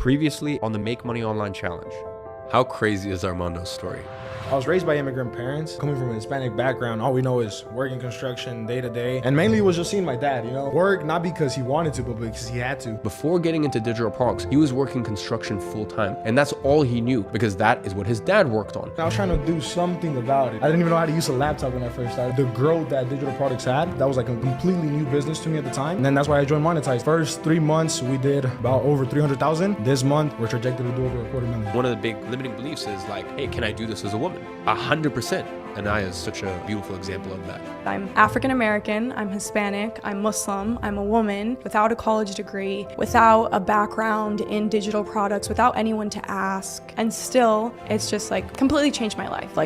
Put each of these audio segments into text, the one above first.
Previously on the Make Money Online Challenge. How crazy is Armando's story? I was raised by immigrant parents, coming from a Hispanic background. All we know is working construction day to day. And mainly it was just seeing my dad, work not because he wanted to, but because he had to. Before getting into digital products, he was working construction full time. And that's all he knew because that is what his dad worked on. I was trying to do something about it. I didn't even know how to use a laptop when I first started. The growth that digital products had, that was like a completely new business to me at the time. And then that's why I joined Monetize. First 3 months, we did about over 300,000. This month, we're projected to do over $250,000. One of the big limiting beliefs is like, hey, can I do this as a woman? 100%. Anaya is such a beautiful example of that. I'm African American, I'm Hispanic, I'm Muslim, I'm a woman without a college degree, without a background in digital products, without anyone to ask. And still, it's just like completely changed my life.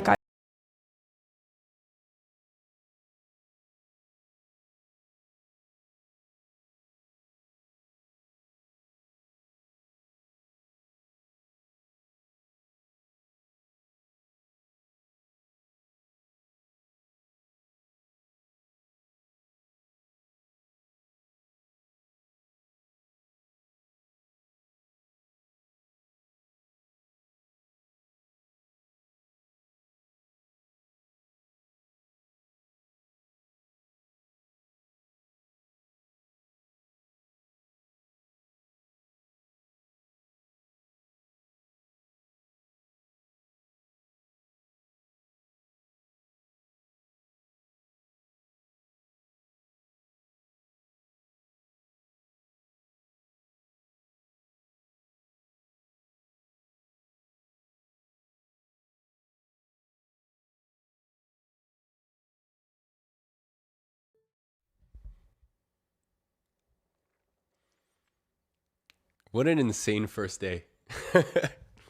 What an insane first day.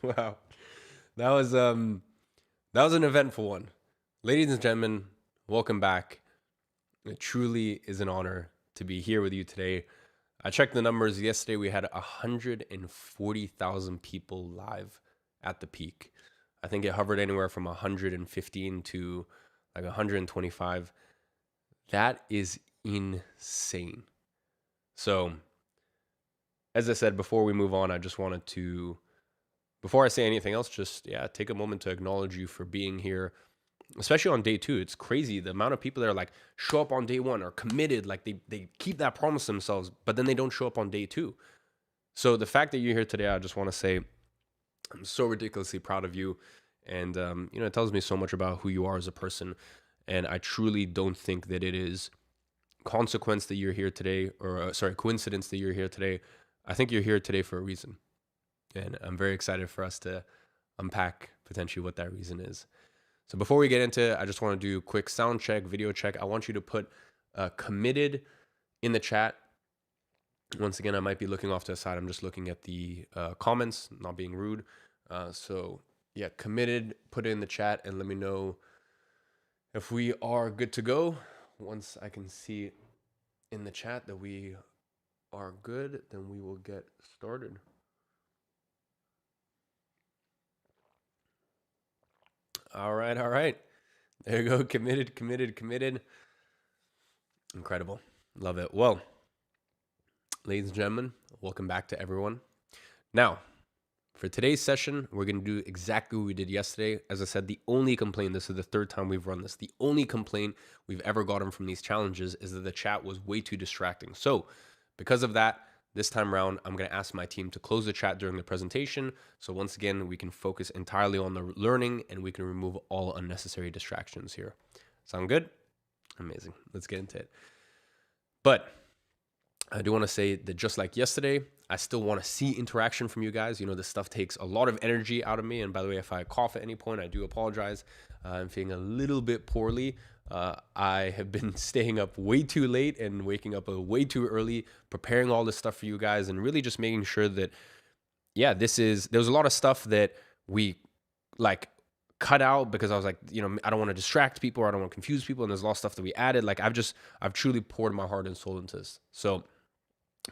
Wow. That was an eventful one. Ladies and gentlemen, welcome back. It truly is an honor to be here with you today. I checked the numbers yesterday. We had 140,000 people live at the peak. I think it hovered anywhere from 115 to like 125. That is insane. So, as I said, before we move on, I just wanted to, before I say anything else, just take a moment to acknowledge you for being here, especially on day 2. It's crazy the amount of people that are like show up on day 1 are committed, like they keep that promise to themselves, but then they don't show up on day 2. So the fact that you're here today, I just want to say I'm so ridiculously proud of you, and it tells me so much about who you are as a person. And I truly don't think that it is coincidence that you're here today. I think you're here today for a reason. And I'm very excited for us to unpack potentially what that reason is. So before we get into it, I just want to do a quick sound check, video check. I want you to put committed in the chat. Once again, I might be looking off to the side. I'm just looking at the comments, not being rude. So yeah, committed, put it in the chat and let me know if we are good to go. Once I can see in the chat that we are good, then we will get started. All right. There you go. Committed. Incredible. Love it. Well, ladies and gentlemen, welcome back to everyone. Now, for today's session, we're going to do exactly what we did yesterday. As I said, the only complaint, this is the 3rd time we've run this, the only complaint we've ever gotten from these challenges is that the chat was way too distracting. So because of that, this time around, I'm going to ask my team to close the chat during the presentation. So once again, we can focus entirely on the learning and we can remove all unnecessary distractions here. Sound good? Amazing. Let's get into it. But I do want to say that just like yesterday, I still want to see interaction from you guys. This stuff takes a lot of energy out of me. And by the way, if I cough at any point, I do apologize. I'm feeling a little bit poorly. I have been staying up way too late and waking up way too early, preparing all this stuff for you guys and really just making sure that, there's a lot of stuff that we like cut out because I was like, I don't want to distract people or I don't want to confuse people. And there's a lot of stuff that we added. Like I've truly poured my heart and soul into this. So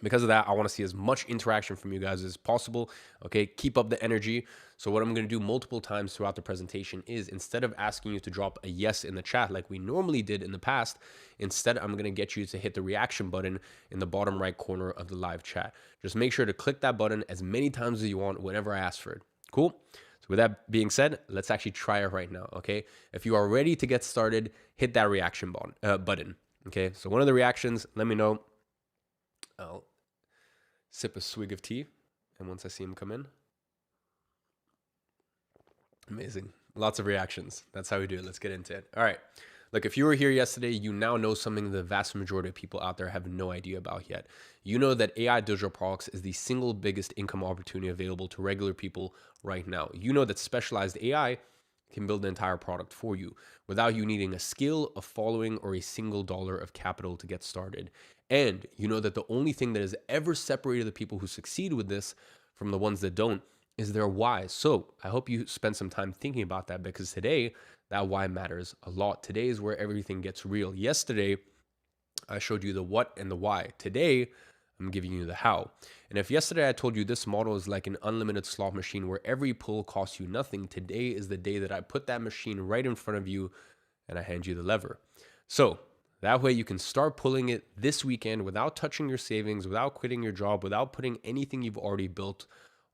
Because of that, I want to see as much interaction from you guys as possible. Okay, keep up the energy. So what I'm going to do multiple times throughout the presentation is, instead of asking you to drop a yes in the chat like we normally did in the past, instead I'm going to get you to hit the reaction button in the bottom right corner of the live chat. Just make sure to click that button as many times as you want whenever I ask for it. Cool? So with that being said, let's actually try it right now, okay? If you are ready to get started, hit that reaction button, okay? So one of the reactions, let me know. I'll sip a swig of tea, and once I see him come in, amazing. Lots of reactions. That's how we do it. Let's get into it. All right. Look, if you were here yesterday, you now know something the vast majority of people out there have no idea about yet. You know that AI digital products is the single biggest income opportunity available to regular people right now. You know that specialized AI can build an entire product for you without you needing a skill, a following, or a single dollar of capital to get started. And you know that the only thing that has ever separated the people who succeed with this from the ones that don't is their why. So I hope you spend some time thinking about that, because today that why matters a lot. Today is where everything gets real. Yesterday, I showed you the what and the why. Today, I'm giving you the how. And if yesterday I told you this model is like an unlimited slot machine where every pull costs you nothing, today is the day that I put that machine right in front of you and I hand you the lever. So that way you can start pulling it this weekend without touching your savings, without quitting your job, without putting anything you've already built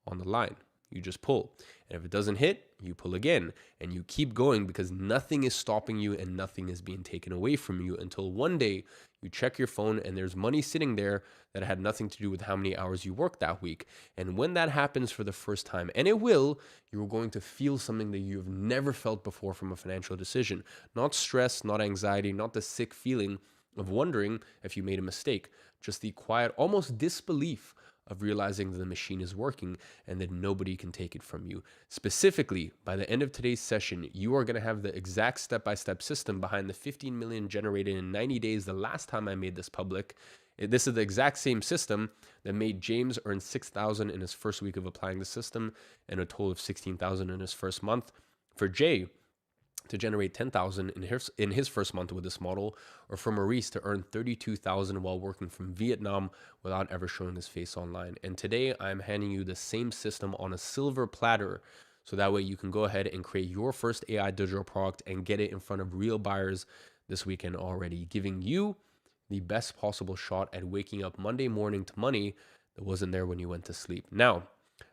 on the line. You just pull. And if it doesn't hit, you pull again. And you keep going, because nothing is stopping you and nothing is being taken away from you until one day you check your phone and there's money sitting there that had nothing to do with how many hours you worked that week. And when that happens for the first time, and it will, you're going to feel something that you've never felt before from a financial decision. Not stress, not anxiety, not the sick feeling of wondering if you made a mistake. Just the quiet, almost disbelief of realizing that the machine is working and that nobody can take it from you. Specifically, by the end of today's session, you are going to have the exact step-by-step system behind the 15 million generated in 90 days the last time I made this public. This is the exact same system that made James earn $6,000 in his first week of applying the system and a total of $16,000 in his first month. For Jay to generate $10,000 in his first month with this model, or for Maurice to earn $32,000 while working from Vietnam without ever showing his face online. And today I'm handing you the same system on a silver platter, so that way you can go ahead and create your first AI digital product and get it in front of real buyers this weekend already, giving you the best possible shot at waking up Monday morning to money that wasn't there when you went to sleep. Now,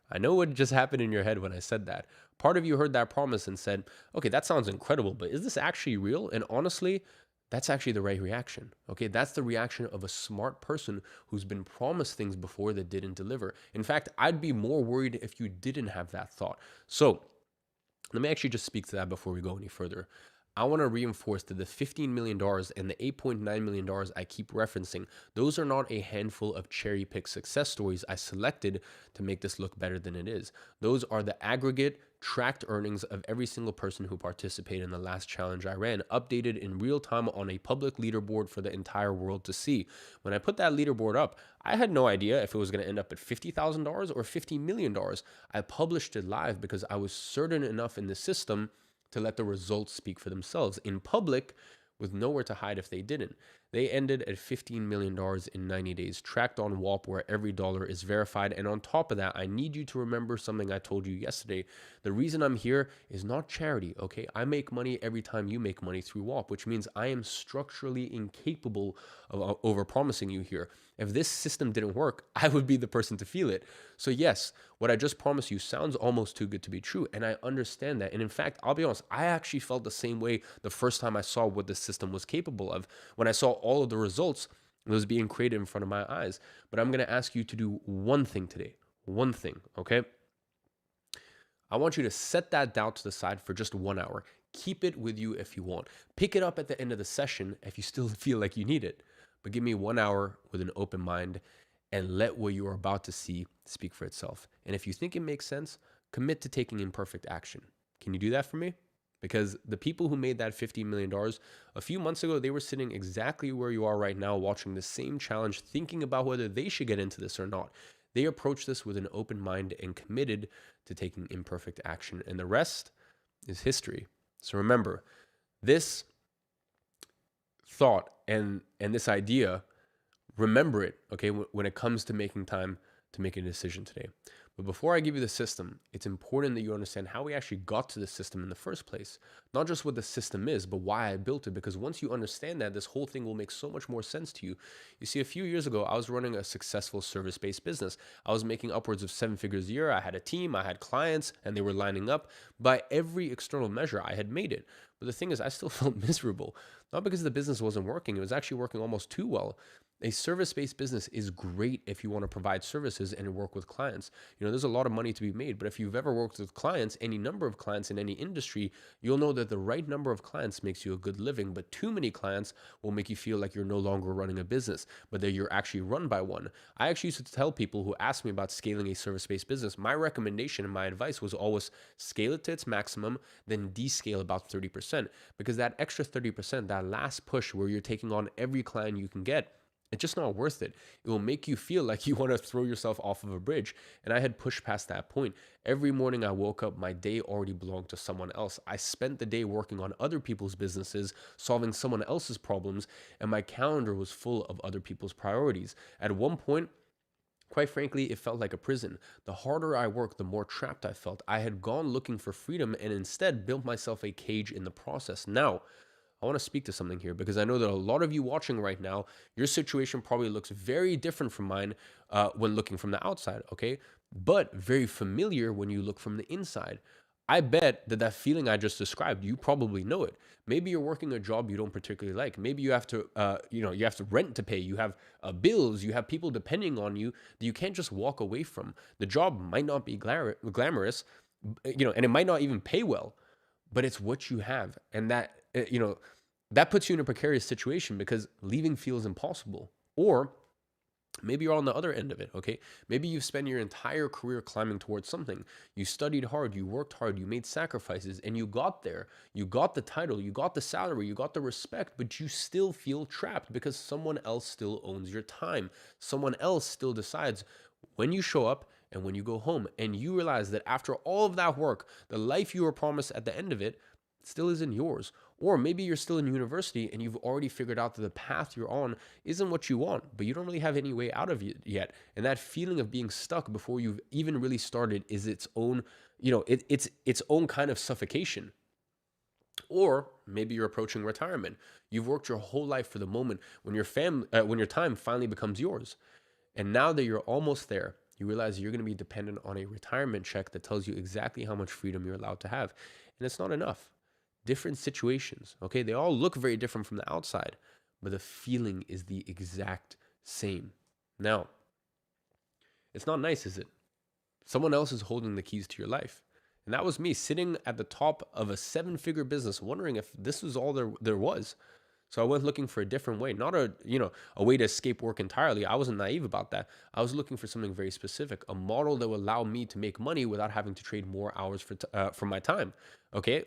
I know what just happened in your head when I said that. Part of you heard that promise and said, okay, that sounds incredible, but is this actually real? And honestly, that's actually the right reaction. Okay, that's the reaction of a smart person who's been promised things before that didn't deliver. In fact, I'd be more worried if you didn't have that thought. So let me actually just speak to that before we go any further. I want to reinforce that the $15 million and the $8.9 million I keep referencing, those are not a handful of cherry-picked success stories I selected to make this look better than it is. Those are the aggregate tracked earnings of every single person who participated in the last challenge I ran, updated in real time on a public leaderboard for the entire world to see. When I put that leaderboard up, I had no idea if it was going to end up at $50,000 or $50 million. I published it live because I was certain enough in the system to let the results speak for themselves in public, with nowhere to hide if they didn't. They ended at $15 million in 90 days, tracked on WAP, where every dollar is verified. And on top of that, I need you to remember something I told you yesterday. The reason I'm here is not charity, okay? I make money every time you make money through WAP, which means I am structurally incapable of overpromising you here. If this system didn't work, I would be the person to feel it. So yes, what I just promised you sounds almost too good to be true, and I understand that. And in fact, I'll be honest, I actually felt the same way the first time I saw what this system was capable of, when I saw all of the results that was being created in front of my eyes. But I'm going to ask you to do one thing today. One thing, okay? I want you to set that doubt to the side for just 1 hour. Keep it with you if you want. Pick it up at the end of the session if you still feel like you need it. But give me 1 hour with an open mind and let what you are about to see speak for itself. And if you think it makes sense, commit to taking imperfect action. Can you do that for me? Because the people who made that $15 million a few months ago, they were sitting exactly where you are right now, watching the same challenge, thinking about whether they should get into this or not. They approached this with an open mind and committed to taking imperfect action. And the rest is history. So remember, this thought and this idea remember it, okay, when it comes to making time to make a decision today. But before I give you the system, it's important that you understand how we actually got to the system in the first place. Not just what the system is, but why I built it. Because once you understand that, this whole thing will make so much more sense to you. You see, a few years ago, I was running a successful service-based business. I was making upwards of 7 figures a year. I had a team, I had clients, and they were lining up. By every external measure, I had made it. But the thing is, I still felt miserable. Not because the business wasn't working. It was actually working almost too well. A service-based business is great if you want to provide services and work with clients. There's a lot of money to be made, but if you've ever worked with clients, any number of clients in any industry, you'll know that the right number of clients makes you a good living, but too many clients will make you feel like you're no longer running a business, but that you're actually run by one. I actually used to tell people who asked me about scaling a service-based business, my recommendation and my advice was always scale it to its maximum, then descale about 30%, because that extra 30%, that last push where you're taking on every client you can get, it's just not worth it. It will make you feel like you want to throw yourself off of a bridge. And I had pushed past that point. Every morning I woke up, my day already belonged to someone else. I spent the day working on other people's businesses, solving someone else's problems, and my calendar was full of other people's priorities. At one point, quite frankly, it felt like a prison. The harder I worked, the more trapped I felt. I had gone looking for freedom and instead built myself a cage in the process. Now, I want to speak to something here because I know that a lot of you watching right now, your situation probably looks very different from mine when looking from the outside, okay? But very familiar when you look from the inside. I bet that feeling I just described, you probably know it. Maybe you're working a job you don't particularly like. Maybe you have to, you have to rent to pay. You have bills. You have people depending on you that you can't just walk away from. The job might not be glamorous, and it might not even pay well, but it's what you have. And that, that puts you in a precarious situation because leaving feels impossible. Or maybe you're on the other end of it, okay? Maybe you've spent your entire career climbing towards something. You studied hard, you worked hard, you made sacrifices, and you got there. You got the title, you got the salary, you got the respect, but you still feel trapped because someone else still owns your time. Someone else still decides when you show up and when you go home. And you realize that after all of that work, the life you were promised at the end of it still isn't yours. Or maybe you're still in university and you've already figured out that the path you're on isn't what you want, but you don't really have any way out of it yet. And that feeling of being stuck before you've even really started is its own, it's its own kind of suffocation. Or maybe you're approaching retirement. You've worked your whole life for the moment when when your time finally becomes yours. And now that you're almost there, you realize you're going to be dependent on a retirement check that tells you exactly how much freedom you're allowed to have. And it's not enough. Different situations, okay? They all look very different from the outside, but the feeling is the exact same. Now, it's not nice, is it? Someone else is holding the keys to your life. And that was me sitting at the top of a 7-figure business, wondering if this was all there was. So I went looking for a different way, not a way to escape work entirely. I wasn't naive about that. I was looking for something very specific, a model that would allow me to make money without having to trade more hours for my time. Okay,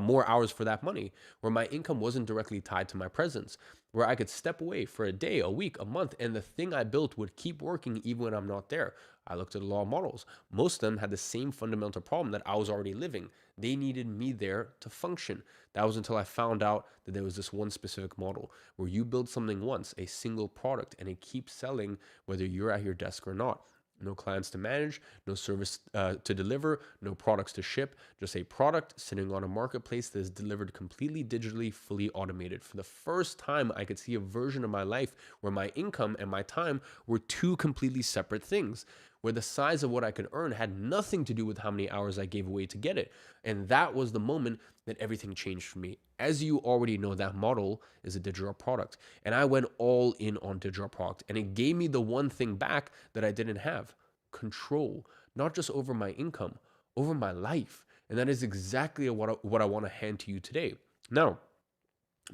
more hours for that money, where my income wasn't directly tied to my presence, where I could step away for a day, a week, a month, and the thing I built would keep working even when I'm not there. I looked at a lot of models. Most of them had the same fundamental problem that I was already living. They needed me there to function. That was until I found out that there was this one specific model where you build something once, a single product, and it keeps selling whether you're at your desk or not. No clients to manage, no service to deliver, no products to ship, just a product sitting on a marketplace that is delivered completely digitally, fully automated. For the first time, I could see a version of my life where my income and my time were two completely separate things, where the size of what I could earn had nothing to do with how many hours I gave away to get it. And that was the moment that everything changed for me. As you already know, that model is a digital product. And I went all in on digital product. And it gave me the one thing back that I didn't have: control, not just over my income, over my life. And that is exactly what I want to hand to you today. Now,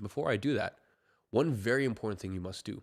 before I do that, one very important thing you must do.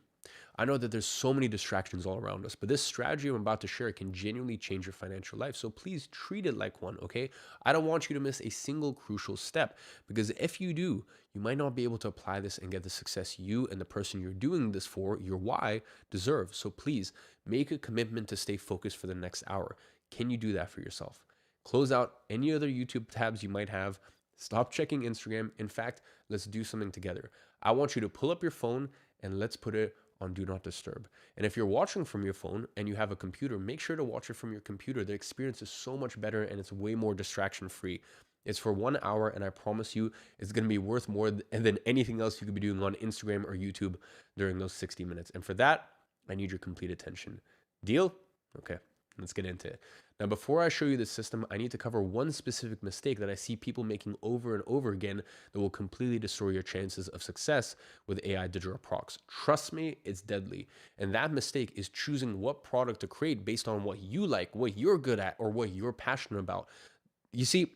I know that there's so many distractions all around us, but this strategy I'm about to share can genuinely change your financial life. So please treat it like one, okay? I don't want you to miss a single crucial step, because if you do, you might not be able to apply this and get the success you and the person you're doing this for, your why, deserve. So please make a commitment to stay focused for the next hour. Can you do that for yourself? Close out any other YouTube tabs you might have. Stop checking Instagram. In fact, let's do something together. I want you to pull up your phone and let's put it on Do Not Disturb. And if you're watching from your phone and you have a computer, make sure to watch it from your computer. The experience is so much better and it's way more distraction free. It's for 1 hour, and I promise you it's going to be worth more than anything else you could be doing on Instagram or YouTube during those 60 minutes. And for that, I need your complete attention. Deal? Okay, let's get into it. Now, before I show you the system, I need to cover one specific mistake that I see people making over and over again that will completely destroy your chances of success with AI digital products. Trust me, it's deadly. And that mistake is choosing what product to create based on what you like, what you're good at, or what you're passionate about. You see,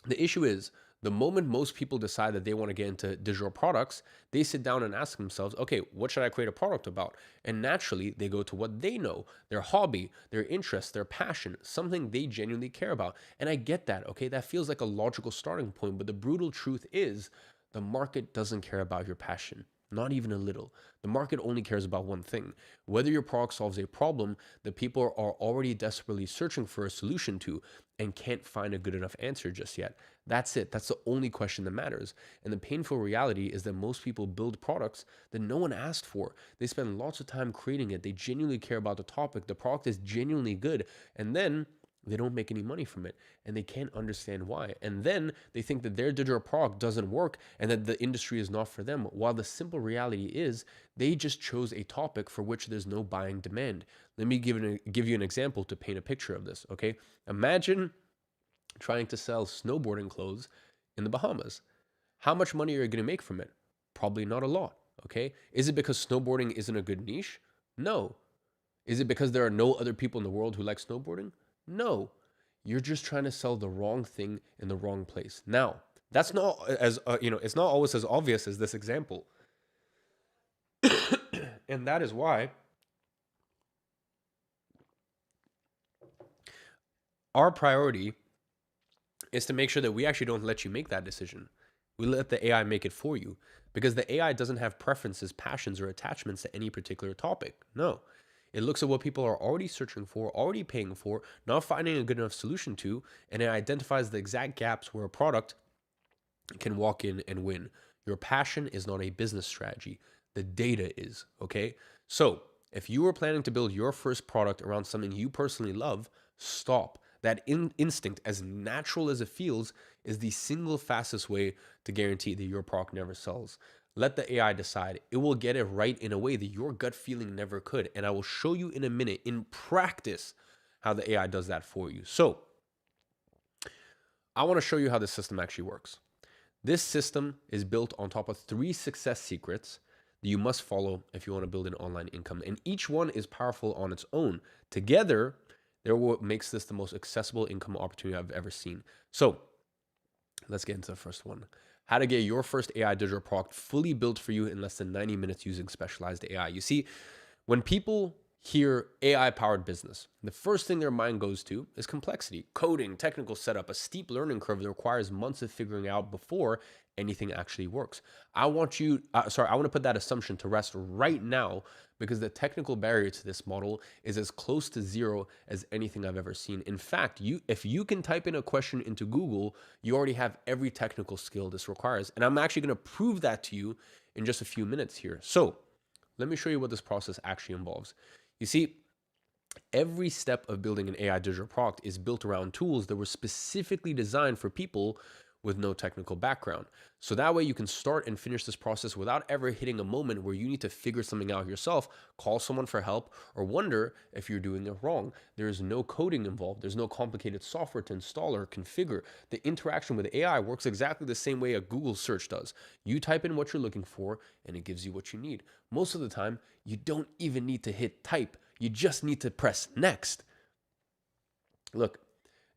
the issue is, the moment most people decide that they want to get into digital products, they sit down and ask themselves, okay, what should I create a product about? And naturally, they go to what they know, their hobby, their interest, their passion, something they genuinely care about. And I get that, okay? That feels like a logical starting point, but the brutal truth is the market doesn't care about your passion. Not even a little. The market only cares about one thing: whether your product solves a problem that people are already desperately searching for a solution to and can't find a good enough answer just yet. That's it. That's the only question that matters. And the painful reality is that most people build products that no one asked for. They spend lots of time creating it. They genuinely care about the topic. The product is genuinely good. And then they don't make any money from it, and they can't understand why. And then they think that their digital product doesn't work and that the industry is not for them, while the simple reality is they just chose a topic for which there's no buying demand. Let me give you an example to paint a picture of this, okay? Imagine trying to sell snowboarding clothes in the Bahamas. How much money are you going to make from it? Probably not a lot, okay? Is it because snowboarding isn't a good niche? No. Is it because there are no other people in the world who like snowboarding? No, you're just trying to sell the wrong thing in the wrong place. Now, that's not as, it's not always as obvious as this example. And that is why our priority is to make sure that we actually don't let you make that decision. We let the AI make it for you, because the AI doesn't have preferences, passions, or attachments to any particular topic. No. It looks at what people are already searching for, already paying for, not finding a good enough solution to, and it identifies the exact gaps where a product can walk in and win. Your passion is not a business strategy. The data is, okay? So if you were planning to build your first product around something you personally love, stop. That instinct, as natural as it feels, is the single fastest way to guarantee that your product never sells. Let the AI decide. It will get it right in a way that your gut feeling never could. And I will show you in a minute, in practice, how the AI does that for you. So I want to show you how this system actually works. This system is built on top of 3 success secrets that you must follow if you want to build an online income. And each one is powerful on its own. Together, they're what makes this the most accessible income opportunity I've ever seen. So let's get into the first one. How to get your first AI digital product fully built for you in less than 90 minutes using specialized AI. You see, when people hear AI-powered business, the first thing their mind goes to is complexity, coding, technical setup, a steep learning curve that requires months of figuring out before anything actually works. I want to put that assumption to rest right now, because the technical barrier to this model is as close to zero as anything I've ever seen. In fact, if you can type in a question into Google, you already have every technical skill this requires. And I'm actually going to prove that to you in just a few minutes here. So let me show you what this process actually involves. You see, every step of building an AI digital product is built around tools that were specifically designed for people with no technical background. So that way you can start and finish this process without ever hitting a moment where you need to figure something out yourself, call someone for help, or wonder if you're doing it wrong. There is no coding involved. There's no complicated software to install or configure. The interaction with AI works exactly the same way a Google search does. You type in what you're looking for and it gives you what you need. Most of the time, you don't even need to hit type. You just need to press next. Look,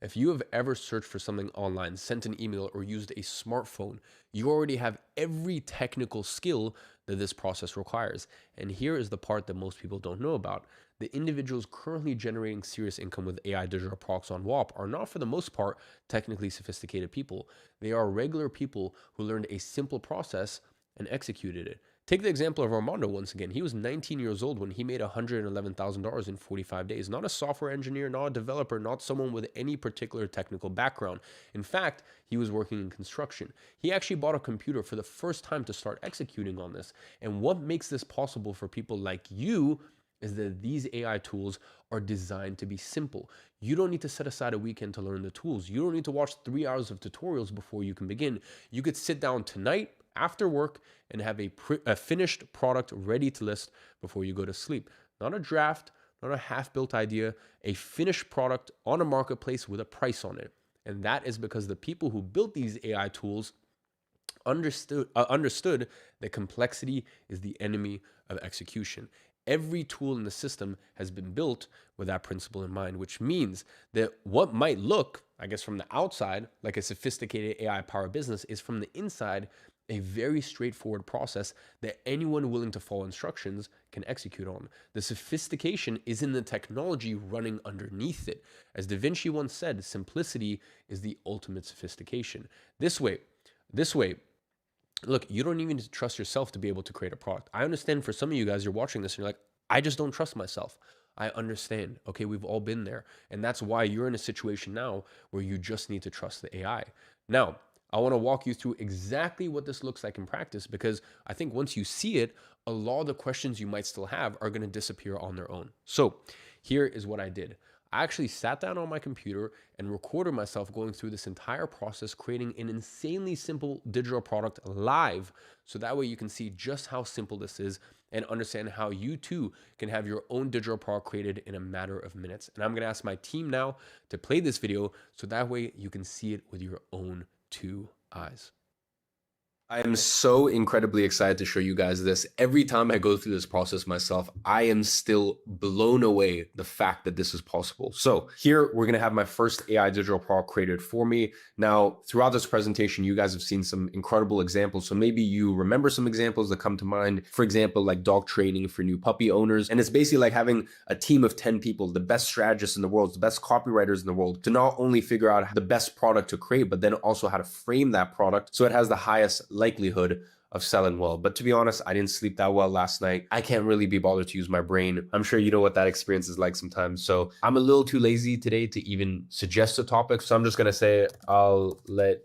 if you have ever searched for something online, sent an email, or used a smartphone, you already have every technical skill that this process requires. And here is the part that most people don't know about. The individuals currently generating serious income with AI digital products on WAP are not, for the most part, technically sophisticated people. They are regular people who learned a simple process and executed it. Take the example of Armando once again. He was 19 years old when he made $111,000 in 45 days. Not a software engineer, not a developer, not someone with any particular technical background. In fact, he was working in construction. He actually bought a computer for the first time to start executing on this. And what makes this possible for people like you is that these AI tools are designed to be simple. You don't need to set aside a weekend to learn the tools. You don't need to watch 3 hours of tutorials before you can begin. You could sit down tonight after work and have a finished product ready to list before you go to sleep. Not a draft, not a half-built idea, a finished product on a marketplace with a price on it. And that is because the people who built these AI tools understood that complexity is the enemy of execution. Every tool in the system has been built with that principle in mind, which means that what might look, I guess, from the outside like a sophisticated AI-powered business is from the inside a very straightforward process that anyone willing to follow instructions can execute on. The sophistication is in the technology running underneath it. As Da Vinci once said, simplicity is the ultimate sophistication. This way, look, you don't even need to trust yourself to be able to create a product. I understand for some of you guys, you're watching this and you're like, I just don't trust myself. I understand. Okay, we've all been there. And that's why you're in a situation now where you just need to trust the AI. Now, I want to walk you through exactly what this looks like in practice, because I think once you see it, a lot of the questions you might still have are going to disappear on their own. So here is what I did. I actually sat down on my computer and recorded myself going through this entire process, creating an insanely simple digital product live. So that way you can see just how simple this is and understand how you too can have your own digital product created in a matter of minutes. And I'm going to ask my team now to play this video so that way you can see it with your own 2 eyes. I am so incredibly excited to show you guys this. Every time I go through this process myself, I am still blown away the fact that this is possible. So here we're going to have my first AI digital product created for me. Now, throughout this presentation, you guys have seen some incredible examples. So maybe you remember some examples that come to mind. For example, like dog training for new puppy owners. And it's basically like having a team of 10 people, the best strategists in the world, the best copywriters in the world, to not only figure out the best product to create, but then also how to frame that product so it has the highest likelihood of selling well. But to be honest, I didn't sleep that well last night. I can't really be bothered to use my brain. I'm sure you know what that experience is like sometimes. So I'm a little too lazy today to even suggest a topic. So I'm just going to say, I'll let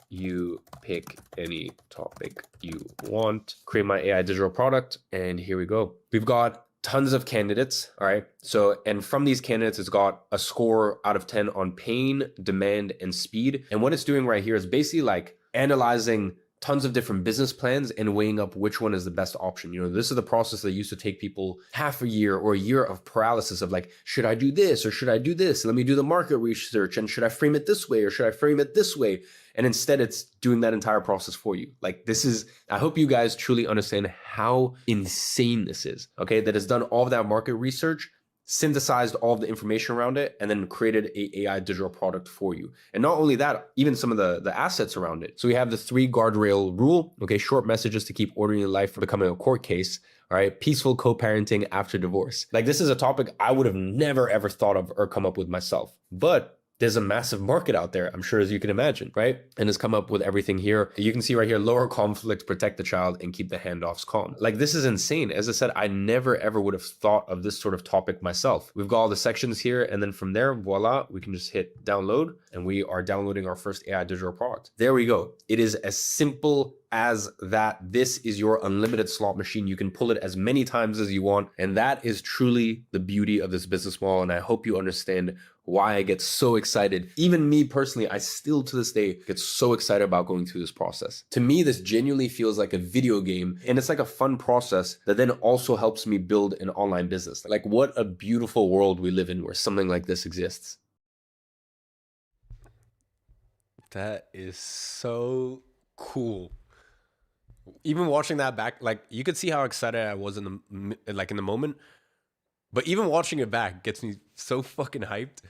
you pick any topic you want. Create my AI digital product. And here we go. We've got tons of candidates. All right. So, and from these candidates, it's got a score out of 10 on pain, demand, and speed. And what it's doing right here is basically like analyzing tons of different business plans and weighing up which one is the best option. You know, this is the process that used to take people half a year or a year of paralysis of like, should I do this or should I do this? Let me do the market research. And should I frame it this way or should I frame it this way? And instead it's doing that entire process for you. Like this is, I hope you guys truly understand how insane this is. Okay. That has done all of that market research, synthesized all of the information around it, and then created a AI digital product for you. And not only that, even some of the assets around it. So we have the 3 guardrail rule, okay, short messages to keep ordering your life from becoming a court case, all right, peaceful co-parenting after divorce. Like this is a topic I would have never ever thought of or come up with myself, but there's a massive market out there, I'm sure, as you can imagine, right? And it's come up with everything here. You can see right here, lower conflict, protect the child, and keep the handoffs calm. Like this is insane. As I said, I never ever would have thought of this sort of topic myself. We've got all the sections here, and then from there, voila, we can just hit download, and we are downloading our first AI digital product. There we go. It is as simple as that. This is your unlimited slot machine. You can pull it as many times as you want. And that is truly the beauty of this business model. And I hope you understand why I get so excited. Even me personally, I still to this day get so excited about going through this process. To me, this genuinely feels like a video game, and it's like a fun process that then also helps me build an online business. Like what a beautiful world we live in where something like this exists. That is so cool. Even watching that back, like you could see how excited I was in the moment, but even watching it back gets me so fucking hyped.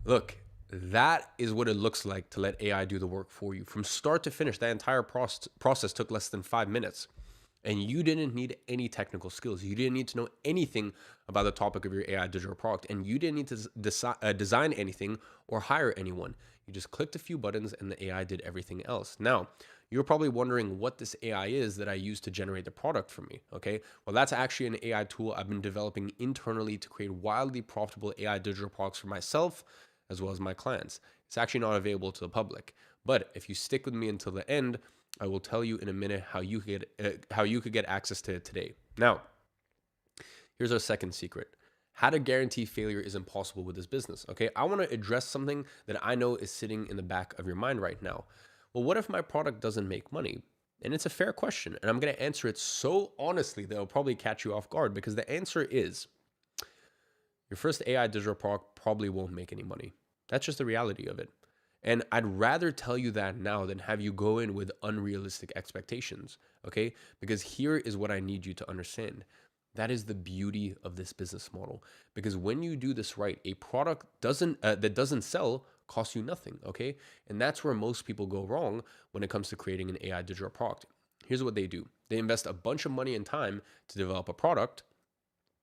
Look, that is what it looks like to let AI do the work for you from start to finish. That entire process took less than 5 minutes. And you didn't need any technical skills. You didn't need to know anything about the topic of your AI digital product. And you didn't need to design anything or hire anyone. You just clicked a few buttons and the AI did everything else. Now, you're probably wondering what this AI is that I use to generate the product for me, okay? Well, that's actually an AI tool I've been developing internally to create wildly profitable AI digital products for myself as well as my clients. It's actually not available to the public. But if you stick with me until the end, I will tell you in a minute how you could get access to it today. Now, here's our second secret. How to guarantee failure is impossible with this business, okay? I want to address something that I know is sitting in the back of your mind right now. Well, what if my product doesn't make money? And it's a fair question, and I'm going to answer it so honestly that it'll probably catch you off guard, because the answer is your first AI digital product probably won't make any money. That's just the reality of it. And I'd rather tell you that now than have you go in with unrealistic expectations, okay? Because here is what I need you to understand. That is the beauty of this business model. Because when you do this right, a product that doesn't sell costs you nothing, okay? And that's where most people go wrong when it comes to creating an AI digital product. Here's what they do. They invest a bunch of money and time to develop a product,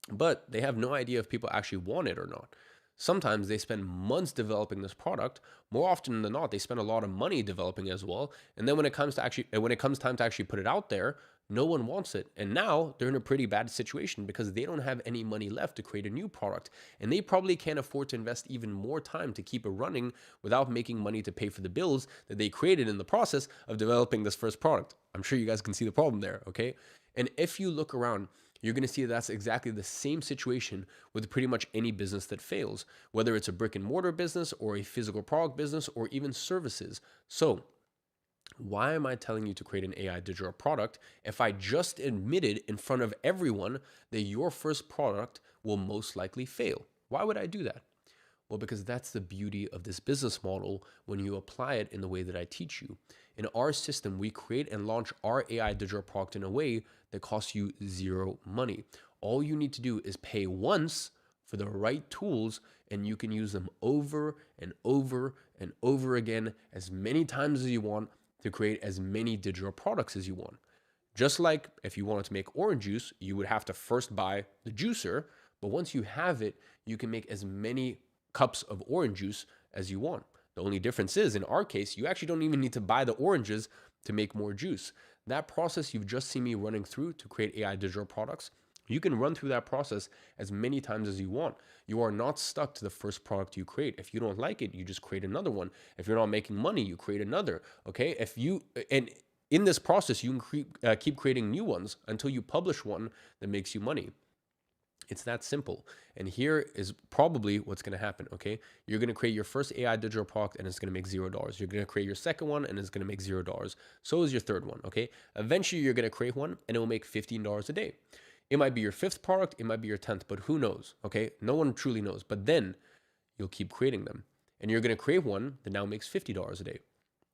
but they have no idea if people actually want it or not. Sometimes they spend months developing this product. More often than not, they spend a lot of money developing as well. And then when it comes time to actually put it out there, no one wants it. And now they're in a pretty bad situation because they don't have any money left to create a new product. And they probably can't afford to invest even more time to keep it running without making money to pay for the bills that they created in the process of developing this first product. I'm sure you guys can see the problem there, okay? And if you look around, you're going to see that's exactly the same situation with pretty much any business that fails, whether it's a brick and mortar business or a physical product business or even services. So why am I telling you to create an AI digital product if I just admitted in front of everyone that your first product will most likely fail? Why would I do that? Well, because that's the beauty of this business model when you apply it in the way that I teach you. In our system, we create and launch our AI digital product in a way that costs you zero money. All you need to do is pay once for the right tools, and you can use them over and over and over again as many times as you want to create as many digital products as you want. Just like if you wanted to make orange juice, you would have to first buy the juicer, but once you have it, you can make as many cups of orange juice as you want. The only difference is, in our case, you actually don't even need to buy the oranges to make more juice. That process you've just seen me running through to create AI digital products, you can run through that process as many times as you want. You are not stuck to the first product you create. If you don't like it, you just create another one. If you're not making money, you create another, okay? And in this process, you can keep creating new ones until you publish one that makes you money. It's that simple. And here is probably what's going to happen, okay? You're going to create your first AI digital product and it's going to make $0. You're going to create your second one and it's going to make $0. So is your third one, okay? Eventually, you're going to create one and it will make $15 a day. It might be your fifth product, it might be your 10th, but who knows, okay? No one truly knows. But then you'll keep creating them. And you're going to create one that now makes $50 a day.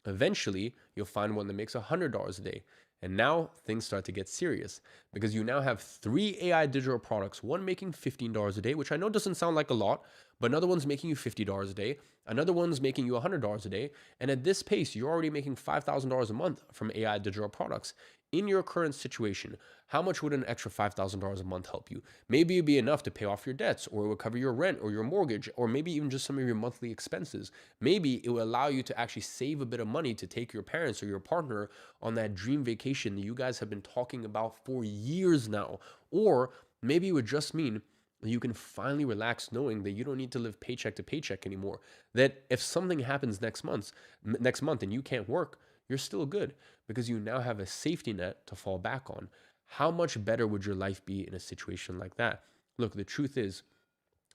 Eventually, you'll find one that makes $100 a day. And now things start to get serious because you now have 3 AI digital products, one making $15 a day, which I know doesn't sound like a lot, but another one's making you $50 a day. Another one's making you $100 a day. And at this pace, you're already making $5,000 a month from AI digital products. In your current situation, how much would an extra $5,000 a month help you? Maybe it'd be enough to pay off your debts, or it would cover your rent or your mortgage, or maybe even just some of your monthly expenses. Maybe it will allow you to actually save a bit of money to take your parents or your partner on that dream vacation that you guys have been talking about for years now. Or maybe it would just mean that you can finally relax knowing that you don't need to live paycheck to paycheck anymore. That if something happens next month and you can't work, you're still good because you now have a safety net to fall back on. How much better would your life be in a situation like that? Look, the truth is,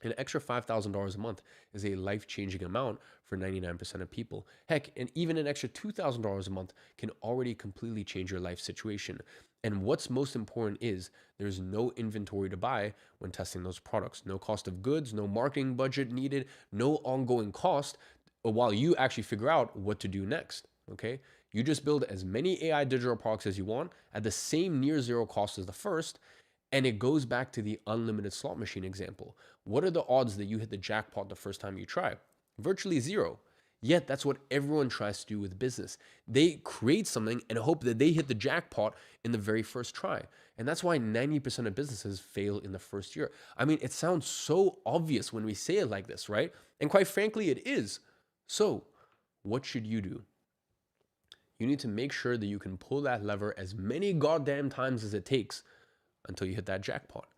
an extra $5,000 a month is a life-changing amount for 99% of people. Heck, and even an extra $2,000 a month can already completely change your life situation. And what's most important is there's no inventory to buy when testing those products. No cost of goods, no marketing budget needed, no ongoing cost while you actually figure out what to do next, okay? You just build as many AI digital products as you want at the same near zero cost as the first, and it goes back to the unlimited slot machine example. What are the odds that you hit the jackpot the first time you try? Virtually zero. Yet that's what everyone tries to do with business. They create something and hope that they hit the jackpot in the very first try. And that's why 90% of businesses fail in the first year. I mean, it sounds so obvious when we say it like this, right? And quite frankly, it is. So, what should you do? You need to make sure that you can pull that lever as many goddamn times as it takes until you hit that jackpot.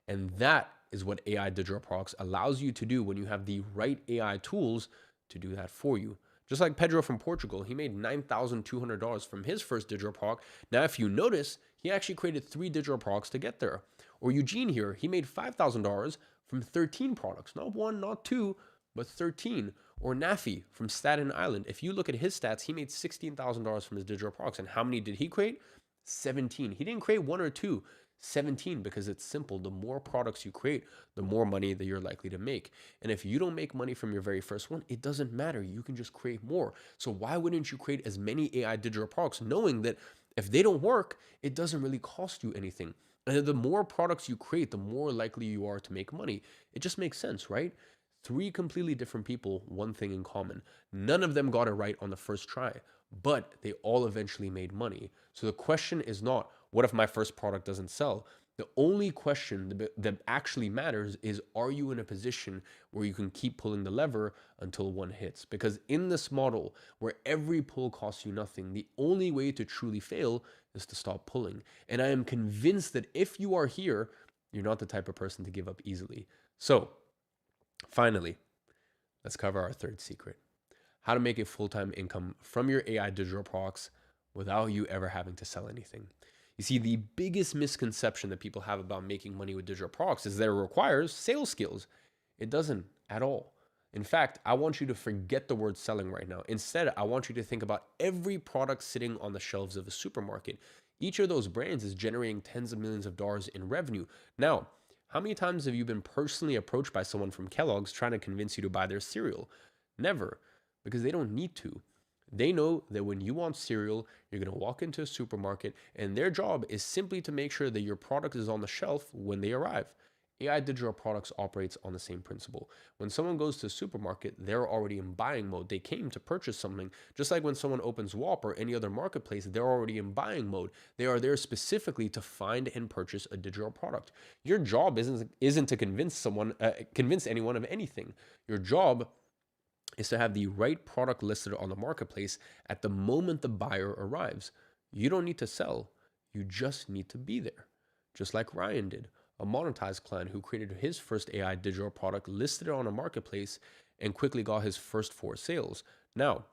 And that is what AI digital products allows you to do when you have the right AI tools to do that for you. Just like Pedro from Portugal, he made $9,200 from his first digital product. Now, if you notice, he actually created 3 digital products to get there. Or Eugene here, he made $5,000 from 13 products, not 1, not 2, but 13. Or Nafi from Staten Island. If you look at his stats, he made $16,000 from his digital products. And how many did he create? 17. He didn't create 1 or 2. 17, because it's simple. The more products you create, the more money that you're likely to make. And if you don't make money from your very first one, it doesn't matter. You can just create more. So why wouldn't you create as many AI digital products, knowing that if they don't work, it doesn't really cost you anything? And the more products you create, the more likely you are to make money. It just makes sense, right? 3 completely different people, one thing in common. None of them got it right on the first try, but they all eventually made money. So the question is not, what if my first product doesn't sell? The only question that actually matters is, are you in a position where you can keep pulling the lever until one hits? Because in this model, where every pull costs you nothing, the only way to truly fail is to stop pulling. And I am convinced that if you are here, you're not the type of person to give up easily. So, finally, let's cover our third secret. How to make a full-time income from your AI digital products without you ever having to sell anything. You see, the biggest misconception that people have about making money with digital products is that it requires sales skills. It doesn't at all. In fact, I want you to forget the word selling right now. Instead, I want you to think about every product sitting on the shelves of a supermarket. Each of those brands is generating tens of millions of dollars in revenue. Now, how many times have you been personally approached by someone from Kellogg's trying to convince you to buy their cereal? Never, because they don't need to. They know that when you want cereal, you're going to walk into a supermarket, and their job is simply to make sure that your product is on the shelf when they arrive. AI digital products operates on the same principle. When someone goes to a supermarket, they're already in buying mode. They came to purchase something. Just like when someone opens WAP or any other marketplace, they're already in buying mode. They are there specifically to find and purchase a digital product. Your job isn't to convince anyone of anything. Your job is to have the right product listed on the marketplace at the moment the buyer arrives. You don't need to sell. You just need to be there. Just like Ryan did, a monetized client who created his first AI digital product, listed it on a marketplace, and quickly got his first 4 sales. Now,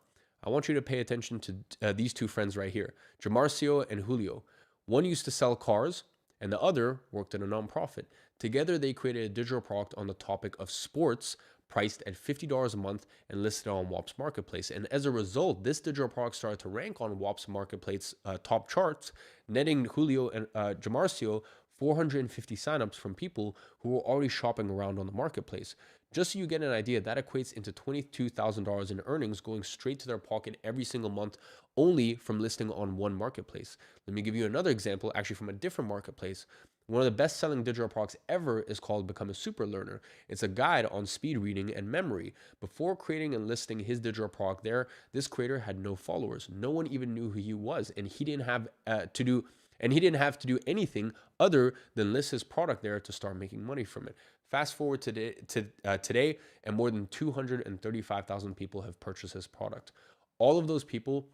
I want you to pay attention to these 2 friends right here, Jamarcio and Julio. One used to sell cars, and the other worked at a nonprofit. Together, they created a digital product on the topic of sports, priced at $50 a month and listed on WAP's marketplace. And as a result, this digital product started to rank on WAP's marketplace top charts, netting Julio and Jamarcio 450 signups from people who were already shopping around on the marketplace. Just so you get an idea, that equates into $22,000 in earnings going straight to their pocket every single month, only from listing on one marketplace. Let me give you another example, actually from a different marketplace. One of the best-selling digital products ever is called Become a Super Learner. It's a guide on speed reading and memory. Before creating and listing his digital product there, this creator had no followers. No one even knew who he was, and he didn't have to do anything other than list his product there to start making money from it. Fast forward today, and more than 235,000 people have purchased his product. All of those people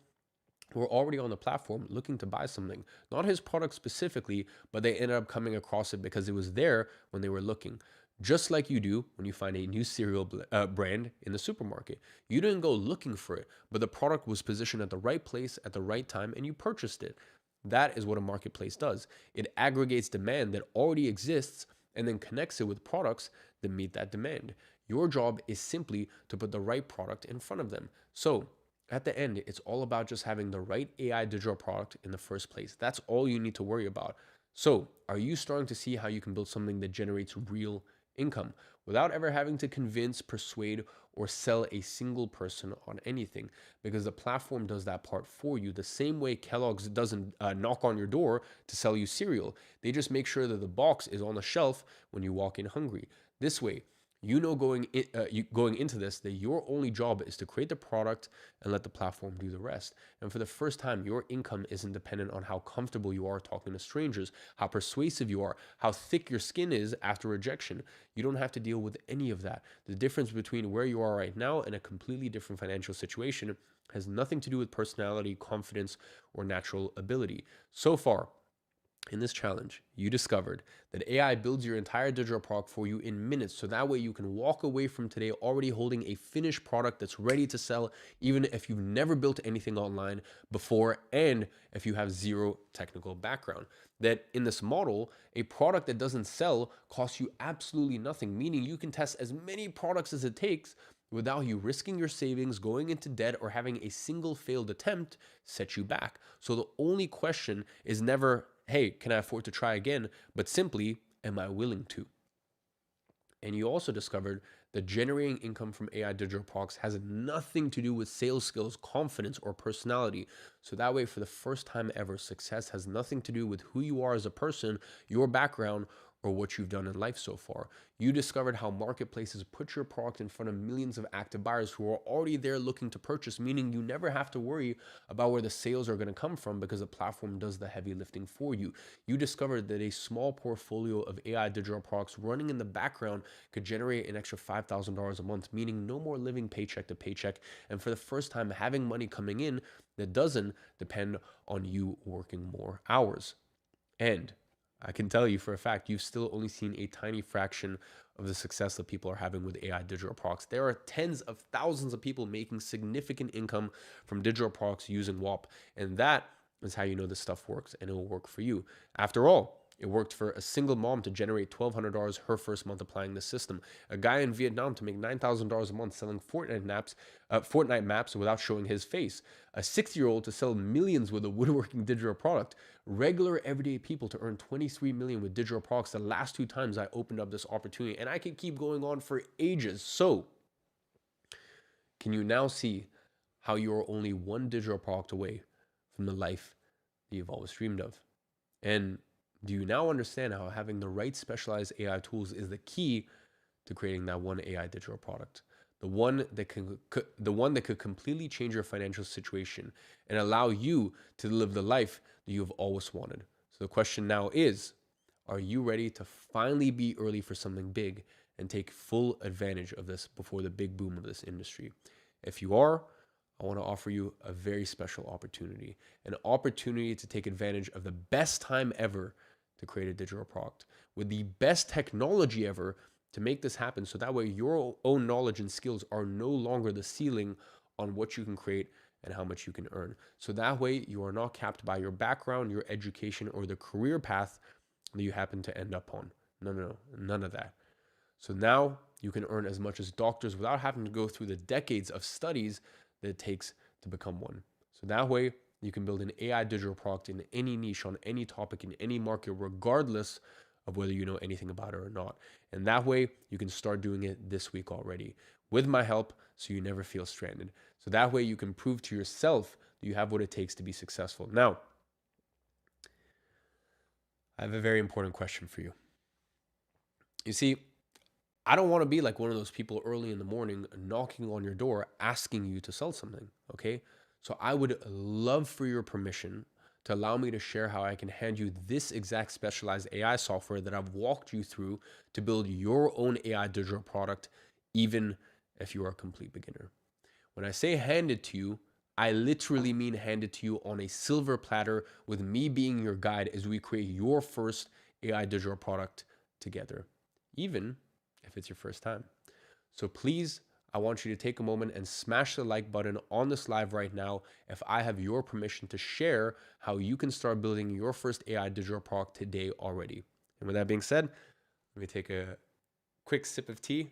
were already on the platform looking to buy something. Not his product specifically, but they ended up coming across it because it was there when they were looking. Just like you do when you find a new cereal brand in the supermarket. You didn't go looking for it, but the product was positioned at the right place at the right time and you purchased it. That is what a marketplace does. It aggregates demand that already exists and then connects it with products that meet that demand. Your job is simply to put the right product in front of them. So at the end, it's all about just having the right AI digital product in the first place. That's all you need to worry about. So are you starting to see how you can build something that generates real income without ever having to convince, persuade, or sell a single person on anything? Because the platform does that part for you. The same way Kellogg's doesn't knock on your door to sell you cereal. They just make sure that the box is on the shelf when you walk in hungry. This way, You know, going into this, that your only job is to create the product and let the platform do the rest. And for the first time, your income isn't dependent on how comfortable you are talking to strangers, how persuasive you are, how thick your skin is after rejection. You don't have to deal with any of that. The difference between where you are right now and a completely different financial situation has nothing to do with personality, confidence, or natural ability. So far, in this challenge, you discovered that AI builds your entire digital product for you in minutes. So that way you can walk away from today already holding a finished product that's ready to sell, even if you've never built anything online before and if you have zero technical background. That in this model, a product that doesn't sell costs you absolutely nothing, meaning you can test as many products as it takes without you risking your savings, going into debt, or having a single failed attempt set you back. So the only question is never, hey, can I afford to try again? But simply, am I willing to? And you also discovered that generating income from AI digital products has nothing to do with sales skills, confidence, or personality. So that way, for the first time ever, success has nothing to do with who you are as a person, your background, or what you've done in life so far. You discovered how marketplaces put your product in front of millions of active buyers who are already there looking to purchase, meaning you never have to worry about where the sales are going to come from because the platform does the heavy lifting for you. You discovered that a small portfolio of AI digital products running in the background could generate an extra $5,000 a month, meaning no more living paycheck to paycheck. And for the first time, having money coming in that doesn't depend on you working more hours. And I can tell you for a fact, you've still only seen a tiny fraction of the success that people are having with AI digital products. There are tens of thousands of people making significant income from digital products using WAP. And that is how you know this stuff works, and it will work for you. After all, it worked for a single mom to generate $1,200 her first month applying the system. A guy in Vietnam to make $9,000 a month selling Fortnite maps without showing his face. A 60-year-old to sell millions with a woodworking digital product. Regular everyday people to earn 23 million with digital products the last 2 times I opened up this opportunity. And I could keep going on for ages. So, can you now see how you're only one digital product away from the life that you've always dreamed of? And do you now understand how having the right specialized AI tools is the key to creating that one AI digital product? The one that could completely change your financial situation and allow you to live the life that you've always wanted. So the question now is, are you ready to finally be early for something big and take full advantage of this before the big boom of this industry? If you are, I want to offer you a very special opportunity, an opportunity to take advantage of the best time ever to create a digital product with the best technology ever to make this happen. So that way your own knowledge and skills are no longer the ceiling on what you can create and how much you can earn. So that way you are not capped by your background, your education, or the career path that you happen to end up on. No, none of that. So now you can earn as much as doctors without having to go through the decades of studies that it takes to become one. So that way you can build an AI digital product in any niche, on any topic, in any market, regardless of whether you know anything about it or not. And that way you can start doing it this week already with my help, so you never feel stranded. So that way you can prove to yourself that you have what it takes to be successful. Now, I have a very important question for you. You see, I don't want to be like one of those people early in the morning knocking on your door asking you to sell something, okay? So I would love for your permission to allow me to share how I can hand you this exact specialized AI software that I've walked you through to build your own AI digital product, even if you are a complete beginner. When I say hand it to you, I literally mean hand it to you on a silver platter with me being your guide as we create your first AI digital product together, even if it's your first time. So please, I want you to take a moment and smash the like button on this live right now if I have your permission to share how you can start building your first AI digital product today already. And with that being said, let me take a quick sip of tea.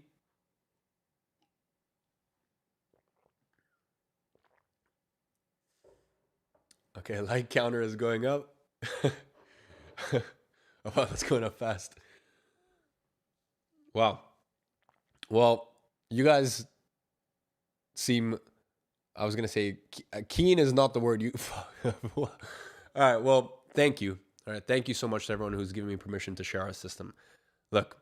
Okay, like counter is going up. Oh, wow, that's going up fast. Wow. Well, you guys seem, I was going to say, keen is not the word you. All right. Well, thank you. All right. Thank you so much to everyone who's given me permission to share our system. Look,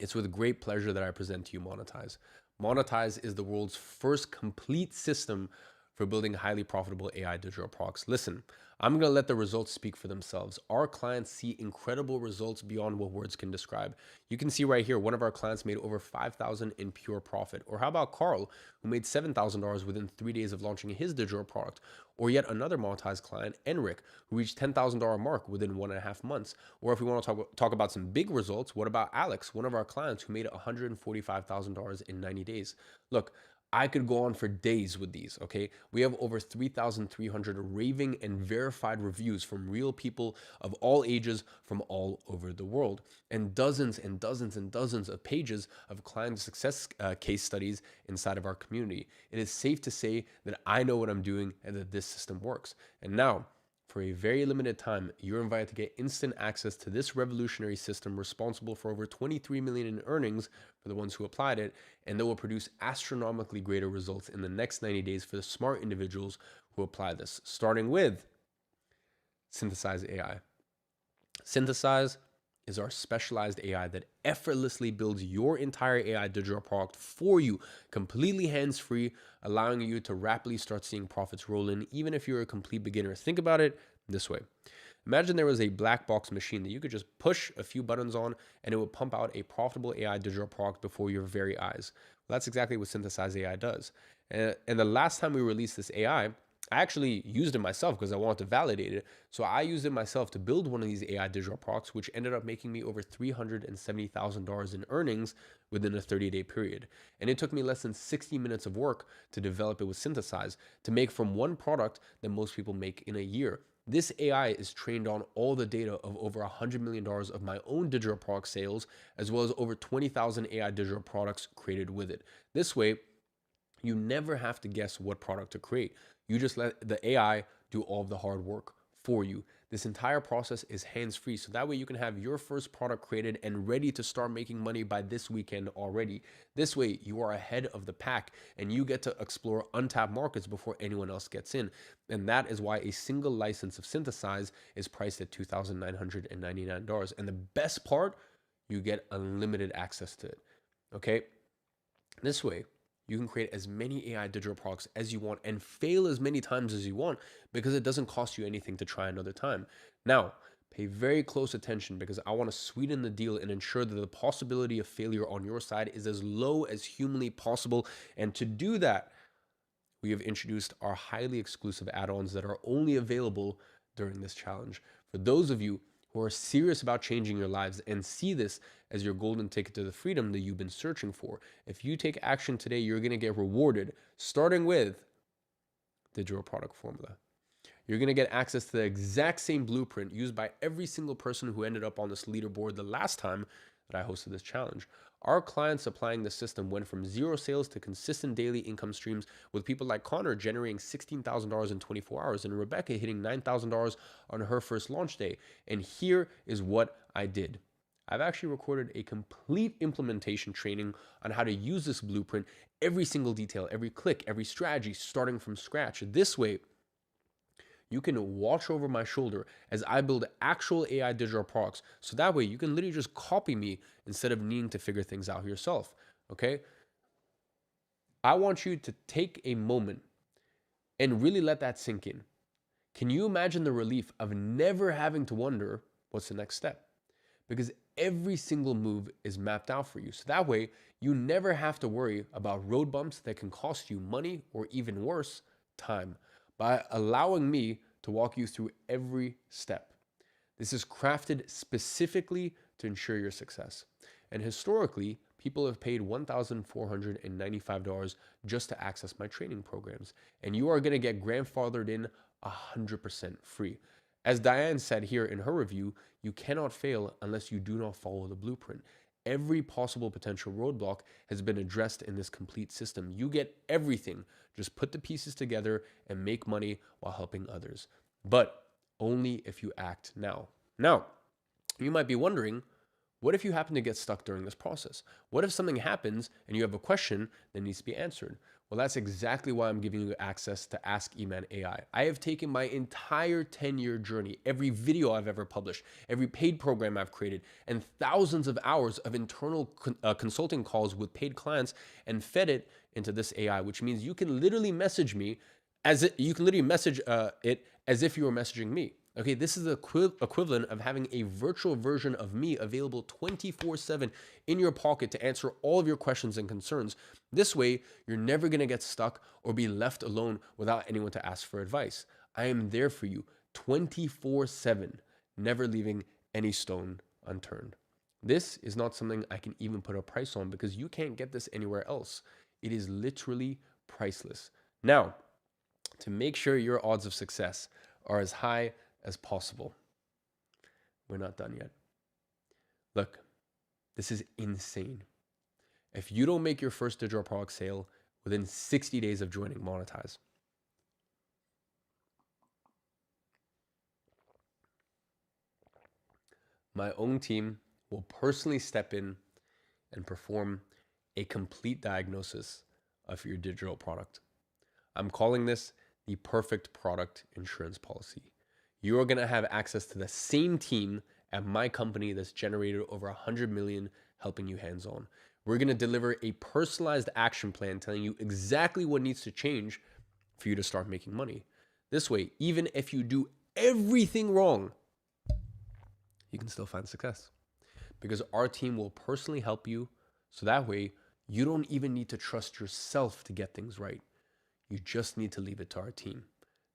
It's with great pleasure that I present to you Monetize. Monetize is the world's first complete system for building highly profitable AI digital products. Listen, I'm going to let the results speak for themselves. Our clients see incredible results beyond what words can describe. You can see right here, one of our clients made over $5,000 in pure profit. Or how about Carl, who made $7,000 within 3 days of launching his digital product? Or yet another monetized client, Enric, who reached $10,000 mark within 1.5 months. Or if we want to talk about some big results, what about Alex, one of our clients who made $145,000 in 90 days? Look, I could go on for days with these, okay? We have over 3,300 raving and verified reviews from real people of all ages from all over the world, and dozens and dozens and dozens of pages of client success case studies inside of our community. It is safe to say that I know what I'm doing and that this system works. And now, for a very limited time, you're invited to get instant access to this revolutionary system responsible for over 23 million in earnings for the ones who applied it, and that will produce astronomically greater results in the next 90 days for the smart individuals who apply this, starting with Synthesize AI. Synthesize is our specialized AI that effortlessly builds your entire AI digital product for you, completely hands-free, allowing you to rapidly start seeing profits roll in, even if you're a complete beginner. Think about it this way. Imagine there was a black box machine that you could just push a few buttons on and it would pump out a profitable AI digital product before your very eyes. Well, that's exactly what Synthesize AI does. And the last time we released this AI, I actually used it myself because I wanted to validate it. So I used it myself to build one of these AI digital products, which ended up making me over $370,000 in earnings within a 30-day period. And it took me less than 60 minutes of work to develop it with Synthesize to make from one product that most people make in a year. This AI is trained on all the data of over $100 million of my own digital product sales, as well as over 20,000 AI digital products created with it. This way, you never have to guess what product to create. You just let the AI do all of the hard work for you. This entire process is hands-free, so that way you can have your first product created and ready to start making money by this weekend already. This way, you are ahead of the pack and you get to explore untapped markets before anyone else gets in. And that is why a single license of Synthesize is priced at $2,999. And the best part, you get unlimited access to it, okay? This way, you can create as many AI digital products as you want and fail as many times as you want because it doesn't cost you anything to try another time. Now, pay very close attention because I want to sweeten the deal and ensure that the possibility of failure on your side is as low as humanly possible. And to do that, we have introduced our highly exclusive add-ons that are only available during this challenge. For those of you who are serious about changing your lives and see this as your golden ticket to the freedom that you've been searching for, if you take action today, you're going to get rewarded, starting with Digital Product Formula. You're going to get access to the exact same blueprint used by every single person who ended up on this leaderboard the last time that I hosted this challenge. Our clients applying the system went from zero sales to consistent daily income streams, with people like Connor generating $16,000 in 24 hours and Rebecca hitting $9,000 on her first launch day. And here is what I did. I've actually recorded a complete implementation training on how to use this blueprint, every single detail, every click, every strategy, starting from scratch. This way, you can watch over my shoulder as I build actual AI digital products. So that way you can literally just copy me instead of needing to figure things out yourself, okay? I want you to take a moment and really let that sink in. Can you imagine the relief of never having to wonder what's the next step? Because every single move is mapped out for you. So that way you never have to worry about road bumps that can cost you money or even worse, time, by allowing me to walk you through every step. This is crafted specifically to ensure your success. And historically, people have paid $1,495 just to access my training programs. And you are going to get grandfathered in 100% free. As Diane said here in her review, you cannot fail unless you do not follow the blueprint. Every possible potential roadblock has been addressed in this complete system. You get everything. Just put the pieces together and make money while helping others. But only if you act now. Now, you might be wondering, what if you happen to get stuck during this process? What if something happens and you have a question that needs to be answered? Well, that's exactly why I'm giving you access to Ask Eman AI. I have taken my entire 10-year journey, every video I've ever published, every paid program I've created, and thousands of hours of internal consulting calls with paid clients and fed it into this AI, which means you can literally message me you can literally message it as if you were messaging me. Okay, this is the equivalent of having a virtual version of me available 24/7 in your pocket to answer all of your questions and concerns. This way, you're never gonna get stuck or be left alone without anyone to ask for advice. I am there for you 24/7, never leaving any stone unturned. This is not something I can even put a price on because you can't get this anywhere else. It is literally priceless. Now, to make sure your odds of success are as high as possible, we're not done yet. Look, this is insane. If you don't make your first digital product sale within 60 days of joining Monetize, my own team will personally step in and perform a complete diagnosis of your digital product. I'm calling this the perfect product insurance policy. You are going to have access to the same team at my company that's generated over 100 million helping you hands-on. We're going to deliver a personalized action plan telling you exactly what needs to change for you to start making money. This way, even if you do everything wrong, you can still find success because our team will personally help you. So that way you don't even need to trust yourself to get things right. You just need to leave it to our team.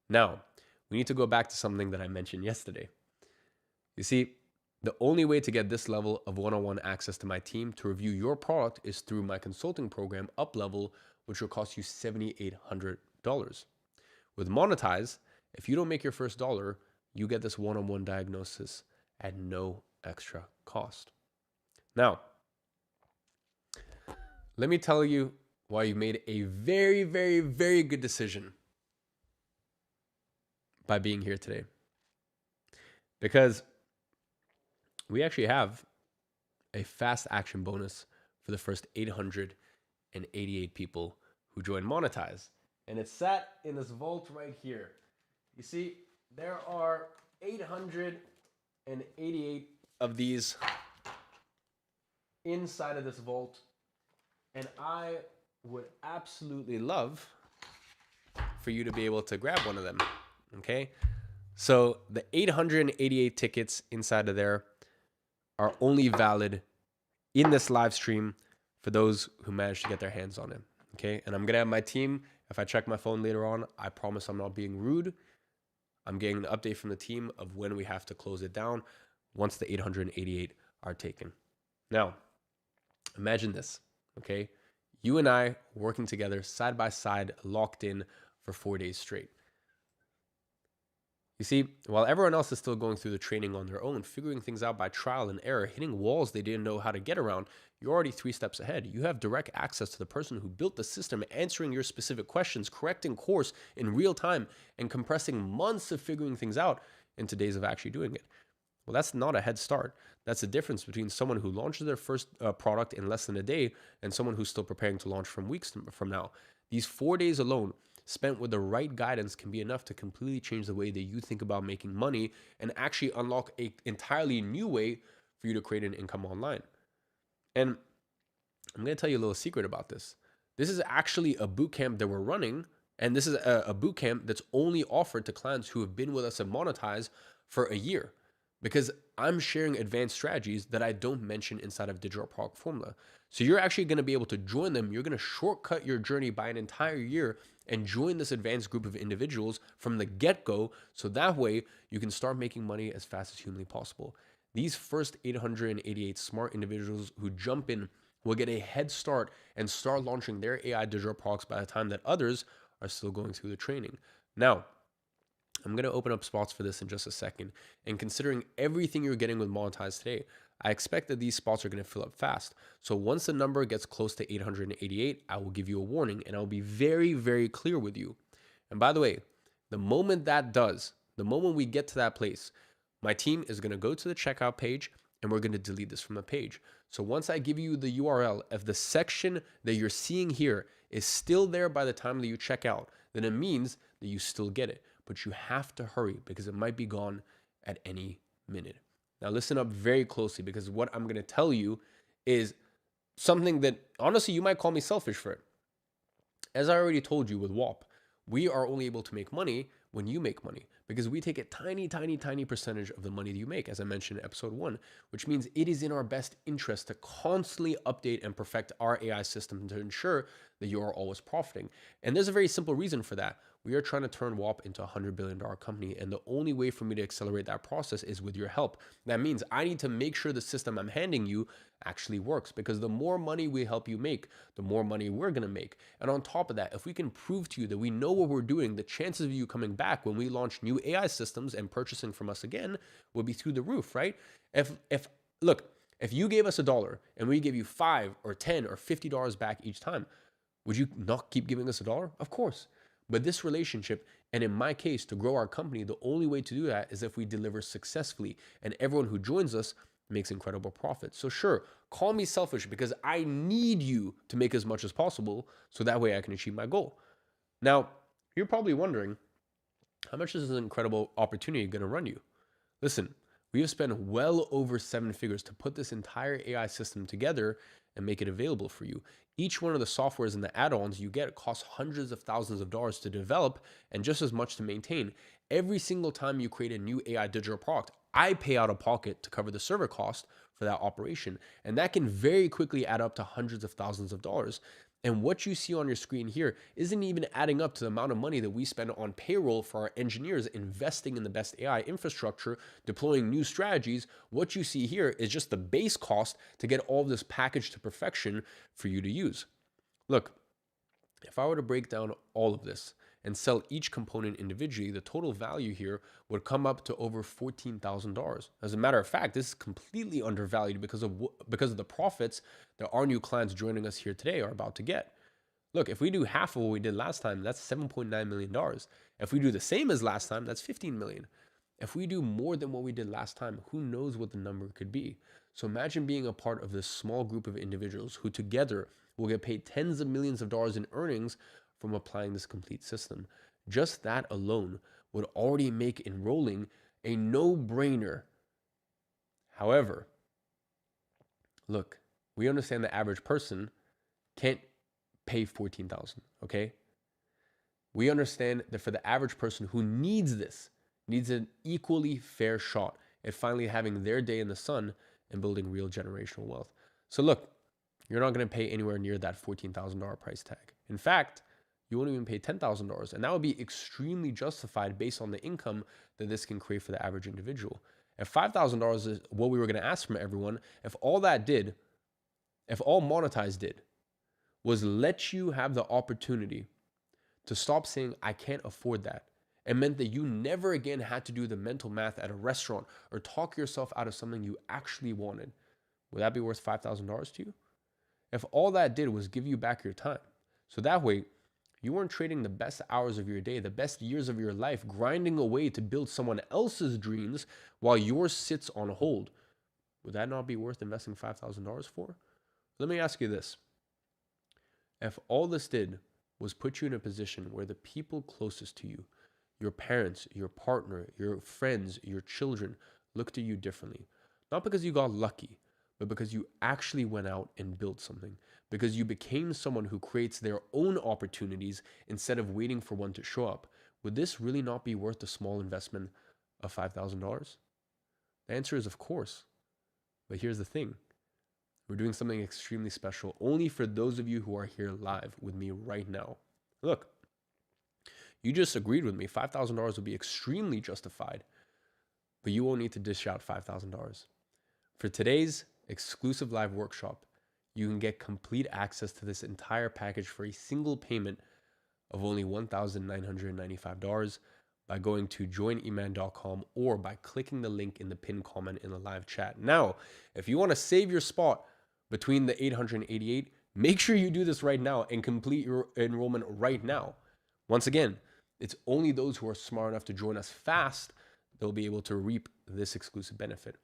Now, we need to go back to something that I mentioned yesterday. You see, the only way to get this level of one-on-one access to my team to review your product is through my consulting program, Up Level, which will cost you $7,800. With Monetize, if you don't make your first dollar, you get this one-on-one diagnosis at no extra cost. Now, let me tell you why you made a very, very, very good decision by being here today. Because we actually have a fast action bonus for the first 888 people who join Monetize. And it's sat in this vault right here. You see, there are 888 of these inside of this vault. And I would absolutely love for you to be able to grab one of them. Okay, so the 888 tickets inside of there are only valid in this live stream for those who manage to get their hands on it. Okay, and I'm gonna have my team, if I check my phone later on, I promise I'm not being rude. I'm getting an update from the team of when we have to close it down once the 888 are taken. Now, imagine this, okay? You and I working together side by side, locked in for 4 days straight. You see, while everyone else is still going through the training on their own, figuring things out by trial and error, hitting walls they didn't know how to get around, you're already 3 steps ahead. You have direct access to the person who built the system, answering your specific questions, correcting course in real time, and compressing months of figuring things out into days of actually doing it. Well, that's not a head start. That's the difference between someone who launches their first product in less than a day and someone who's still preparing to launch from weeks from now. These 4 days alone, spent with the right guidance, can be enough to completely change the way that you think about making money and actually unlock an entirely new way for you to create an income online. And I'm going to tell you a little secret about this. This is actually a bootcamp that we're running, and this is a bootcamp that's only offered to clients who have been with us at Monetize for a year, because I'm sharing advanced strategies that I don't mention inside of Digital Product Formula. So you're actually going to be able to join them. You're going to shortcut your journey by an entire year and join this advanced group of individuals from the get-go, so that way you can start making money as fast as humanly possible. These first 888 smart individuals who jump in will get a head start and start launching their AI digital products by the time that others are still going through the training. Now, I'm going to open up spots for this in just a second. And considering everything you're getting with Monetize today, I expect that these spots are going to fill up fast. So once the number gets close to 888, I will give you a warning and I'll be very, very clear with you. And by the way, the moment that does, the moment we get to that place, my team is going to go to the checkout page and we're going to delete this from the page. So once I give you the URL of the section that you're seeing here is still there by the time that you check out, then it means that you still get it. But you have to hurry because it might be gone at any minute. Now listen up very closely, because what I'm going to tell you is something that honestly you might call me selfish for it. As I already told you with WAP, we are only able to make money when you make money, because we take a tiny, tiny, tiny percentage of the money that you make, as I mentioned in episode 1, which means it is in our best interest to constantly update and perfect our AI system to ensure that you are always profiting. And there's a very simple reason for that. We are trying to turn WAP into a $100 billion company, and the only way for me to accelerate that process is with your help. That means I need to make sure the system I'm handing you actually works, because the more money we help you make, the more money we're going to make. And on top of that, if we can prove to you that we know what we're doing, the chances of you coming back when we launch new AI systems and purchasing from us again will be through the roof, right? If you gave us $1 and we give you $5 or $10 or $50 back each time, would you not keep giving us $1? Of course. But this relationship, and in my case, to grow our company, the only way to do that is if we deliver successfully, and everyone who joins us makes incredible profits. So sure, call me selfish, because I need you to make as much as possible so that way I can achieve my goal. Now, you're probably wondering, how much is this incredible opportunity going to run you? Listen, we have spent well over 7 figures to put this entire AI system together and make it available for you. Each one of the softwares and the add-ons you get costs hundreds of thousands of dollars to develop and just as much to maintain. Every single time you create a new AI digital product, I pay out of pocket to cover the server cost for that operation. And that can very quickly add up to hundreds of thousands of dollars. And what you see on your screen here isn't even adding up to the amount of money that we spend on payroll for our engineers investing in the best AI infrastructure, deploying new strategies. What you see here is just the base cost to get all of this packaged to perfection for you to use. Look, if I were to break down all of this and sell each component individually, the total value here would come up to over $14,000. As a matter of fact, this is completely undervalued because of the profits that our new clients joining us here today are about to get. Look, if we do half of what we did last time, that's $7.9 million. If we do the same as last time, that's $15 million. If we do more than what we did last time, who knows what the number could be? So imagine being a part of this small group of individuals who together will get paid tens of millions of dollars in earnings from applying this complete system. Just that alone would already make enrolling a no-brainer. However, look, we understand the average person can't pay $14,000, okay? We understand that for the average person who needs this, needs an equally fair shot at finally having their day in the sun and building real generational wealth. So look, you're not going to pay anywhere near that $14,000 price tag. In fact, you won't even pay $10,000, and that would be extremely justified based on the income that this can create for the average individual. If $5,000 is what we were going to ask from everyone, if all Monetize did was let you have the opportunity to stop saying, I can't afford that, and meant that you never again had to do the mental math at a restaurant or talk yourself out of something you actually wanted, would that be worth $5,000 to you? If all that did was give you back your time, so that way you weren't trading the best hours of your day, the best years of your life, grinding away to build someone else's dreams while yours sits on hold, would that not be worth investing $5,000 for? Let me ask you this. If all this did was put you in a position where the people closest to you, your parents, your partner, your friends, your children, looked at you differently, not because you got lucky, but because you actually went out and built something, because you became someone who creates their own opportunities instead of waiting for one to show up, would this really not be worth the small investment of $5,000? The answer is of course. But here's the thing. We're doing something extremely special only for those of you who are here live with me right now. Look, you just agreed with me. $5,000 would be extremely justified, but you won't need to dish out $5,000. For today's exclusive live workshop, you can get complete access to this entire package for a single payment of only $1,995 by going to joineman.com or by clicking the link in the pinned comment in the live chat. Now, if you want to save your spot between the 888, make sure you do this right now and complete your enrollment right now. Once again, it's only those who are smart enough to join us fast that will be able to reap this exclusive benefit.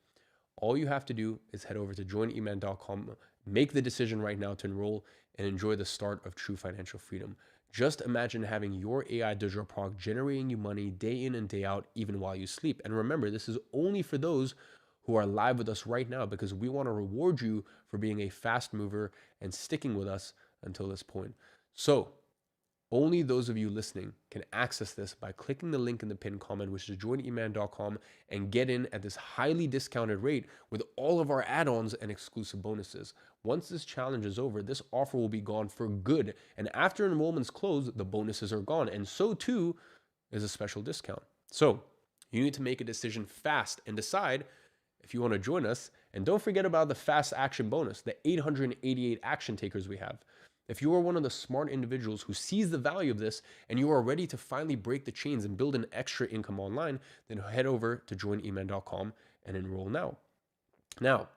All you have to do is head over to joineman.com, make the decision right now to enroll, and enjoy the start of true financial freedom. Just imagine having your AI digital product generating you money day in and day out, even while you sleep. And remember, this is only for those who are live with us right now, because we want to reward you for being a fast mover and sticking with us until this point. So only those of you listening can access this by clicking the link in the pinned comment, which is joineman.com, and get in at this highly discounted rate with all of our add-ons and exclusive bonuses. Once this challenge is over, this offer will be gone for good. And after enrollments close, the bonuses are gone. And so too is a special discount. So you need to make a decision fast and decide if you want to join us. And don't forget about the fast action bonus, the 888 action takers we have. If you are one of the smart individuals who sees the value of this and you are ready to finally break the chains and build an extra income online, then head over to joineman.com and enroll now. Now,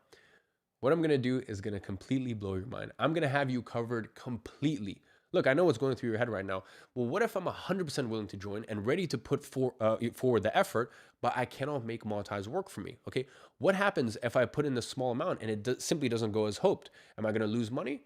what I'm going to do is going to completely blow your mind. I'm going to have you covered completely. Look, I know what's going through your head right now. Well, what if I'm 100% willing to join and ready to put forward the effort, but I cannot make monetize work for me? Okay, what happens if I put in this small amount and it simply doesn't go as hoped? Am I going to lose money?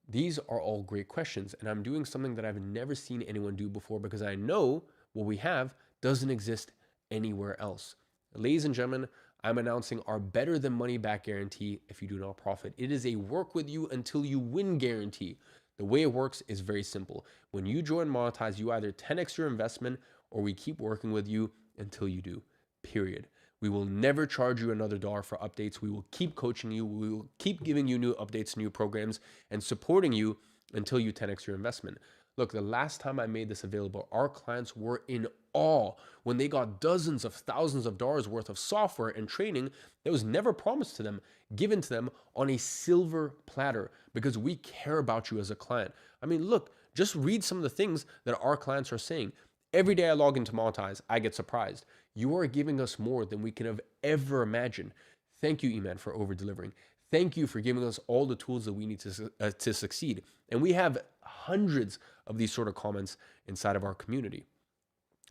These are all great questions, and I'm doing something that I've never seen anyone do before, because I know what we have doesn't exist anywhere else. Ladies and gentlemen, I'm announcing our better than money back guarantee if you do not profit. It is a work with you until you win guarantee. The way it works is very simple. When you join Monetize, you either 10x your investment or we keep working with you until you do, period. We will never charge you another dollar for updates. We will keep coaching you. We will keep giving you new updates, new programs, and supporting you until you 10x your investment. Look, the last time I made this available, our clients were in awe when they got dozens of thousands of dollars worth of software and training that was never promised to them, given to them on a silver platter, because we care about you as a client. I mean, look, just read some of the things that our clients are saying. Every day I log into Monetize, I get surprised. You are giving us more than we can have ever imagined. Thank you, Eman, for over-delivering. Thank you for giving us all the tools that we need to succeed. And we have hundreds of these sort of comments inside of our community.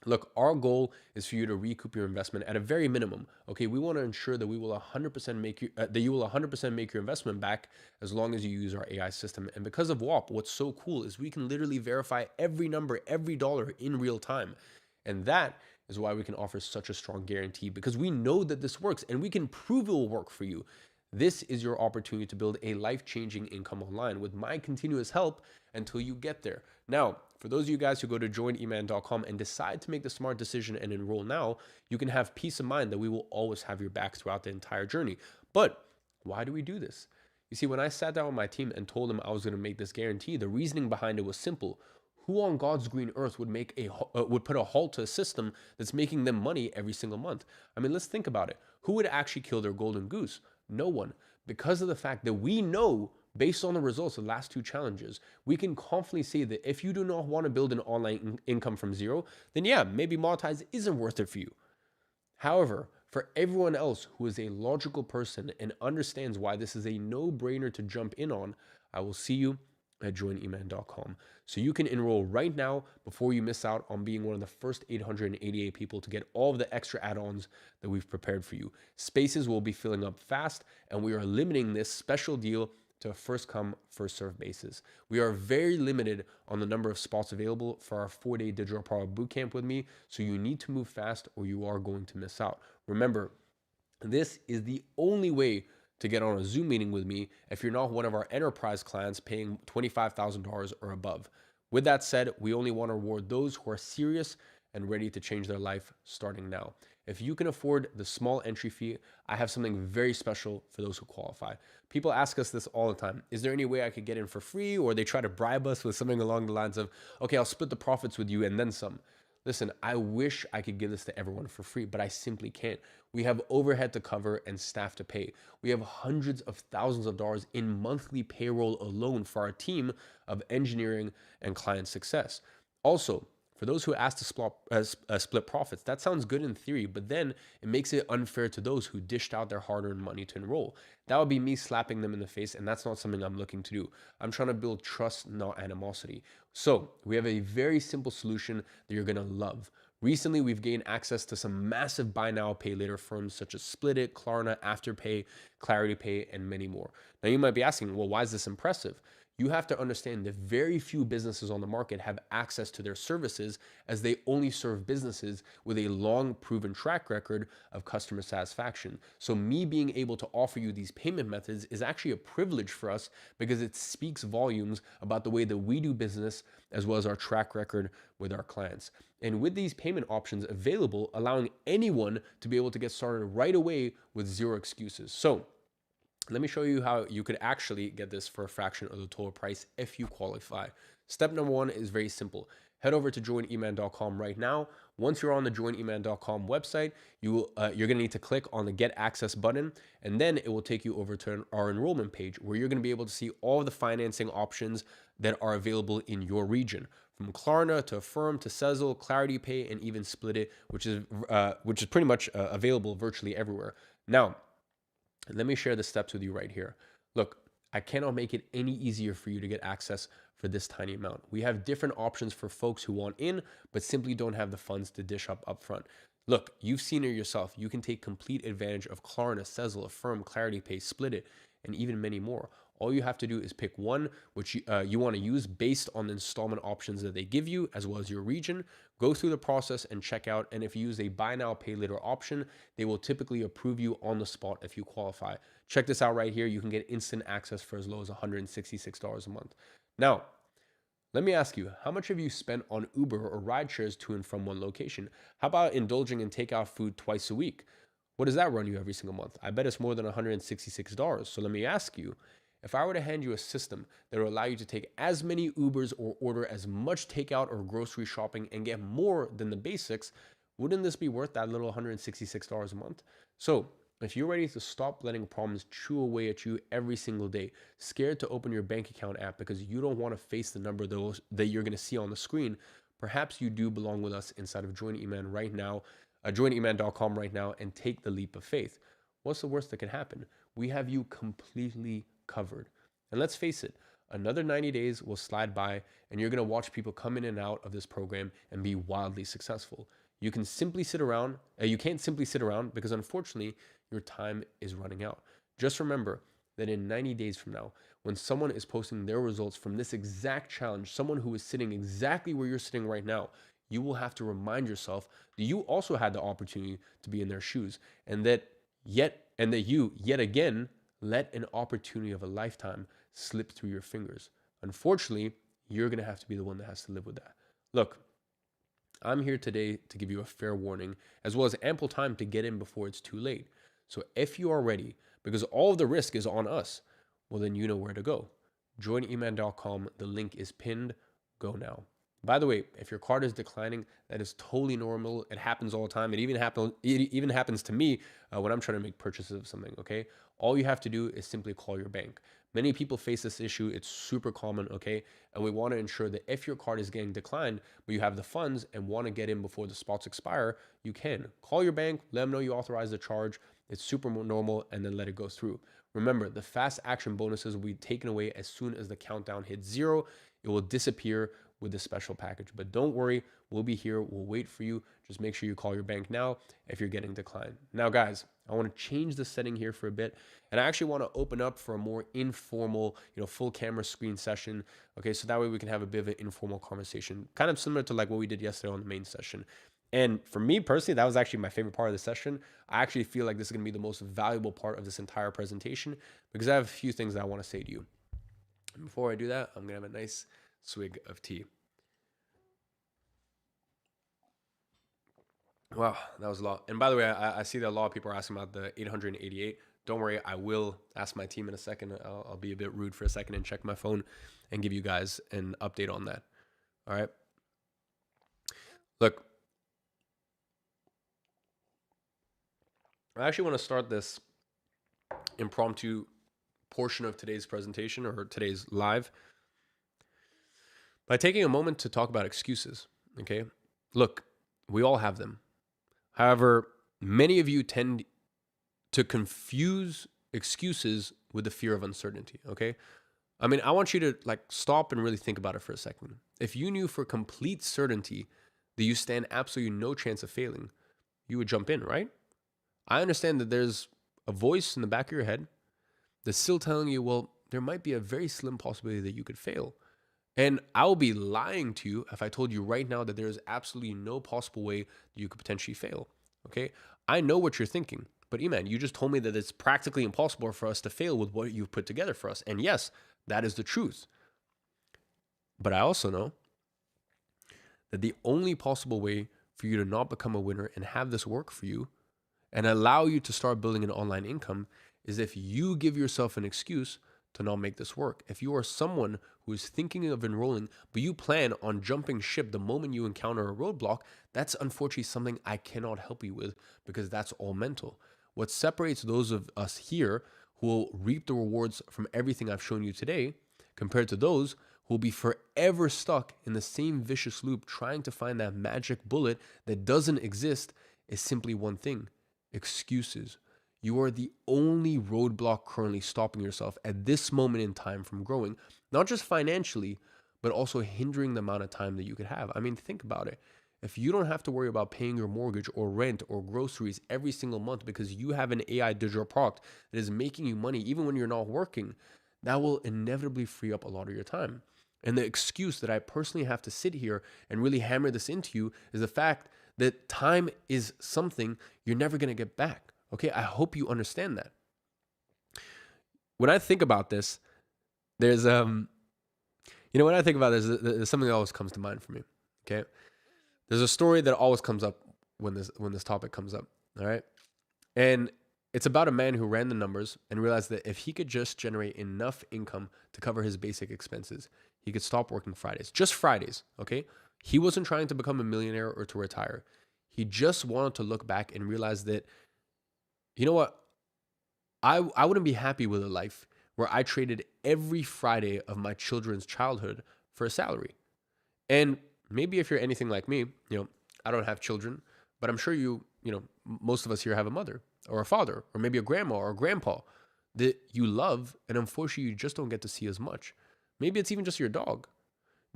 Look, our goal is for you to recoup your investment at a very minimum. Okay, we want to ensure that we will 100% make you that you will 100% make your investment back as long as you use our AI system. And because of WAP, what's so cool is we can literally verify every number, every dollar in real time. And that is why we can offer such a strong guarantee, because we know that this works and we can prove it will work for you. This is your opportunity to build a life-changing income online with my continuous help until you get there. Now, for those of you guys who go to joineman.com and decide to make the smart decision and enroll now, you can have peace of mind that we will always have your back throughout the entire journey. But why do we do this? You see, when I sat down with my team and told them I was going to make this guarantee, the reasoning behind it was simple. Who on God's green earth would put a halt to a system that's making them money every single month? I mean, let's think about it. Who would actually kill their golden goose? No one. Because of the fact that we know, based on the results of the last two challenges, we can confidently say that if you do not want to build an online income from zero, then yeah, maybe Monetize isn't worth it for you. However, for everyone else who is a logical person and understands why this is a no-brainer to jump in on, I will see you at joineman.com. So you can enroll right now before you miss out on being one of the first 888 people to get all of the extra add-ons that we've prepared for you. Spaces will be filling up fast, and we are limiting this special deal to a first come, first serve basis. We are very limited on the number of spots available for our 4-day digital product bootcamp with me, so you need to move fast or you are going to miss out. Remember, this is the only way to get on a Zoom meeting with me if you're not one of our enterprise clients paying $25,000 or above. With that said, we only want to reward those who are serious and ready to change their life starting now. If you can afford the small entry fee, I have something very special for those who qualify. People ask us this all the time. Is there any way I could get in for free? Or they try to bribe us with something along the lines of, okay, I'll split the profits with you and then some. Listen, I wish I could give this to everyone for free, but I simply can't. We have overhead to cover and staff to pay. We have hundreds of thousands of dollars in monthly payroll alone for our team of engineering and client success. Also, for those who ask to split profits, that sounds good in theory, but then it makes it unfair to those who dished out their hard-earned money to enroll. That would be me slapping them in the face, and that's not something I'm looking to do. I'm trying to build trust, not animosity. So we have a very simple solution that you're going to love. Recently, we've gained access to some massive buy now, pay later firms such as Split, Klarna, Afterpay, Clarity Pay, and many more. Now, you might be asking, well, why is this impressive? You have to understand that very few businesses on the market have access to their services, as they only serve businesses with a long proven track record of customer satisfaction. So me being able to offer you these payment methods is actually a privilege for us, because it speaks volumes about the way that we do business, as well as our track record with our clients. And with these payment options available, allowing anyone to be able to get started right away with zero excuses. So let me show you how you could actually get this for a fraction of the total price if you qualify. Step number one is very simple. Head over to joineman.com right now. Once you're on the joineman.com website, you're going to need to click on the Get Access button, and then it will take you over to our enrollment page, where you're going to be able to see all of the financing options that are available in your region, from Klarna to Affirm to Sezzle, Clarity Pay, and even Split, which is pretty much available virtually everywhere. Now, let me share the steps with you right here. Look, I cannot make it any easier for you to get access for this tiny amount. We have different options for folks who want in, but simply don't have the funds to dish up upfront. Look, you've seen it yourself. You can take complete advantage of Klarna, Sezzle, Affirm, Clarity Pay, Split, and even many more. All you have to do is pick one which you want to use based on the installment options that they give you, as well as your region. Go through the process and check out. And if you use a buy now, pay later option, they will typically approve you on the spot if you qualify. Check this out right here. You can get instant access for as low as $166 a month. Now, let me ask you, how much have you spent on Uber or ride shares to and from one location? How about indulging in takeout food twice a week? What does that run you every single month? I bet it's more than $166. So let me ask you, if I were to hand you a system that will allow you to take as many Ubers or order as much takeout or grocery shopping and get more than the basics, wouldn't this be worth that little $166 a month? So if you're ready to stop letting problems chew away at you every single day, scared to open your bank account app because you don't want to face the number that you're going to see on the screen, perhaps you do belong with us inside of Join Eman right now, joineman.com right now, and take the leap of faith. What's the worst that can happen? We have you completely covered. And let's face it, another 90 days will slide by, and you're going to watch people come in and out of this program and be wildly successful. You can't simply sit around because unfortunately your time is running out. Just remember that in 90 days from now, when someone is posting their results from this exact challenge, someone who is sitting exactly where you're sitting right now, you will have to remind yourself that you also had the opportunity to be in their shoes, and that you yet again let an opportunity of a lifetime slip through your fingers. Unfortunately, you're going to have to be the one that has to live with that. Look, I'm here today to give you a fair warning, as well as ample time to get in before it's too late. So if you are ready, because all of the risk is on us, well, then you know where to go. JoinEman.com. The link is pinned. Go now. By the way, if your card is declining, that is totally normal. It happens all the time. It even happens to me when I'm trying to make purchases of something, okay? All you have to do is simply call your bank. Many people face this issue. It's super common, okay? And we want to ensure that if your card is getting declined, but you have the funds and want to get in before the spots expire, you can. Call your bank, let them know you authorize the charge. It's super normal, and then let it go through. Remember, the fast action bonuses will be taken away as soon as the countdown hits 0. It will disappear with this special package. But don't worry, we'll be here. We'll wait for you. Just make sure you call your bank now if you're getting declined. Now, guys, I want to change the setting here for a bit, and I actually want to open up for a more informal, full camera screen session. Okay, so that way we can have a bit of an informal conversation, kind of similar to like what we did yesterday on the main session. And for me personally, that was actually my favorite part of the session. I actually feel like this is going to be the most valuable part of this entire presentation, because I have a few things that I want to say to you. And before I do that, I'm going to have a nice swig of tea. Wow, that was a lot. And by the way, I see that a lot of people are asking about the 888. Don't worry, I will ask my team in a second. I'll be a bit rude for a second and check my phone and give you guys an update on that. All right. Look, I actually want to start this impromptu portion of today's presentation, or today's live, by taking a moment to talk about excuses. Okay. Look, we all have them. However, many of you tend to confuse excuses with the fear of uncertainty, okay? I mean, I want you to stop and really think about it for a second. If you knew for complete certainty that you stand absolutely no chance of failing, you would jump in, right? I understand that there's a voice in the back of your head that's still telling you, well, there might be a very slim possibility that you could fail. And I will be lying to you if I told you right now that there is absolutely no possible way that you could potentially fail. Okay? I know what you're thinking, but Iman, you just told me that it's practically impossible for us to fail with what you've put together for us. And yes, that is the truth. But I also know that the only possible way for you to not become a winner and have this work for you and allow you to start building an online income is if you give yourself an excuse to not make this work. If you are someone who is thinking of enrolling, but you plan on jumping ship the moment you encounter a roadblock, that's unfortunately something I cannot help you with because that's all mental. What separates those of us here who will reap the rewards from everything I've shown you today compared to those who will be forever stuck in the same vicious loop trying to find that magic bullet that doesn't exist is simply one thing: excuses. You are the only roadblock currently stopping yourself at this moment in time from growing, not just financially, but also hindering the amount of time that you could have. I mean, think about it. If you don't have to worry about paying your mortgage or rent or groceries every single month because you have an AI digital product that is making you money even when you're not working, that will inevitably free up a lot of your time. And the excuse that I personally have to sit here and really hammer this into you is the fact that time is something you're never going to get back. Okay, I hope you understand that. When I think about this, there's there's something that always comes to mind for me. Okay, there's a story that always comes up when this topic comes up. All right, and it's about a man who ran the numbers and realized that if he could just generate enough income to cover his basic expenses, he could stop working Fridays, just Fridays. Okay, he wasn't trying to become a millionaire or to retire. He just wanted to look back and realize that, you know what? I wouldn't be happy with a life where I traded every Friday of my children's childhood for a salary. And maybe if you're anything like me, I don't have children, but I'm sure most of us here have a mother or a father or maybe a grandma or a grandpa that you love, and unfortunately you just don't get to see as much. Maybe it's even just your dog.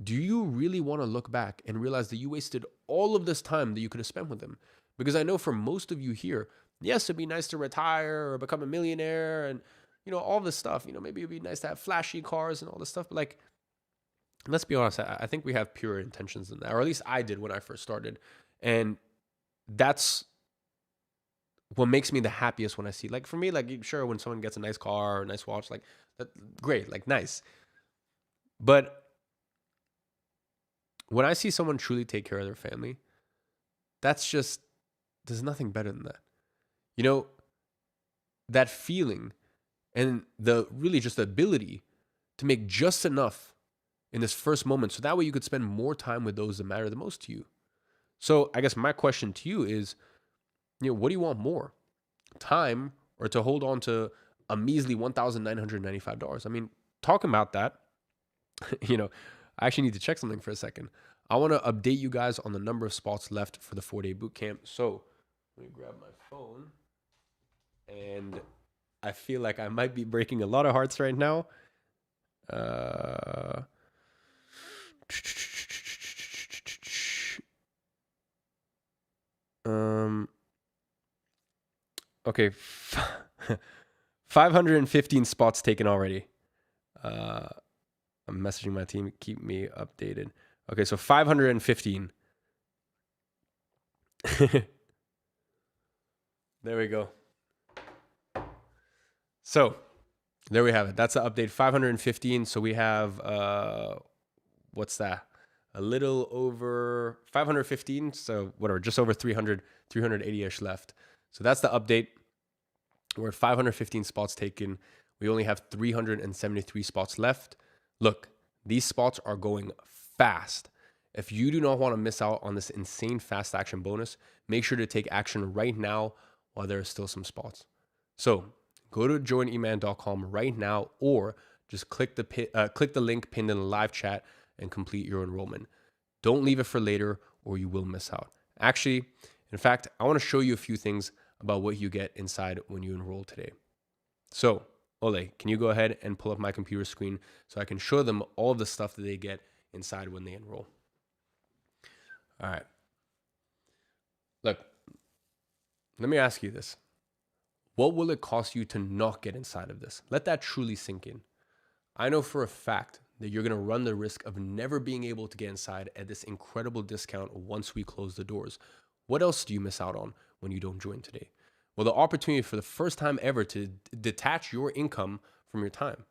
Do you really want to look back and realize that you wasted all of this time that you could have spent with them? Because I know for most of you here, yes, it'd be nice to retire or become a millionaire and, all this stuff. Maybe it'd be nice to have flashy cars and all this stuff. But let's be honest, I think we have pure intentions in that, or at least I did when I first started. And that's what makes me the happiest when I see, for me, sure, when someone gets a nice car or a nice watch, that, great, nice. But when I see someone truly take care of their family, there's nothing better than that. That feeling and really just the ability to make just enough in this first moment, so that way you could spend more time with those that matter the most to you. So I guess my question to you is, what do you want more? Time, or to hold on to a measly $1,995? I mean, talking about that, I actually need to check something for a second. I want to update you guys on the number of spots left for the 4-day boot camp. So let me grab my phone. And I feel like I might be breaking a lot of hearts right now. Okay. 515 spots taken already. I'm messaging my team, keep me updated. Okay, so 515. There we go. So there we have it. That's the update, 515. So we have, what's that? A little over 515. So whatever, just over 380-ish left. So that's the update. We're at 515 spots taken. We only have 373 spots left. Look, these spots are going fast. If you do not want to miss out on this insane fast action bonus, make sure to take action right now while there are still some spots. So go to joineman.com right now, or just click the link pinned in the live chat and complete your enrollment. Don't leave it for later or you will miss out. Actually, in fact, I want to show you a few things about what you get inside when you enroll today. So, Ole, can you go ahead and pull up my computer screen so I can show them all of the stuff that they get inside when they enroll? All right. Let me ask you this. What will it cost you to not get inside of this? Let that truly sink in. I know for a fact that you're going to run the risk of never being able to get inside at this incredible discount once we close the doors. What else do you miss out on when you don't join today? Well, the opportunity for the first time ever to detach your income from your time,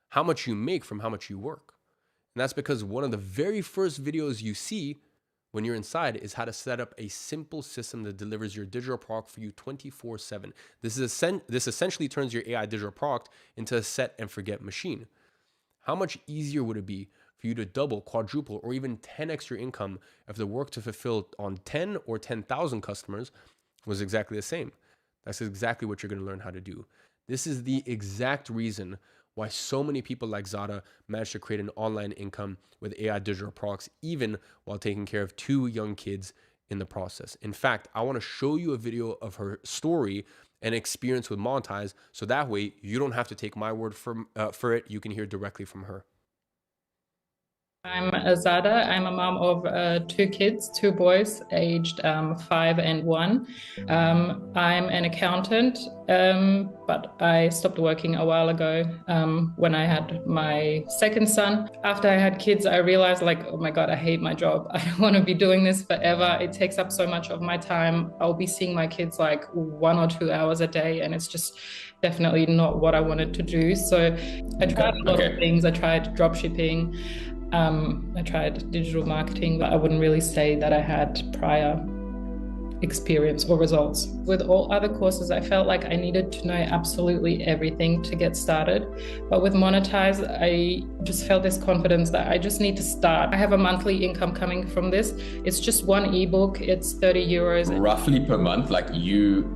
how much you make from how much you work. And that's because one of the very first videos you see when you're inside is how to set up a simple system that delivers your digital product for you 24/7. This essentially turns your AI digital product into a set and forget machine. How much easier would it be for you to double, quadruple, or even 10x your income if the work to fulfill on 10 or 10,000 customers was exactly the same? That's exactly what you're going to learn how to do. This is the exact reason why so many people like Zada managed to create an online income with AI digital products, even while taking care of 2 young kids in the process. In fact, I want to show you a video of her story and experience with Monetize, so that way you don't have to take my word for it. You can hear directly from her. I'm Azada. I'm a mom of 2 kids, 2 boys, aged 5 and 1. I'm an accountant, but I stopped working a while ago when I had my second son. After I had kids, I realized, like, oh my God, I hate my job. I don't want to be doing this forever. It takes up so much of my time. I'll be seeing my kids like 1 or 2 hours a day, and it's just definitely not what I wanted to do. So I tried a lot of things. I tried drop shipping. I tried digital marketing, but I wouldn't really say that I had prior experience or results. With all other courses, I felt like I needed to know absolutely everything to get started. But with Monetize, I just felt this confidence that I just need to start. I have a monthly income coming from this. It's just one ebook. It's 30 euros. Roughly per month, like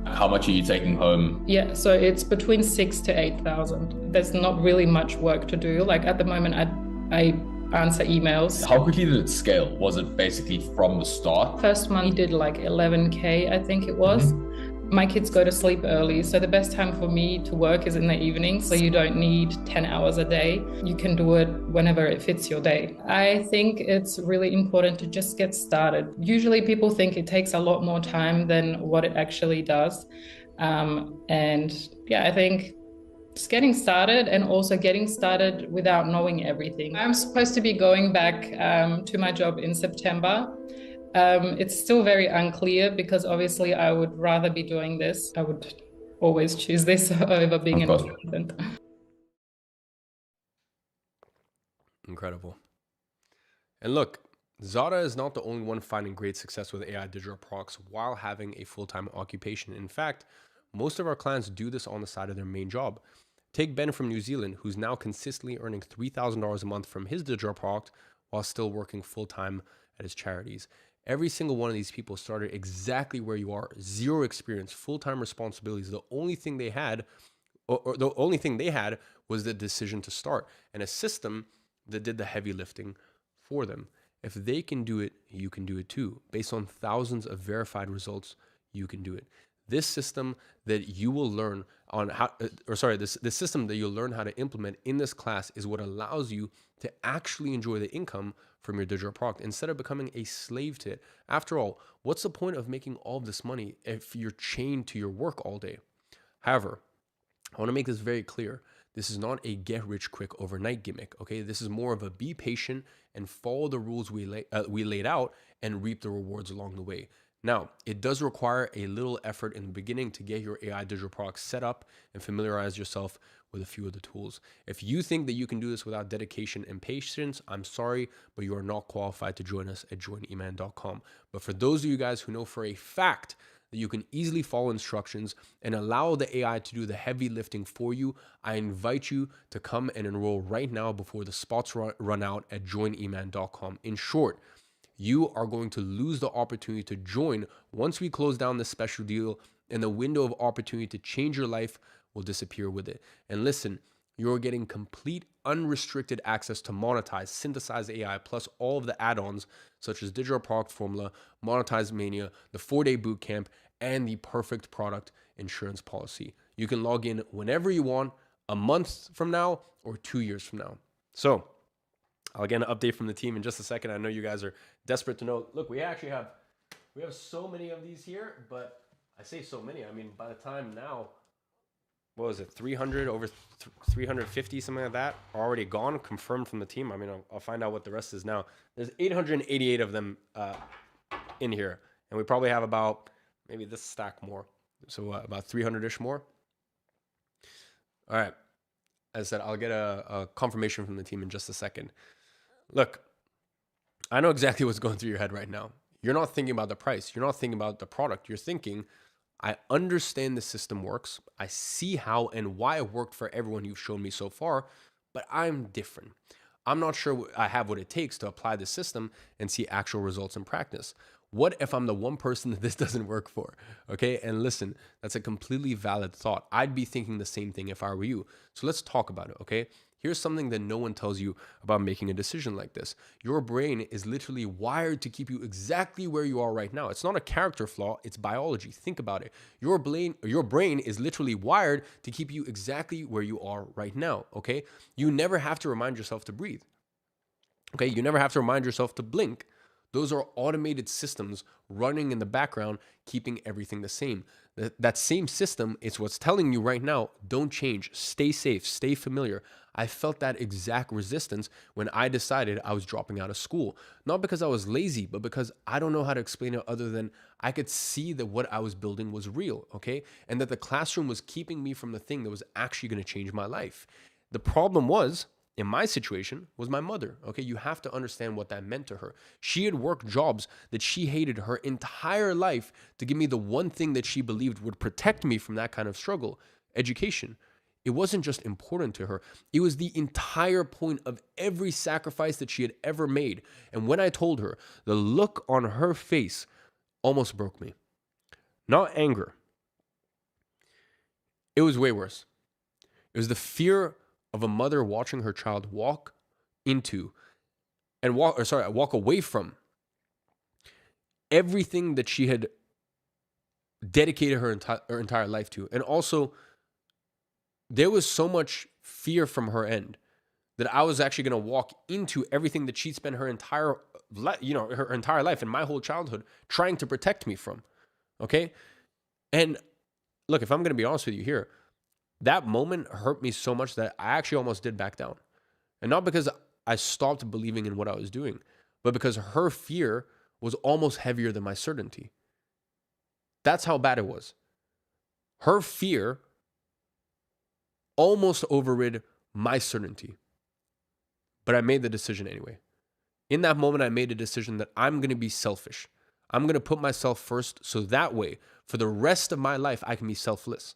how much are you taking home? Yeah, so it's between 6,000 to 8,000. There's not really much work to do. Like at the moment, I answer emails. How quickly did it scale? Was it basically from the start? First month we did like 11K, I think it was. My kids go to sleep early, so the best time for me to work is in the evening, so you don't need 10 hours a day. You can do it whenever it fits your day. I think it's really important to just get started. Usually people think it takes a lot more time than what it actually does. And yeah, I think just getting started, and also getting started without knowing everything. I'm supposed to be going back to my job in September. It's still very unclear because obviously I would rather be doing this. I would always choose this over being an accountant. Incredible. And look, Zada is not the only one finding great success with AI digital products while having a full-time occupation. In fact, most of our clients do this on the side of their main job. Take Ben from New Zealand, who's now consistently earning $3,000 a month from his digital product while still working full-time at his charities. Every single one of these people started exactly where you are. Zero experience, full-time responsibilities. The only thing they had, or the only thing they had was the decision to start, and a system that did the heavy lifting for them. If they can do it, you can do it too. Based on thousands of verified results, you can do it. This system that you will learn on how, this system that you'll learn how to implement in this class is what allows you to actually enjoy the income from your digital product instead of becoming a slave to it. After all, what's the point of making all of this money if you're chained to your work all day? However, I want to make this very clear. This is not a get rich quick overnight gimmick, okay? This is more of a be patient and follow the rules we laid out and reap the rewards along the way. Now, it does require a little effort in the beginning to get your AI digital products set up and familiarize yourself with a few of the tools. If you think that you can do this without dedication and patience, I'm sorry, but you are not qualified to join us at joineman.com. But for those of you guys who know for a fact that you can easily follow instructions and allow the AI to do the heavy lifting for you, I invite you to come and enroll right now before the spots run out at joineman.com. In short, you are going to lose the opportunity to join once we close down this special deal, and the window of opportunity to change your life will disappear with it. And listen, you're getting complete unrestricted access to Monetize, Synthesize AI, plus all of the add-ons such as Digital Product Formula, Monetize Mania, the 4-day bootcamp, and the perfect product insurance policy. You can log in whenever you want, a month from now or 2 years from now. So I'll get an update from the team in just a second. I know you guys are desperate to know. Look, we have so many of these here, but I say so many. I mean, by the time now, what was it, 300, over 350, something like that, already gone, confirmed from the team. I mean, I'll find out what the rest is now. There's 888 of them in here, and we probably have about maybe this stack more. So about 300-ish more. All right. As I said, I'll get a confirmation from the team in just a second. Look, I know exactly what's going through your head right now. You're not thinking about the price. You're not thinking about the product. You're thinking, I understand the system works. I see how and why it worked for everyone you've shown me so far, but I'm different. I'm not sure I have what it takes to apply the system and see actual results in practice. What if I'm the one person that this doesn't work for? Okay. And listen, that's a completely valid thought. I'd be thinking the same thing if I were you. So let's talk about it. Okay. Here's something that no one tells you about making a decision like this. Your brain is literally wired to keep you exactly where you are right now. It's not a character flaw, it's biology. Think about it. Your brain is literally wired to keep you exactly where you are right now, okay? You never have to remind yourself to breathe. Okay? You never have to remind yourself to blink. Those are automated systems running in the background, keeping everything the same. That same system is what's telling you right now, don't change, stay safe, stay familiar. I felt that exact resistance when I decided I was dropping out of school. Not because I was lazy, but because I don't know how to explain it other than I could see that what I was building was real, okay? And that the classroom was keeping me from the thing that was actually going to change my life. The problem was, in my situation, was my mother. Okay, you have to understand what that meant to her. She had worked jobs that she hated her entire life to give me the one thing that she believed would protect me from that kind of struggle, education. It wasn't just important to her. It was the entire point of every sacrifice that she had ever made. And when I told her, the look on her face almost broke me. Not anger. It was way worse. It was the fear of a mother watching her child walk away from everything that she had dedicated her entire life to. And also, there was so much fear from her end that I was actually going to walk into everything that she'd spent her entire life and my whole childhood trying to protect me from. Okay? And look, if I'm going to be honest with you here, that moment hurt me so much that I actually almost did back down. And not because I stopped believing in what I was doing, but because her fear was almost heavier than my certainty. That's how bad it was. Her fear almost overrid my certainty. But I made the decision anyway. In that moment, I made a decision that I'm going to be selfish. I'm going to put myself first so that way, for the rest of my life, I can be selfless.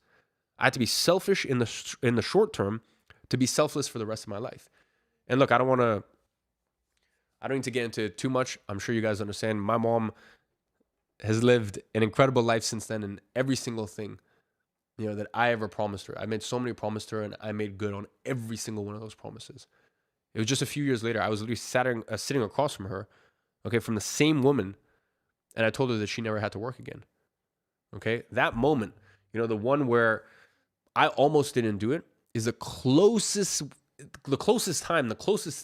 I had to be selfish in the short term to be selfless for the rest of my life. And look, I don't need to get into it too much. I'm sure you guys understand. My mom has lived an incredible life since then, and every single thing, that I ever promised her. I made so many promises to her, and I made good on every single one of those promises. It was just a few years later, I was literally sitting across from her, okay, from the same woman, and I told her that she never had to work again. Okay? That moment, the one where I almost didn't do it, is the closest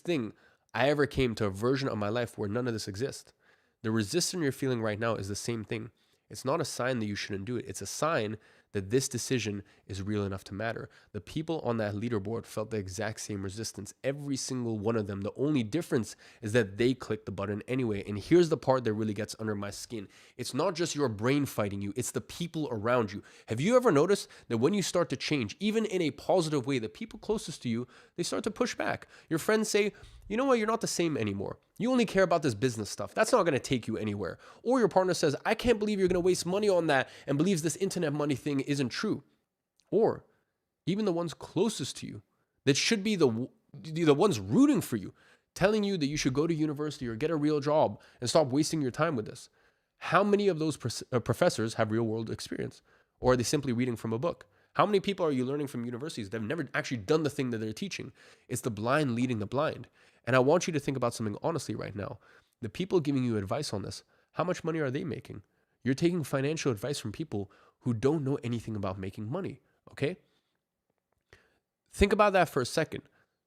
thing I ever came to a version of my life where none of this exists. The resistance you're feeling right now is the same thing. It's not a sign that you shouldn't do it. It's a sign that this decision is real enough to matter. The people on that leaderboard felt the exact same resistance, every single one of them. The only difference is that they clicked the button anyway. And here's the part that really gets under my skin. It's not just your brain fighting you, it's the people around you. Have you ever noticed that when you start to change, even in a positive way, the people closest to you, they start to push back? Your friends say, you know what, you're not the same anymore. You only care about this business stuff. That's not going to take you anywhere. Or your partner says, I can't believe you're going to waste money on that, and believes this internet money thing isn't true. Or even the ones closest to you that should be the ones rooting for you, telling you that you should go to university or get a real job and stop wasting your time with this. How many of those professors have real world experience? Or are they simply reading from a book? How many people are you learning from universities that have never actually done the thing that they're teaching? It's the blind leading the blind. And I want you to think about something honestly right now. The people giving you advice on this, how much money are they making? You're taking financial advice from people who don't know anything about making money, okay? Think about that for a second.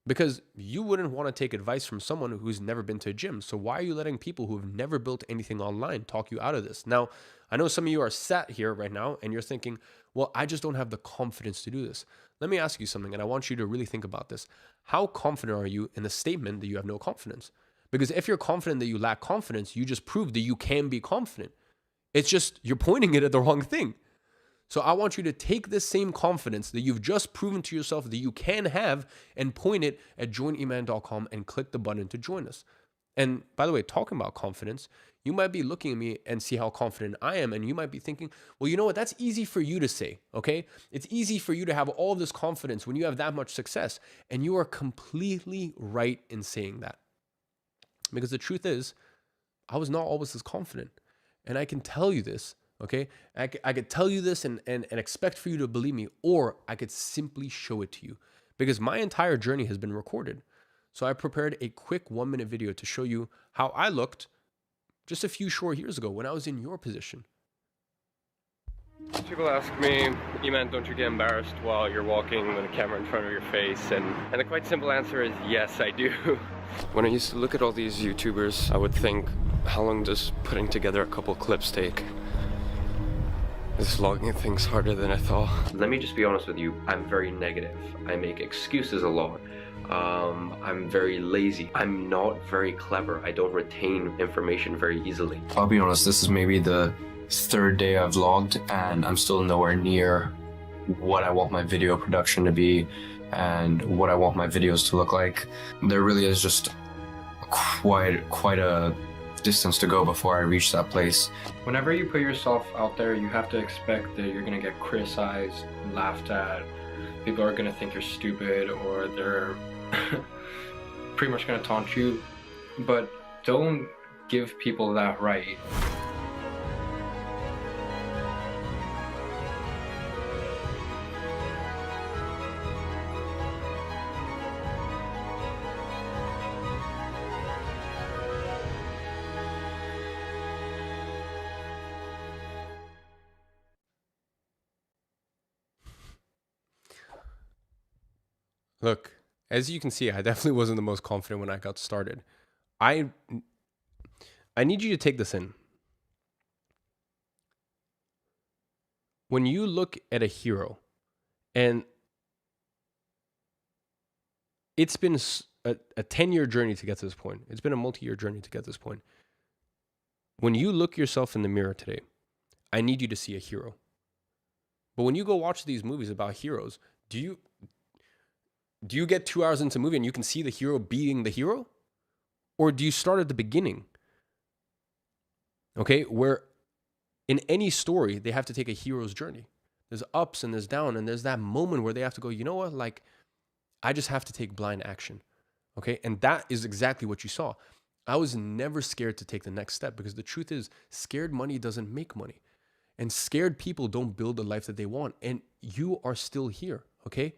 Because you wouldn't want to take advice from someone who's never been to a gym. So why are you letting people who have never built anything online talk you out of this? Now, I know some of you are sat here right now and you're thinking, well, I just don't have the confidence to do this. Let me ask you something, and I want you to really think about this. How confident are you in the statement that you have no confidence? Because if you're confident that you lack confidence, you just proved that you can be confident. It's just you're pointing it at the wrong thing. So I want you to take this same confidence that you've just proven to yourself that you can have and point it at joineman.com and click the button to join us. And by the way, talking about confidence, you might be looking at me and see how confident I am. And you might be thinking, well, you know what? That's easy for you to say, okay? It's easy for you to have all this confidence when you have that much success. And you are completely right in saying that. Because the truth is, I was not always as confident. And I can tell you this. Okay, I could tell you this and expect for you to believe me, or I could simply show it to you because my entire journey has been recorded. So I prepared a quick 1-minute video to show you how I looked just a few short years ago when I was in your position. People ask me, Iman, don't you get embarrassed while you're walking with a camera in front of your face? And the quite simple answer is yes, I do. When I used to look at all these YouTubers, I would think, how long does putting together a couple clips take? This vlogging thing's harder than I thought. Let me just be honest with you. I'm very negative. I make excuses a lot. I'm very lazy. I'm not very clever. I don't retain information very easily. I'll be honest, this is maybe the 3rd day I've vlogged and I'm still nowhere near what I want my video production to be and what I want my videos to look like. There really is just quite a distance to go before I reach that place. Whenever you put yourself out there, you have to expect that you're gonna get criticized, laughed at. People are gonna think you're stupid or they're pretty much gonna taunt you. But don't give people that right. Look, as you can see, I definitely wasn't the most confident when I got started. I need you to take this in. When you look at a hero, and it's been a 10-year journey to get to this point. It's been a multi-year journey to get to this point. When you look yourself in the mirror today, I need you to see a hero. But when you go watch these movies about heroes, do you get 2 hours into a movie and you can see the hero being the hero? Or do you start at the beginning? Okay, where in any story, they have to take a hero's journey. There's ups and there's down, and there's that moment where they have to go, you know what, like, I just have to take blind action. Okay, and that is exactly what you saw. I was never scared to take the next step because the truth is, scared money doesn't make money. And scared people don't build the life that they want. And you are still here, okay?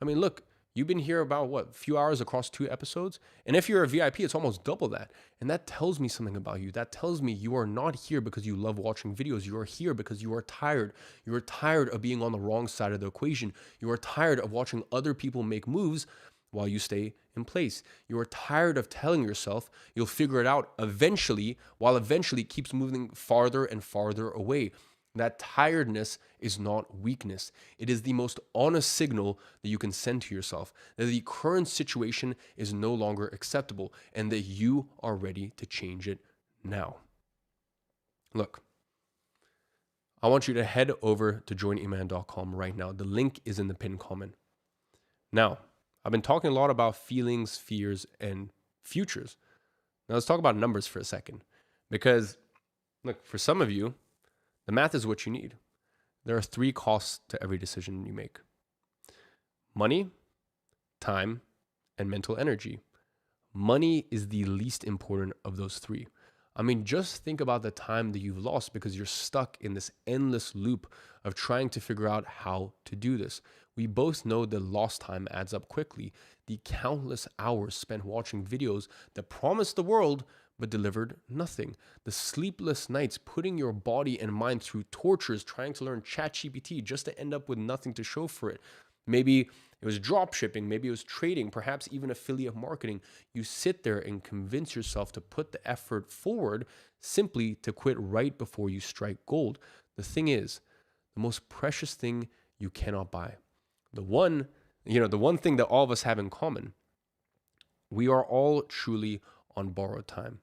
I mean, look, you've been here about what, a few hours across 2 episodes? And if you're a VIP, it's almost double that. And that tells me something about you. That tells me you are not here because you love watching videos. You are here because you are tired. You are tired of being on the wrong side of the equation. You are tired of watching other people make moves while you stay in place. You are tired of telling yourself you'll figure it out eventually, while eventually it keeps moving farther and farther away. That tiredness is not weakness. It is the most honest signal that you can send to yourself that the current situation is no longer acceptable and that you are ready to change it now. Look, I want you to head over to joineman.com right now. The link is in the pinned comment. Now, I've been talking a lot about feelings, fears, and futures. Now let's talk about numbers for a second. Because, look, for some of you, the math is what you need. There are 3 costs to every decision you make: money, time, and mental energy. Money is the least important of those 3. I mean, just think about the time that you've lost because you're stuck in this endless loop of trying to figure out how to do this. We both know that lost time adds up quickly. The countless hours spent watching videos that promised the world but delivered nothing. The sleepless nights putting your body and mind through tortures trying to learn ChatGPT just to end up with nothing to show for it. Maybe it was drop shipping, maybe it was trading, perhaps even affiliate marketing. You sit there and convince yourself to put the effort forward simply to quit right before you strike gold. The thing is, the most precious thing you cannot buy. The one thing that all of us have in common, we are all truly on borrowed time.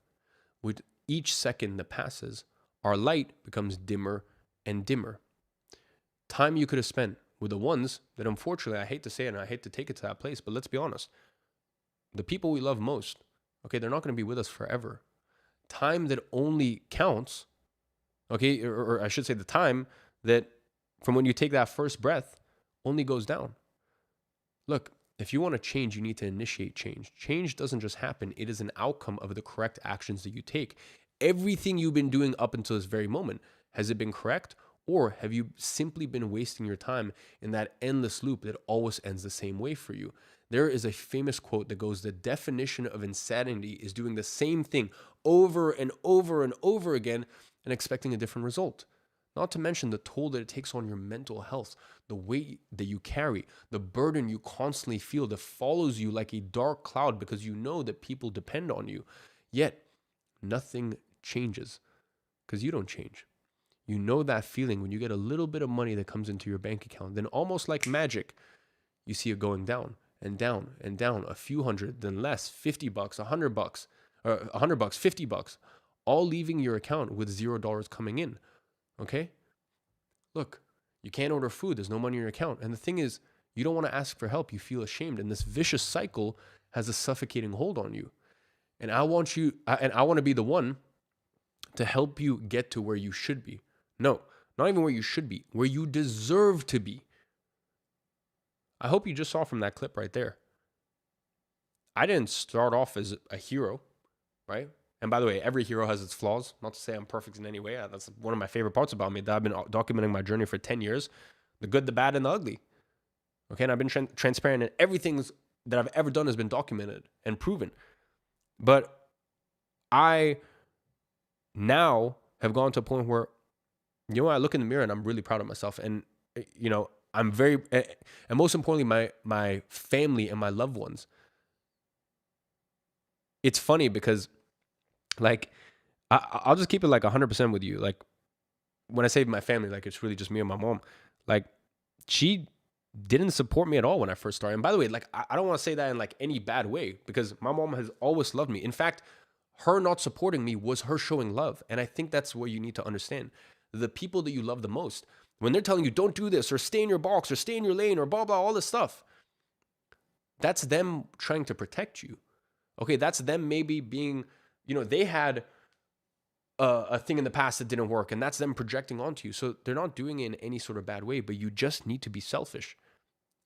With each second that passes, our light becomes dimmer and dimmer. Time you could have spent with the ones that, unfortunately, I hate to say it and I hate to take it to that place, but let's be honest. The people we love most, okay, they're not going to be with us forever. Time that only counts, okay, or I should say the time that from when you take that first breath only goes down. Look, if you want to change, you need to initiate change. Change doesn't just happen. It is an outcome of the correct actions that you take. Everything you've been doing up until this very moment, has it been correct? Or have you simply been wasting your time in that endless loop that always ends the same way for you? There is a famous quote that goes, the definition of insanity is doing the same thing over and over and over again and expecting a different result. Not to mention the toll that it takes on your mental health, the weight that you carry, the burden you constantly feel that follows you like a dark cloud because you know that people depend on you. Yet, nothing changes because you don't change. You know that feeling when you get a little bit of money that comes into your bank account, then almost like magic, you see it going down and down and down, a few hundred, then less, $50, $100, or $100, $50, all leaving your account with $0 coming in. Okay? Look, you can't order food. There's no money in your account. And the thing is, you don't want to ask for help. You feel ashamed. And this vicious cycle has a suffocating hold on you. And I want to be the one to help you get to where you should be. No, not even where you should be, where you deserve to be. I hope you just saw from that clip right there. I didn't start off as a hero, right? And by the way, every hero has its flaws. Not to say I'm perfect in any way. That's one of my favorite parts about me, that I've been documenting my journey for 10 years. The good, the bad, and the ugly. Okay, and I've been transparent, and everything that I've ever done has been documented and proven. But I now have gone to a point where, you know, I look in the mirror and I'm really proud of myself. And, you know, I'm very, and most importantly, my family and my loved ones. It's funny because, like, I'll just keep it like 100% with you. Like, when I say my family, like, it's really just me and my mom. Like, she didn't support me at all when I first started. And by the way, like, I don't want to say that in like any bad way, because my mom has always loved me. In fact, her not supporting me was her showing love. And I think that's what you need to understand. The people that you love the most, when they're telling you don't do this or stay in your box or stay in your lane or blah, blah, all this stuff, that's them trying to protect you. Okay, that's them maybe being, you know, they had a thing in the past that didn't work, and that's them projecting onto you. So they're not doing it in any sort of bad way, but you just need to be selfish.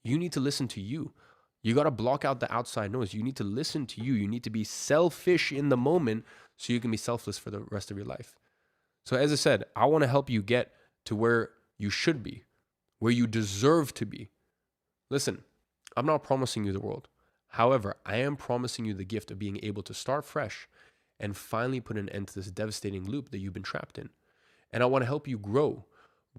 You need to listen to you. You got to block out the outside noise. You need to listen to you. You need to be selfish in the moment so you can be selfless for the rest of your life. So as I said, I want to help you get to where you should be, where you deserve to be. Listen, I'm not promising you the world. However, I am promising you the gift of being able to start fresh and finally put an end to this devastating loop that you've been trapped in. And I want to help you grow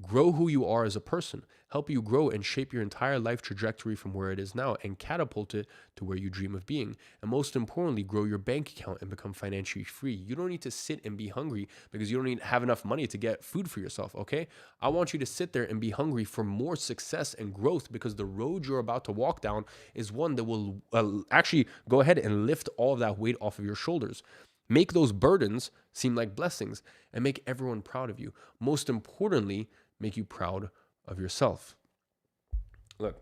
who you are as a person, help you grow and shape your entire life trajectory from where it is now and catapult it to where you dream of being. And most importantly, grow your bank account and become financially free. You don't need to sit and be hungry because you don't need to have enough money to get food for yourself, okay? I want you to sit there and be hungry for more success and growth, because the road you're about to walk down is one that will actually go ahead and lift all of that weight off of your shoulders. Make those burdens seem like blessings and make everyone proud of you. Most importantly, make you proud of yourself. Look,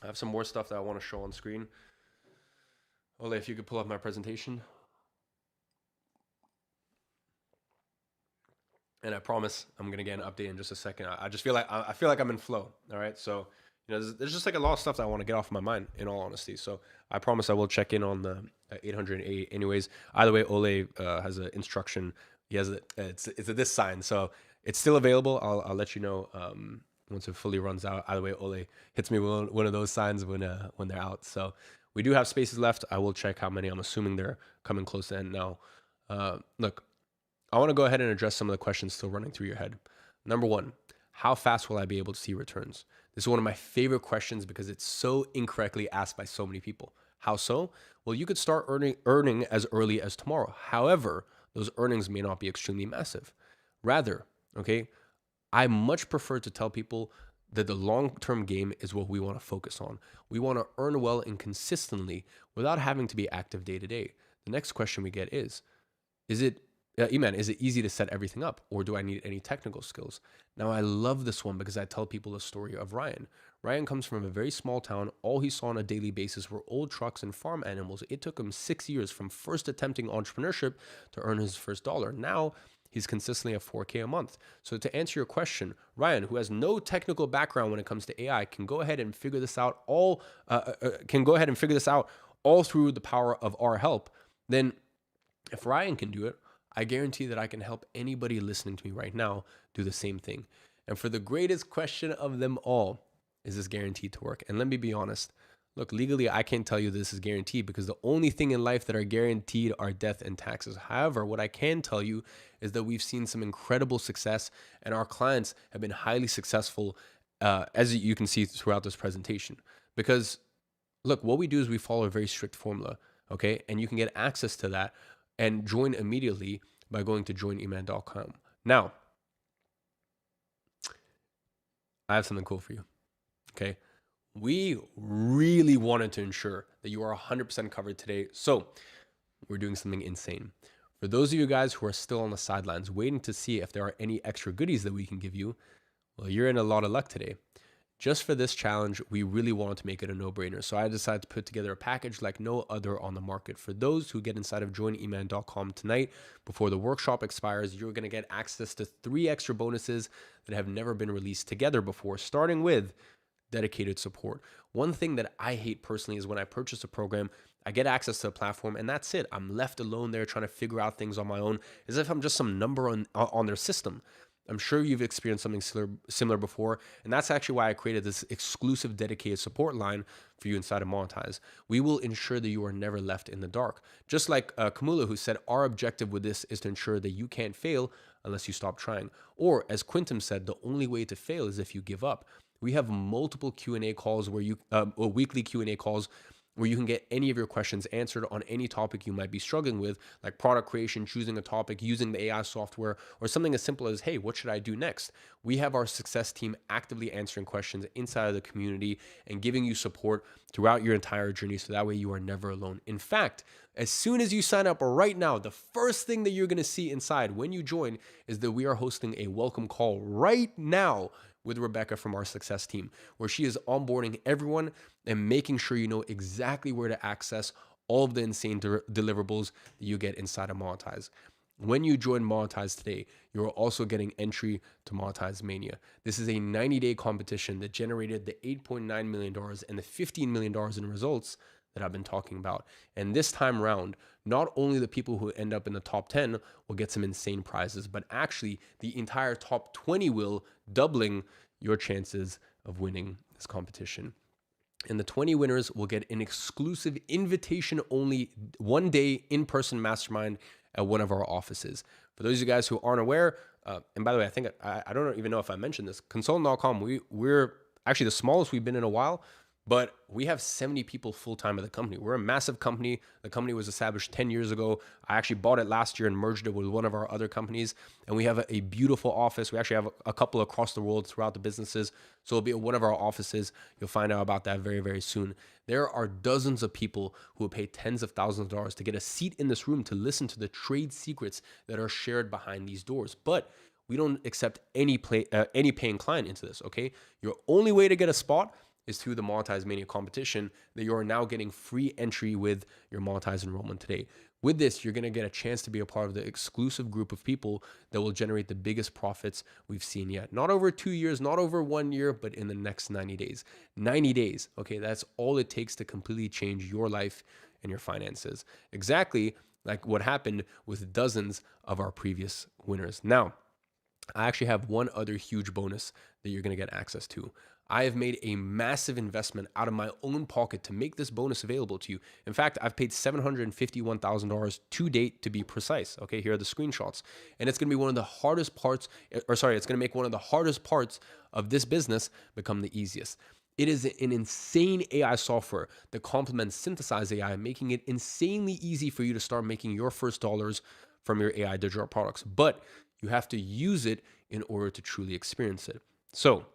I have some more stuff that I want to show on screen. Ole, if you could pull up my presentation. And I promise I'm going to get an update in just a second. I just feel like I'm in flow. All right. So, you know, there's just like a lot of stuff that I want to get off my mind, in all honesty. So I promise I will check in on the 808 anyways. Either way, Ole has an instruction. He has it's a this sign. So it's still available. I'll let you know once it fully runs out. Either way, Ole hits me with one of those signs when they're out. So we do have spaces left. I will check how many. I'm assuming they're coming close to end now. Look, I want to go ahead and address some of the questions still running through your head. Number one, how fast will I be able to see returns? This is one of my favorite questions because it's so incorrectly asked by so many people. How so? Well, you could start earning as early as tomorrow. However, those earnings may not be extremely massive. Rather, okay, I much prefer to tell people that the long-term game is what we want to focus on. We want to earn well and consistently without having to be active day to day. The next question we get is it, Iman, is it easy to set everything up, or do I need any technical skills? Now, I love this one because I tell people the story of Ryan. Ryan comes from a very small town. All he saw on a daily basis were old trucks and farm animals. It took him 6 years from first attempting entrepreneurship to earn his first dollar. Now, he's consistently at 4K a month. So to answer your question, Ryan, who has no technical background when it comes to AI, can go ahead and figure this out all through the power of our help. Then if Ryan can do it, I guarantee that I can help anybody listening to me right now do the same thing. And for the greatest question of them all, is this guaranteed to work? And let me be honest. Look, legally, I can't tell you this is guaranteed because the only thing in life that are guaranteed are death and taxes. However, what I can tell you is that we've seen some incredible success and our clients have been highly successful, as you can see throughout this presentation. Because look, what we do is we follow a very strict formula, okay? And you can get access to that and join immediately by going to joineman.com. Now, I have something cool for you, okay? We really wanted to ensure that you are 100% covered today, so we're doing something insane. For those of you guys who are still on the sidelines waiting to see if there are any extra goodies that we can give you, well, you're in a lot of luck today. Just for this challenge, we really wanted to make it a no-brainer, so I decided to put together a package like no other on the market. For those who get inside of joineman.com tonight, before the workshop expires, you're going to get access to 3 extra bonuses that have never been released together before, starting with dedicated support. One thing that I hate personally is when I purchase a program, I get access to a platform and that's it. I'm left alone there trying to figure out things on my own as if I'm just some number on their system. I'm sure you've experienced something similar before, and that's actually why I created this exclusive dedicated support line for you inside of Monetize. We will ensure that you are never left in the dark. Just like Kamula, who said, our objective with this is to ensure that you can't fail unless you stop trying. Or as Quintum said, the only way to fail is if you give up. We have multiple Q&A calls where or weekly Q&A calls where you can get any of your questions answered on any topic you might be struggling with, like product creation, choosing a topic, using the AI software, or something as simple as, hey, what should I do next? We have our success team actively answering questions inside of the community and giving you support throughout your entire journey, so that way you are never alone. In fact, as soon as you sign up right now, the first thing that you're going to see inside when you join is that we are hosting a welcome call right now with Rebecca from our success team, where she is onboarding everyone and making sure you know exactly where to access all of the insane deliverables that you get inside of Monetize. When you join Monetize today, you're also getting entry to Monetize Mania. This is a 90-day competition that generated the $8.9 million and the $15 million in results that I've been talking about. And this time around, not only the people who end up in the top 10 will get some insane prizes, but actually the entire top 20 will, doubling your chances of winning this competition. And the 20 winners will get an exclusive invitation-only one-day in-person mastermind at one of our offices. For those of you guys who aren't aware, and by the way, I don't even know if I mentioned this, Consultant.com, we're actually the smallest we've been in a while, but we have 70 people full-time at the company. We're a massive company. The company was established 10 years ago. I actually bought it last year and merged it with one of our other companies. And we have a beautiful office. We actually have a couple across the world throughout the businesses. So it'll be at one of our offices. You'll find out about that very, very soon. There are dozens of people who will pay tens of thousands of dollars to get a seat in this room to listen to the trade secrets that are shared behind these doors. But we don't accept any paying client into this, okay? Your only way to get a spot is through the Monetize Mania competition that you are now getting free entry with your Monetize enrollment today. With this, you're going to get a chance to be a part of the exclusive group of people that will generate the biggest profits we've seen yet. Not over 2 years, not over 1 year, but in the next 90 days. 90 days, okay, that's all it takes to completely change your life and your finances. Exactly like what happened with dozens of our previous winners. Now, I actually have one other huge bonus that you're going to get access to. I have made a massive investment out of my own pocket to make this bonus available to you. In fact, I've paid $751,000 to date, to be precise. Okay, here are the screenshots. And it's going to be one of the hardest parts, it's going to make one of the hardest parts of this business become the easiest. It is an insane AI software that complements Synthesize AI, making it insanely easy for you to start making your first dollars from your AI digital products. But you have to use it in order to truly experience it. So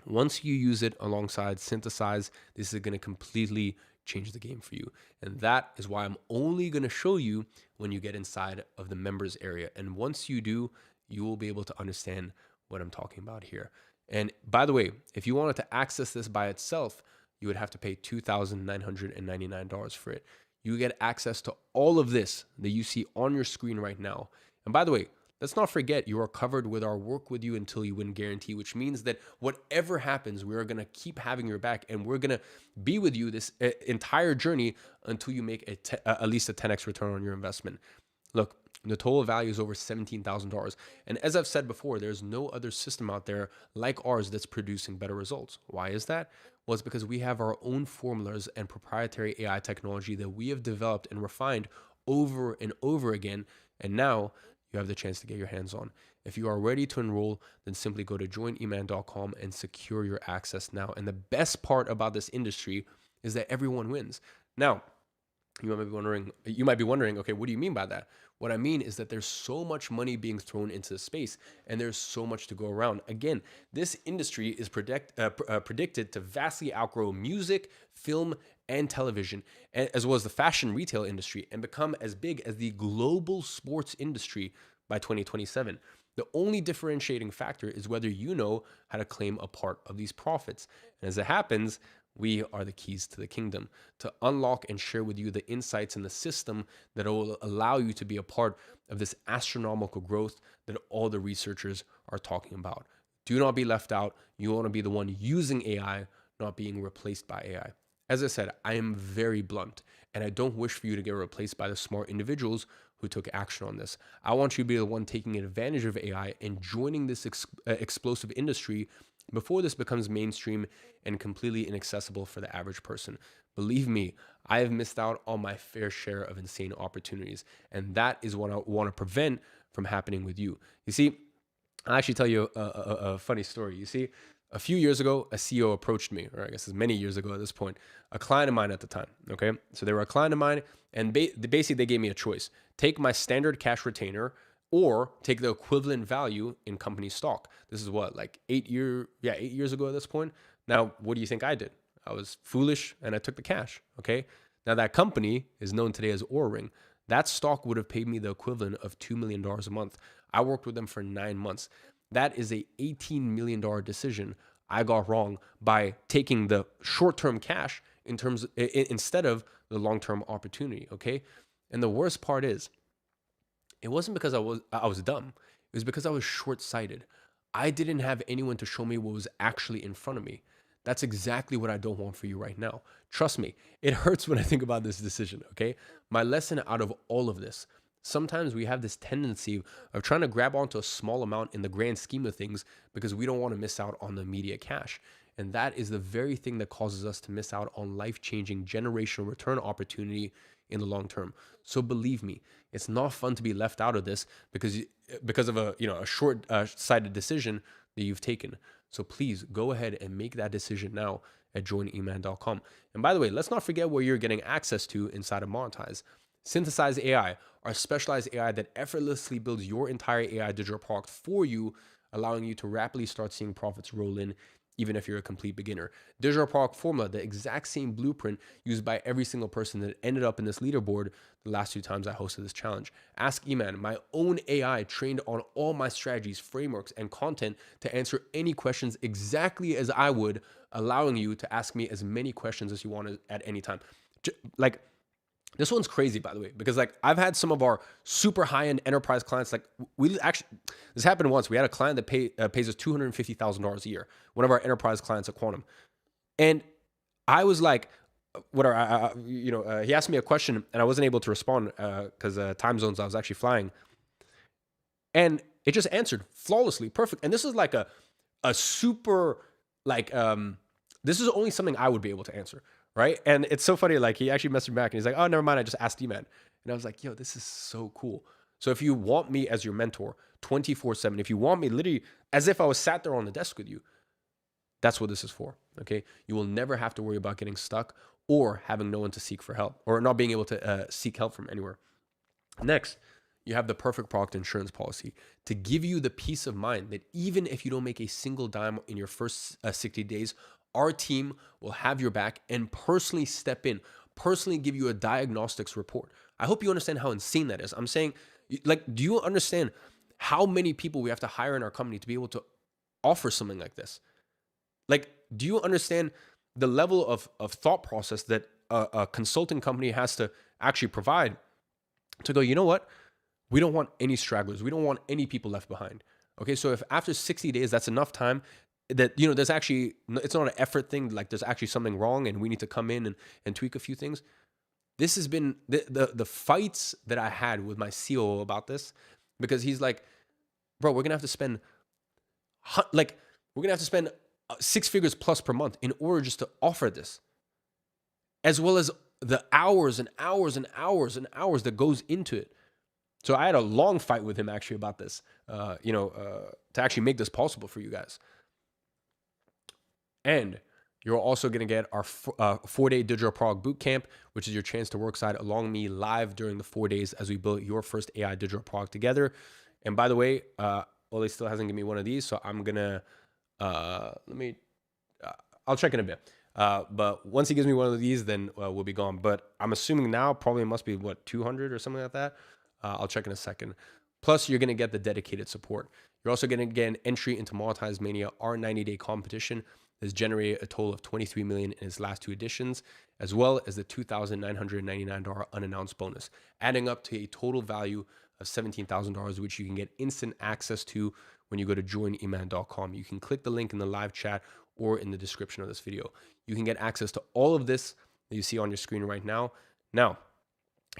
once you use it alongside Synthesize, this is going to completely change the game for you. And that is why I'm only going to show you when you get inside of the members area. And once you do, you will be able to understand what I'm talking about here. And by the way, if you wanted to access this by itself, you would have to pay $2,999 for it. You get access to all of this that you see on your screen right now. And by the way, let's not forget, you are covered with our work with you until you win guarantee, which means that whatever happens, we are going to keep having your back, and we're going to be with you this entire journey until you make at least a 10x return on your investment. Look, the total value is over $17,000. And as I've said before, there's no other system out there like ours that's producing better results. Why is that? Well, it's because we have our own formulas and proprietary AI technology that we have developed and refined over and over again. And now you have the chance to get your hands on. If you are ready to enroll, then simply go to joineman.com and secure your access now. And the best part about this industry is that everyone wins. Now, you might be wondering, okay, what do you mean by that? What I mean is that there's so much money being thrown into the space, and there's so much to go around. Again, this industry is predicted to vastly outgrow music, film, and television, as well as the fashion retail industry, and become as big as the global sports industry by 2027. The only differentiating factor is whether you know how to claim a part of these profits. And as it happens, we are the keys to the kingdom to unlock and share with you the insights in the system that will allow you to be a part of this astronomical growth that all the researchers are talking about. Do not be left out. You want to be the one using AI, not being replaced by AI. As I said, I am very blunt, and I don't wish for you to get replaced by the smart individuals who took action on this. I want you to be the one taking advantage of AI and joining this explosive industry before this becomes mainstream and completely inaccessible for the average person. Believe me, I have missed out on my fair share of insane opportunities, and that is what I want to prevent from happening with you. You see, I'll actually tell you a funny story. You see, a few years ago, a CEO approached me, or I guess it's many years ago at this point, a client of mine at the time, okay? So they were a client of mine, and basically they gave me a choice. Take my standard cash retainer or take the equivalent value in company stock. This is what, like 8 years ago at this point. Now, what do you think I did? I was foolish and I took the cash, okay? Now that company is known today as Oura Ring. That stock would have paid me the equivalent of $2 million a month. I worked with them for 9 months. That is a $18 million decision I got wrong by taking the short-term cash instead of the long-term opportunity, okay? And the worst part is, it wasn't because I was dumb. It was because I was short-sighted. I didn't have anyone to show me what was actually in front of me. That's exactly what I don't want for you right now. Trust me, it hurts when I think about this decision, okay? My lesson out of all of this, sometimes we have this tendency of trying to grab onto a small amount in the grand scheme of things because we don't want to miss out on the immediate cash. And that is the very thing that causes us to miss out on life-changing generational return opportunity in the long term. So believe me, it's not fun to be left out of this because of a short-sighted decision that you've taken. So please go ahead and make that decision now at joineman.com. And by the way, let's not forget what you're getting access to inside of Monetize. Synthesize AI, our specialized AI that effortlessly builds your entire AI digital product for you, allowing you to rapidly start seeing profits roll in, even if you're a complete beginner. Digital product formula, the exact same blueprint used by every single person that ended up in this leaderboard the last 2 times I hosted this challenge. Ask Eman, my own AI trained on all my strategies, frameworks, and content to answer any questions exactly as I would, allowing you to ask me as many questions as you want at any time. This one's crazy, by the way, because I've had some of our super high-end enterprise clients. This happened once. We had a client that pays us $250,000 a year. One of our enterprise clients at Quantum, and I was like, whatever. He asked me a question, and I wasn't able to respond because time zones I was actually flying, and it just answered flawlessly, perfect. And this is like a super like, this is only something I would be able to answer, right? And it's so funny. Like, he actually messaged me back and he's like, oh, never mind. I just asked D-Man. And I was like, yo, this is so cool. So if you want me as your mentor 24/7, if you want me literally as if I was sat there on the desk with you, that's what this is for, okay? You will never have to worry about getting stuck or having no one to seek for help or not being able to seek help from anywhere. Next, you have the perfect product insurance policy to give you the peace of mind that even if you don't make a single dime in your first 60 days, our team will have your back and personally step in, personally give you a diagnostics report. I hope you understand how insane that is. I'm saying, like, do you understand how many people we have to hire in our company to be able to offer something like this? Like, do you understand the level of thought process that a consulting company has to actually provide to go, you know what? We don't want any stragglers. We don't want any people left behind. Okay, so if after 60 days, that's enough time that, you know, there's actually, it's not an effort thing, like there's actually something wrong and we need to come in and tweak a few things. This has been the fights that I had with my COO about this, because he's like, bro, we're gonna have to spend we're gonna have to spend 6 figures plus per month in order just to offer this, as well as the hours and hours and hours and hours that goes into it. So I had a long fight with him actually about this, to actually make this possible for you guys. And you're also going to get our 4-day digital product bootcamp, which is your chance to work side along me live during the 4 days as we build your first AI digital product together. And by the way, Ole still hasn't given me one of these, so I'm going to, I'll check in a bit. But once he gives me one of these, then we'll be gone. But I'm assuming now probably must be, 200 or something like that. I'll check in a second. Plus, you're going to get the dedicated support. You're also going to get an entry into Monetize Mania, our 90-day competition that's generated a total of $23 million in its last 2 editions, as well as the $2,999 unannounced bonus, adding up to a total value of $17,000, which you can get instant access to when you go to joineman.com. You can click the link in the live chat or in the description of this video. You can get access to all of this that you see on your screen right now. Now,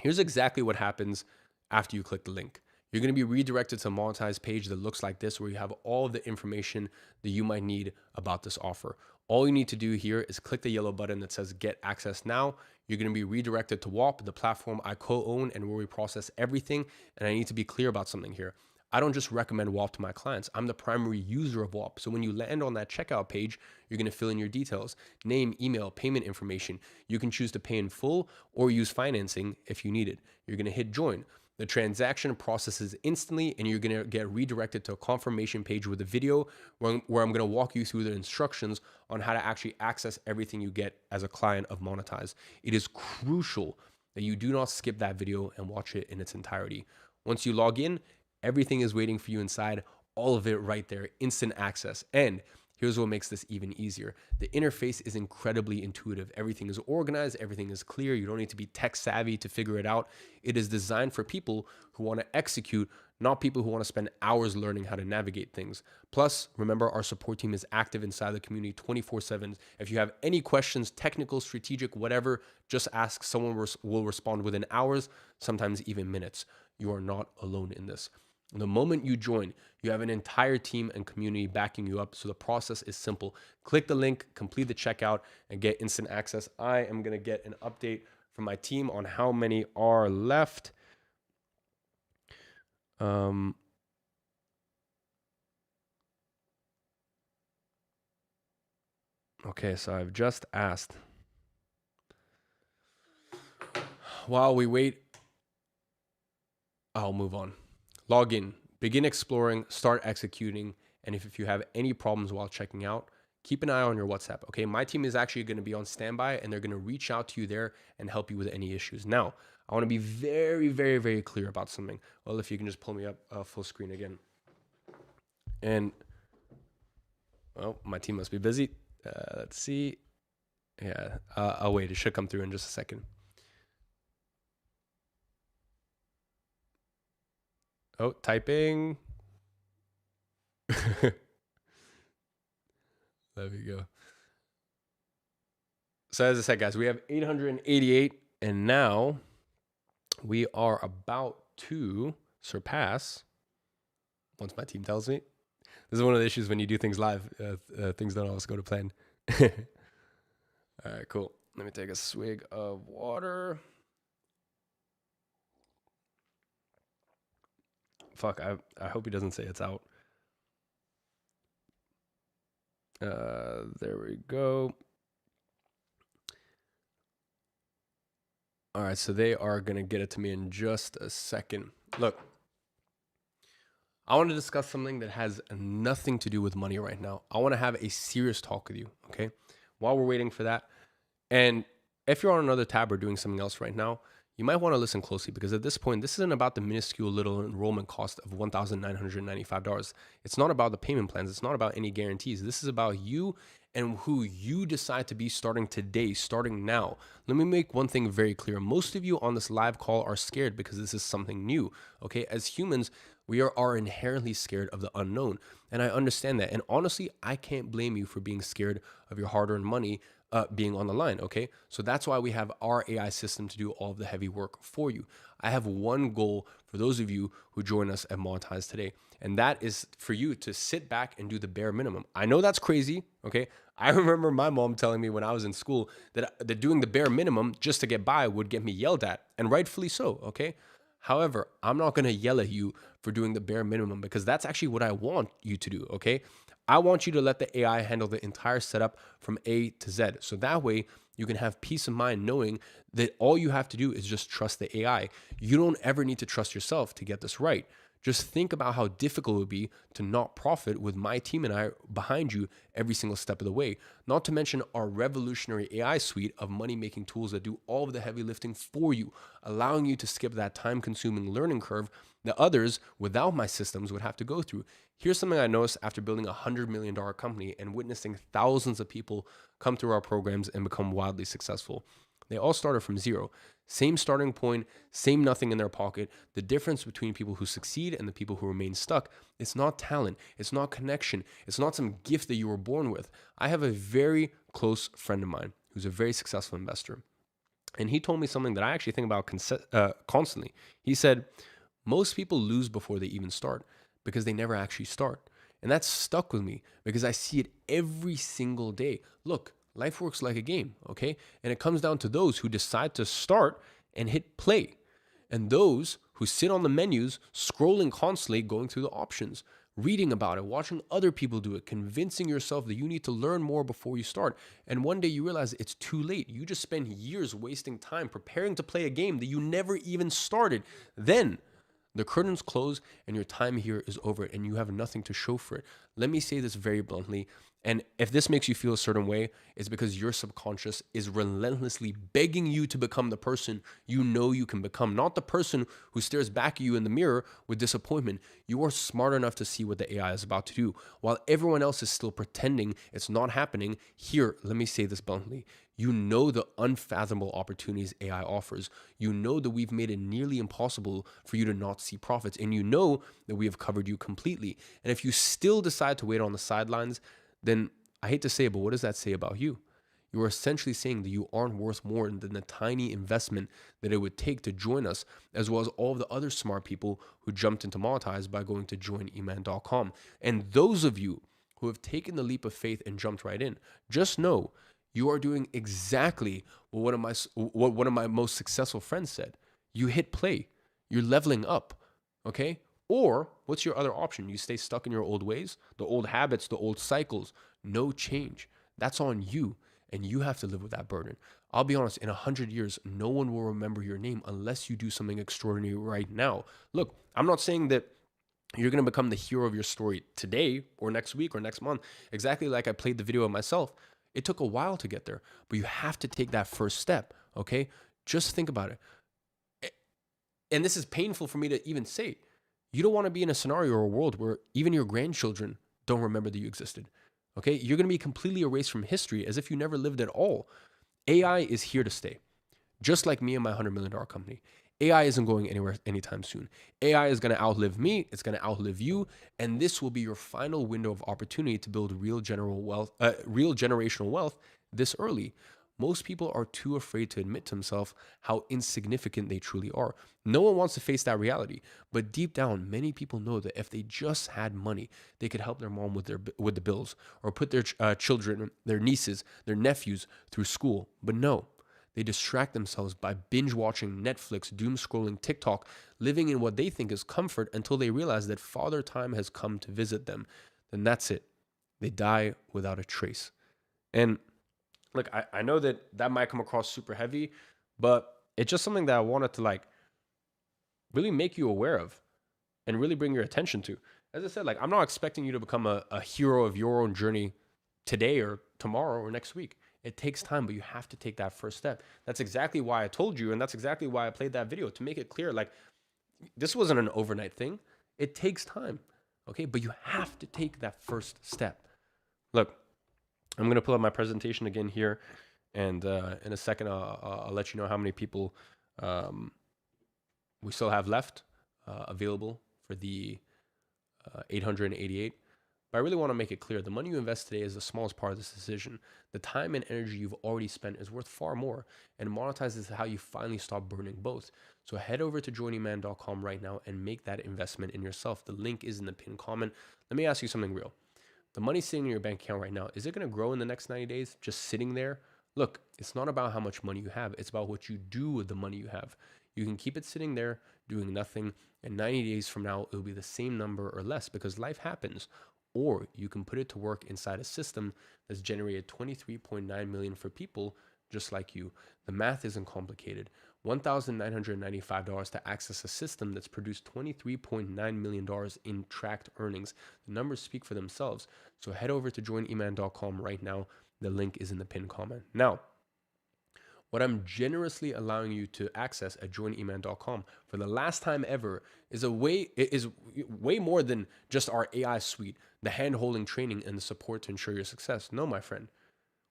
here's exactly what happens after you click the link. You're going to be redirected to a monetized page that looks like this, where you have all of the information that you might need about this offer. All you need to do here is click the yellow button that says Get Access Now. You're going to be redirected to WAP, the platform I co-own and where we process everything. And I need to be clear about something here. I don't just recommend WAP to my clients. I'm the primary user of WAP. So when you land on that checkout page, you're going to fill in your details, name, email, payment information. You can choose to pay in full or use financing if you need it. You're going to hit join. The transaction processes instantly, and you're going to get redirected to a confirmation page with a video where I'm going to walk you through the instructions on how to actually access everything you get as a client of Monetize. It is crucial that you do not skip that video and watch it in its entirety. Once you log in, everything is waiting for you inside, all of it right there, instant access. And here's what makes this even easier. The interface is incredibly intuitive. Everything is organized, everything is clear. You don't need to be tech savvy to figure it out. It is designed for people who want to execute, not people who want to spend hours learning how to navigate things. Plus, remember, our support team is active inside the community 24/7. If you have any questions, technical, strategic, whatever, just ask. Someone will respond within hours, sometimes even minutes. You are not alone in this. The moment you join, you have an entire team and community backing you up. So the process is simple. Click the link, complete the checkout, and get instant access. I am going to get an update from my team on how many are left. Okay, so I've just asked. While we wait, I'll move on. Log in, begin exploring, start executing, and if you have any problems while checking out, keep an eye on your WhatsApp, okay? My team is actually going to be on standby, and they're going to reach out to you there and help you with any issues. Now, I want to be very, very, very clear about something. Well, if you can just pull me up full screen again. And, well, my team must be busy. Let's see. Yeah, I'll wait. It should come through in just a second. Oh, typing. There we go. So as I said, guys, we have 888, and now we are about to surpass, once my team tells me, This is one of the issues when you do things live. Things don't always go to plan. All right, cool. Let me take a swig of water. Fuck, I hope he doesn't say it's out. There we go. All right, so they are going to get it to me in just a second. Look, I want to discuss something that has nothing to do with money right now. I want to have a serious talk with you, okay? While we're waiting for that. And if you're on another tab or doing something else right now, you might want to listen closely, because at this point, this isn't about the minuscule little enrollment cost of $1,995. It's not about the payment plans. It's not about any guarantees. This is about you and who you decide to be starting today, starting now. Let me make one thing very clear. Most of you on this live call are scared because this is something new, okay? As humans, we are inherently scared of the unknown. And I understand that. And honestly, I can't blame you for being scared of your hard-earned money being on the line, okay? So that's why we have our AI system to do all of the heavy work for you. I have one goal for those of you who join us at Monetize today, and that is for you to sit back and do the bare minimum. I know that's crazy, okay? I remember my mom telling me when I was in school that doing the bare minimum just to get by would get me yelled at, and rightfully so, okay? However, I'm not gonna yell at you for doing the bare minimum, because that's actually what I want you to do, okay? I want you to let the AI handle the entire setup from A to Z. So that way you can have peace of mind knowing that all you have to do is just trust the AI. You don't ever need to trust yourself to get this right. Just think about how difficult it would be to not profit with my team and I behind you every single step of the way. Not to mention our revolutionary AI suite of money-making tools that do all of the heavy lifting for you, allowing you to skip that time-consuming learning curve that others without my systems would have to go through. Here's something I noticed after building a $100 million company and witnessing thousands of people come through our programs and become wildly successful. They all started from zero. Same starting point, same nothing in their pocket. The difference between people who succeed and the people who remain stuck, it's not talent, it's not connection, it's not some gift that you were born with. I have a very close friend of mine who's a very successful investor. And he told me something that I actually think about constantly. He said, most people lose before they even start because they never actually start. And that stuck with me because I see it every single day. Look, life works like a game, okay? And it comes down to those who decide to start and hit play, and those who sit on the menus, scrolling constantly, going through the options, reading about it, watching other people do it, convincing yourself that you need to learn more before you start. And one day you realize it's too late. You just spend years wasting time preparing to play a game that you never even started. Then the curtains close and your time here is over and you have nothing to show for it. Let me say this very bluntly. And if this makes you feel a certain way, it's because your subconscious is relentlessly begging you to become the person you know you can become, not the person who stares back at you in the mirror with disappointment. You are smart enough to see what the AI is about to do. While everyone else is still pretending it's not happening, here, let me say this bluntly. You know the unfathomable opportunities AI offers. You know that we've made it nearly impossible for you to not see profits. And you know that we have covered you completely. And if you still decide to wait on the sidelines, then I hate to say it, but what does that say about you? You are essentially saying that you aren't worth more than the tiny investment that it would take to join us, as well as all of the other smart people who jumped into Monetize by going to joineman.com. And those of you who have taken the leap of faith and jumped right in, just know you are doing exactly what one of my most successful friends said. You hit play. You're leveling up, okay? Or what's your other option? You stay stuck in your old ways, the old habits, the old cycles, no change. That's on you, and you have to live with that burden. I'll be honest, in 100 years, no one will remember your name unless you do something extraordinary right now. Look, I'm not saying that you're going to become the hero of your story today or next week or next month, exactly like I played the video of myself. It took a while to get there, but you have to take that first step, okay? Just think about it. And this is painful for me to even say. You don't want to be in a scenario or a world where even your grandchildren don't remember that you existed, okay? You're going to be completely erased from history as if you never lived at all. AI is here to stay, just like me and my $100 million company. AI isn't going anywhere anytime soon. AI is going to outlive me. It's going to outlive you. And this will be your final window of opportunity to build real generational wealth this early. Most people are too afraid to admit to themselves how insignificant they truly are. No one wants to face that reality, but deep down, many people know that if they just had money, they could help their mom with the bills, or put their children, their nieces, their nephews through school. But no, they distract themselves by binge watching Netflix, doom scrolling TikTok, living in what they think is comfort until they realize that Father Time has come to visit them. Then that's it. They die without a trace. And look, I know that might come across super heavy, but it's just something that I wanted to like really make you aware of and really bring your attention to. As I said, like, I'm not expecting you to become a hero of your own journey today or tomorrow or next week. It takes time, but you have to take that first step. That's exactly why I told you, and that's exactly why I played that video, to make it clear, like, this wasn't an overnight thing. It takes time, okay? But you have to take that first step. Look, I'm going to pull up my presentation again here, and in a second, I'll let you know how many people we still have left available for the 888. But I really want to make it clear, the money you invest today is the smallest part of this decision. The time and energy you've already spent is worth far more, and monetize is how you finally stop burning both. So head over to joineman.com right now and make that investment in yourself. The link is in the pinned comment. Let me ask you something real. The money sitting in your bank account right now, is it going to grow in the next 90 days just sitting there? Look, it's not about how much money you have. It's about what you do with the money you have. You can keep it sitting there doing nothing, and 90 days from now, it'll be the same number or less because life happens. Or you can put it to work inside a system that's generated 23.9 million for people just like you. The math isn't complicated. $1,995 to access a system that's produced $23.9 million in tracked earnings. The numbers speak for themselves. So head over to joineman.com right now. The link is in the pinned comment. Now, what I'm generously allowing you to access at joineman.com for the last time ever is way more than just our AI suite, the hand-holding training, and the support to ensure your success. No, my friend.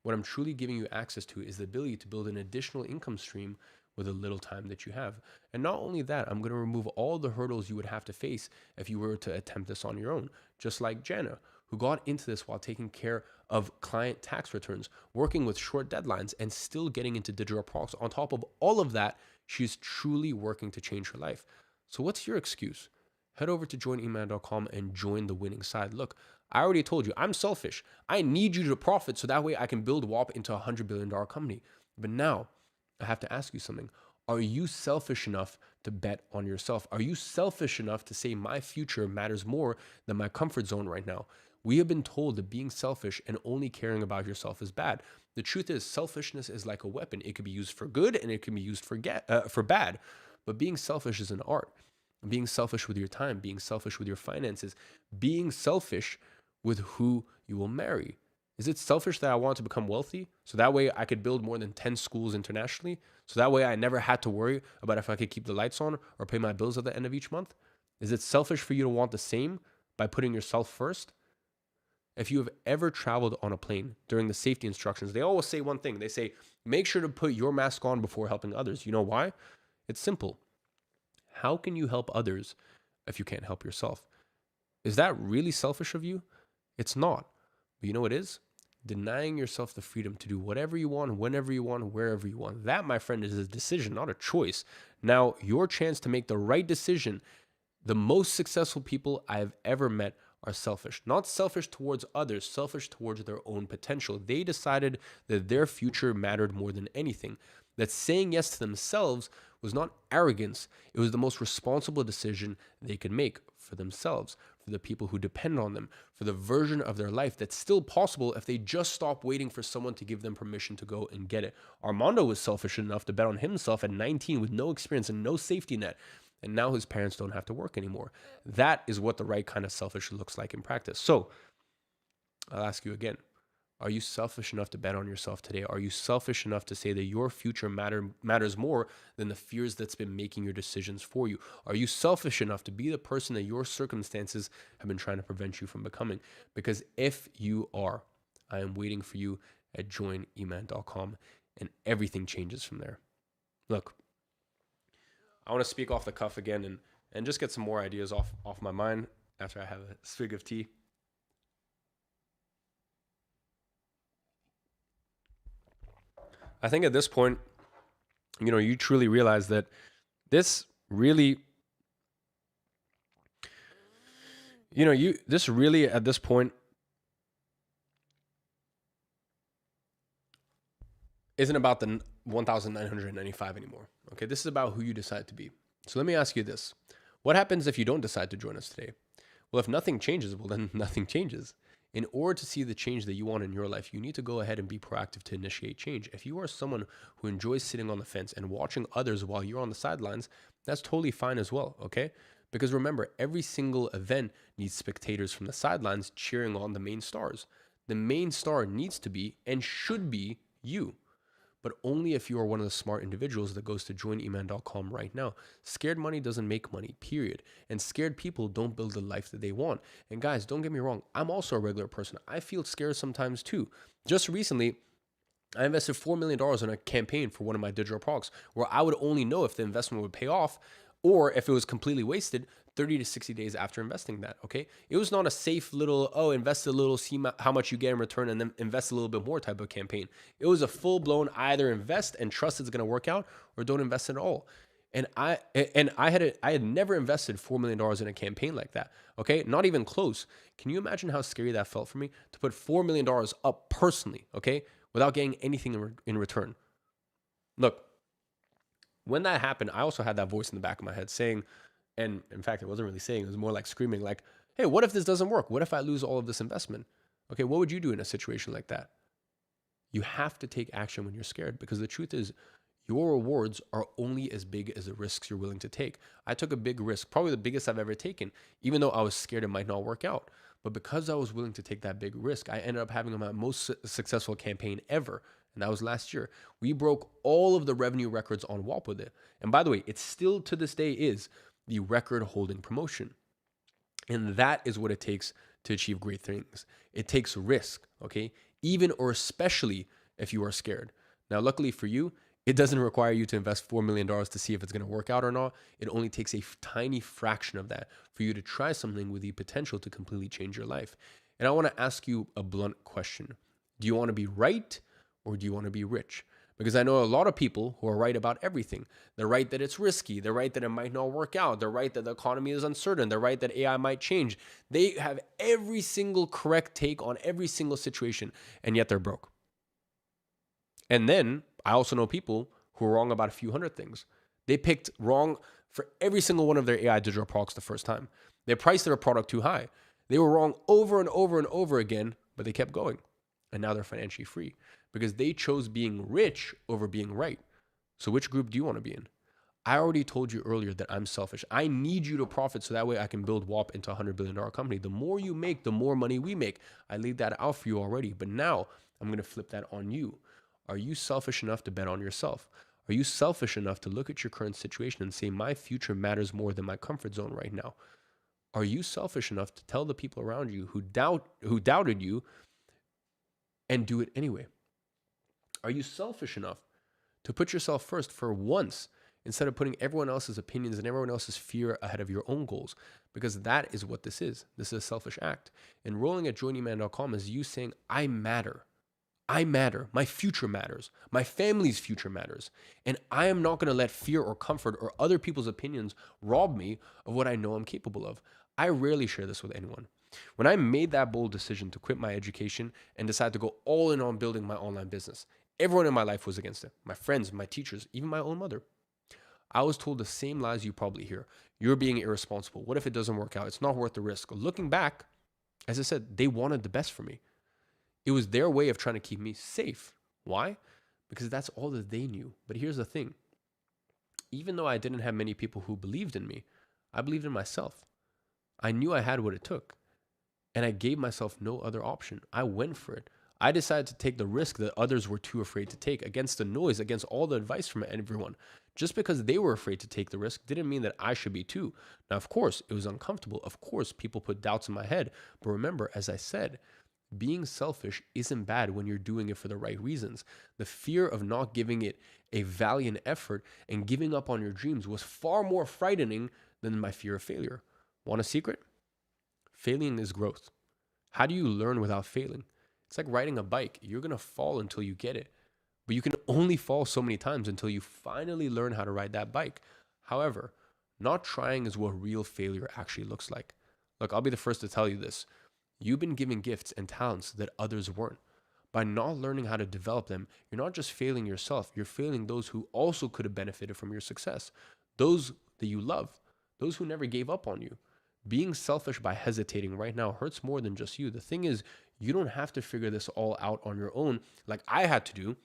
What I'm truly giving you access to is the ability to build an additional income stream with a little time that you have. And not only that, I'm going to remove all the hurdles you would have to face if you were to attempt this on your own. Just like Jana, who got into this while taking care of client tax returns, working with short deadlines, and still getting into digital products. On top of all of that, she's truly working to change her life. So what's your excuse? Head over to joineman.com and join the winning side. Look, I already told you, I'm selfish. I need you to profit so that way I can build WAP into a $100 billion company. But now, I have to ask you something. Are you selfish enough to bet on yourself? Are you selfish enough to say my future matters more than my comfort zone right now? We have been told that being selfish and only caring about yourself is bad. The truth is, selfishness is like a weapon. It can be used for good and it can be used for bad. But being selfish is an art. Being selfish with your time, being selfish with your finances, being selfish with who you will marry. Is it selfish that I want to become wealthy so that way I could build more than 10 schools internationally? So that way I never had to worry about if I could keep the lights on or pay my bills at the end of each month? Is it selfish for you to want the same by putting yourself first? If you have ever traveled on a plane during the safety instructions, they always say one thing. They say, make sure to put your mask on before helping others. You know why? It's simple. How can you help others if you can't help yourself? Is that really selfish of you? It's not. But you know what it is? Denying yourself the freedom to do whatever you want, whenever you want, wherever you want. That, my friend, is a decision, not a choice. Now, your chance to make the right decision. The most successful people I've ever met are selfish. Not selfish towards others, selfish towards their own potential. They decided that their future mattered more than anything. That saying yes to themselves was not arrogance. It was the most responsible decision they could make for themselves, for the people who depend on them, for the version of their life that's still possible if they just stop waiting for someone to give them permission to go and get it. Armando was selfish enough to bet on himself at 19 with no experience and no safety net. And now his parents don't have to work anymore. That is what the right kind of selfish looks like in practice. So I'll ask you again. Are you selfish enough to bet on yourself today? Are you selfish enough to say that your future matters more than the fears that's been making your decisions for you? Are you selfish enough to be the person that your circumstances have been trying to prevent you from becoming? Because if you are, I am waiting for you at joineman.com, and everything changes from there. Look, I want to speak off the cuff again and just get some more ideas off my mind after I have a swig of tea. I think at this point, you truly realize that this really, this really at this point isn't about the 1,995 anymore. Okay, this is about who you decide to be. So let me ask you this. What happens if you don't decide to join us today? Well, if nothing changes, well, then nothing changes. In order to see the change that you want in your life, you need to go ahead and be proactive to initiate change. If you are someone who enjoys sitting on the fence and watching others while you're on the sidelines, that's totally fine as well, okay? Because remember, every single event needs spectators from the sidelines cheering on the main stars. The main star needs to be and should be you, but only if you are one of the smart individuals that goes to joineman.com right now. Scared money doesn't make money, period. And scared people don't build the life that they want. And guys, don't get me wrong. I'm also a regular person. I feel scared sometimes too. Just recently, I invested $4 million in a campaign for one of my digital products where I would only know if the investment would pay off or if it was completely wasted 30 to 60 days after investing that, okay? It was not a safe little, invest a little, see how much you get in return and then invest a little bit more type of campaign. It was a full-blown either invest and trust it's going to work out or don't invest at all. And I had never invested $4 million in a campaign like that, okay? Not even close. Can you imagine how scary that felt for me to put $4 million up personally, okay, without getting anything in return? Look, when that happened, I also had that voice in the back of my head saying, and in fact, it wasn't really saying, it was more like screaming like, hey, what if this doesn't work? What if I lose all of this investment? Okay, what would you do in a situation like that? You have to take action when you're scared because the truth is your rewards are only as big as the risks you're willing to take. I took a big risk, probably the biggest I've ever taken, even though I was scared it might not work out. But because I was willing to take that big risk, I ended up having my most successful campaign ever. And that was last year. We broke all of the revenue records on WAP with it. And by the way, it still to this day is the record holding promotion. And that is what it takes to achieve great things. It takes risk, okay? Even or especially if you are scared. Now, luckily for you, it doesn't require you to invest $4 million to see if it's going to work out or not. It only takes a tiny fraction of that for you to try something with the potential to completely change your life. And I want to ask you a blunt question. Do you want to be right or do you want to be rich? Because I know a lot of people who are right about everything. They're right that it's risky. They're right that it might not work out. They're right that the economy is uncertain. They're right that AI might change. They have every single correct take on every single situation, and yet they're broke. And then I also know people who are wrong about a few hundred things. They picked wrong for every single one of their AI digital products the first time. They priced their product too high. They were wrong over and over and over again, but they kept going. And now they're financially free because they chose being rich over being right. So which group do you want to be in? I already told you earlier that I'm selfish. I need you to profit so that way I can build WAP into a $100 billion company. The more you make, the more money we make. I laid that out for you already, but now I'm going to flip that on you. Are you selfish enough to bet on yourself? Are you selfish enough to look at your current situation and say, my future matters more than my comfort zone right now? Are you selfish enough to tell the people around you who doubted you and do it anyway? Are you selfish enough to put yourself first for once instead of putting everyone else's opinions and everyone else's fear ahead of your own goals? Because that is what this is. This is a selfish act. Enrolling at joineman.com is you saying, I matter. I matter. My future matters. My family's future matters. And I am not going to let fear or comfort or other people's opinions rob me of what I know I'm capable of. I rarely share this with anyone. When I made that bold decision to quit my education and decide to go all in on building my online business, everyone in my life was against it. My friends, my teachers, even my own mother. I was told the same lies you probably hear. You're being irresponsible. What if it doesn't work out? It's not worth the risk. Looking back, as I said, they wanted the best for me. It was their way of trying to keep me safe. Why? Because that's all that they knew. But here's the thing. Even though I didn't have many people who believed in me, I believed in myself. I knew I had what it took. And I gave myself no other option. I went for it. I decided to take the risk that others were too afraid to take against the noise, against all the advice from everyone. Just because they were afraid to take the risk didn't mean that I should be too. Now, of course, it was uncomfortable. Of course, people put doubts in my head. But remember, as I said, being selfish isn't bad when you're doing it for the right reasons. The fear of not giving it a valiant effort and giving up on your dreams was far more frightening than my fear of failure. Want a secret? Failing is growth. How do you learn without failing? It's like riding a bike. You're going to fall until you get it. but you can only fall so many times until you finally learn how to ride that bike. However, not trying is what real failure actually looks like. Look, I'll be the first to tell you this. You've been given gifts and talents that others weren't. By not learning how to develop them, you're not just failing yourself, you're failing those who also could have benefited from your success. Those that you love, those who never gave up on you. Being selfish by hesitating right now hurts more than just you. The thing is, you don't have to figure this all out on your own like I had to do,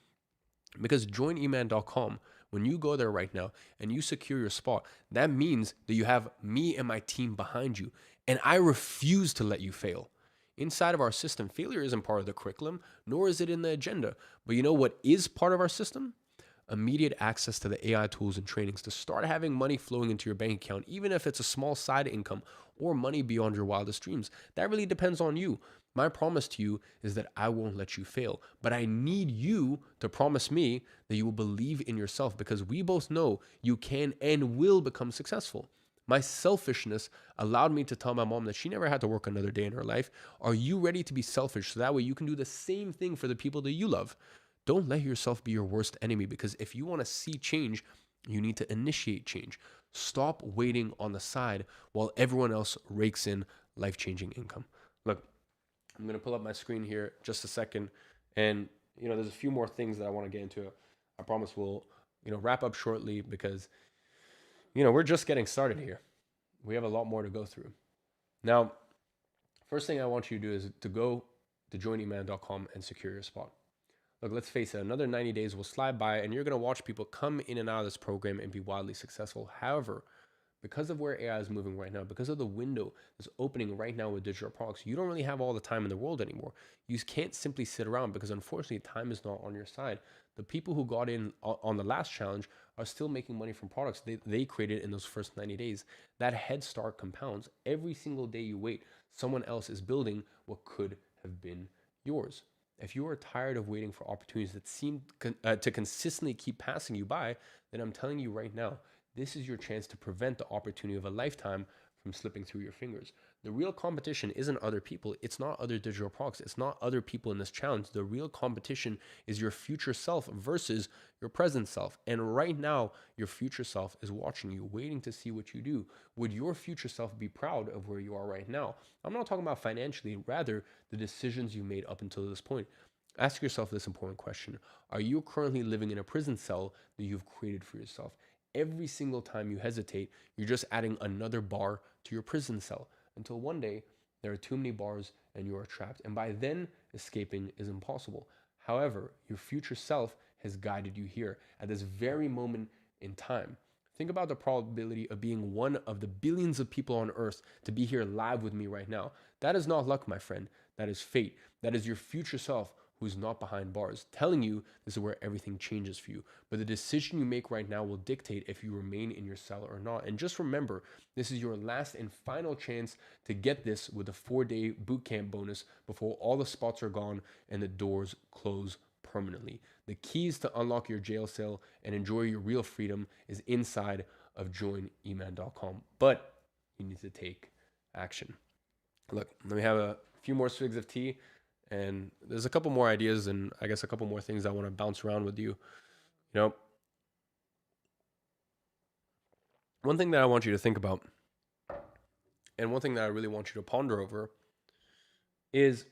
because joineman.com, when you go there right now and you secure your spot, that means that you have me and my team behind you. And I refuse to let you fail. Inside of our system, failure isn't part of the curriculum, nor is it in the agenda. But you know what is part of our system? Immediate access to the AI tools and trainings to start having money flowing into your bank account, even if it's a small side income or money beyond your wildest dreams. That really depends on you. My promise to you is that I won't let you fail, but I need you to promise me that you will believe in yourself, because we both know you can and will become successful. My selfishness allowed me to tell my mom that she never had to work another day in her life. Are you ready to be selfish so that way you can do the same thing for the people that you love? Don't let yourself be your worst enemy, because if you want to see change, you need to initiate change. Stop waiting on the side while everyone else rakes in life-changing income. Look, I'm going to pull up my screen here just a second. And, there's a few more things that I want to get into. I promise we'll, wrap up shortly, because, we're just getting started here. We have a lot more to go through. Now, first thing I want you to do is to go to joineman.com and secure your spot. Look, let's face it, another 90 days will slide by and you're going to watch people come in and out of this program and be wildly successful. However, because of where AI is moving right now, because of the window that's opening right now with digital products, you don't really have all the time in the world anymore. You can't simply sit around, because unfortunately, time is not on your side. The people who got in on the last challenge are still making money from products they created in those first 90 days. That head start compounds. Every single day you wait, someone else is building what could have been yours. If you are tired of waiting for opportunities that seem to consistently keep passing you by, then I'm telling you right now, this is your chance to prevent the opportunity of a lifetime from slipping through your fingers. The real competition isn't other people. It's not other digital products. It's not other people in this challenge. The real competition is your future self versus your present self. And right now, your future self is watching you, waiting to see what you do. Would your future self be proud of where you are right now? I'm not talking about financially, rather the decisions you made up until this point. Ask yourself this important question. Are you currently living in a prison cell that you've created for yourself? Every single time you hesitate, you're just adding another bar to your prison cell, until one day there are too many bars and you are trapped. And by then, escaping is impossible. However, your future self has guided you here at this very moment in time. Think about the probability of being one of the billions of people on earth to be here live with me right now. That is not luck, my friend. That is fate. That is your future self who's not behind bars, telling you this is where everything changes for you. But the decision you make right now will dictate if you remain in your cell or not. And just remember, this is your last and final chance to get this with a 4-day bootcamp bonus before all the spots are gone and the doors close permanently. The keys to unlock your jail cell and enjoy your real freedom is inside of joineman.com. But you need to take action. Look, let me have a few more swigs of tea. And there's a couple more ideas and I guess a couple more things I want to bounce around with you. One thing that I want you to think about, and one thing that I really want you to ponder over, is,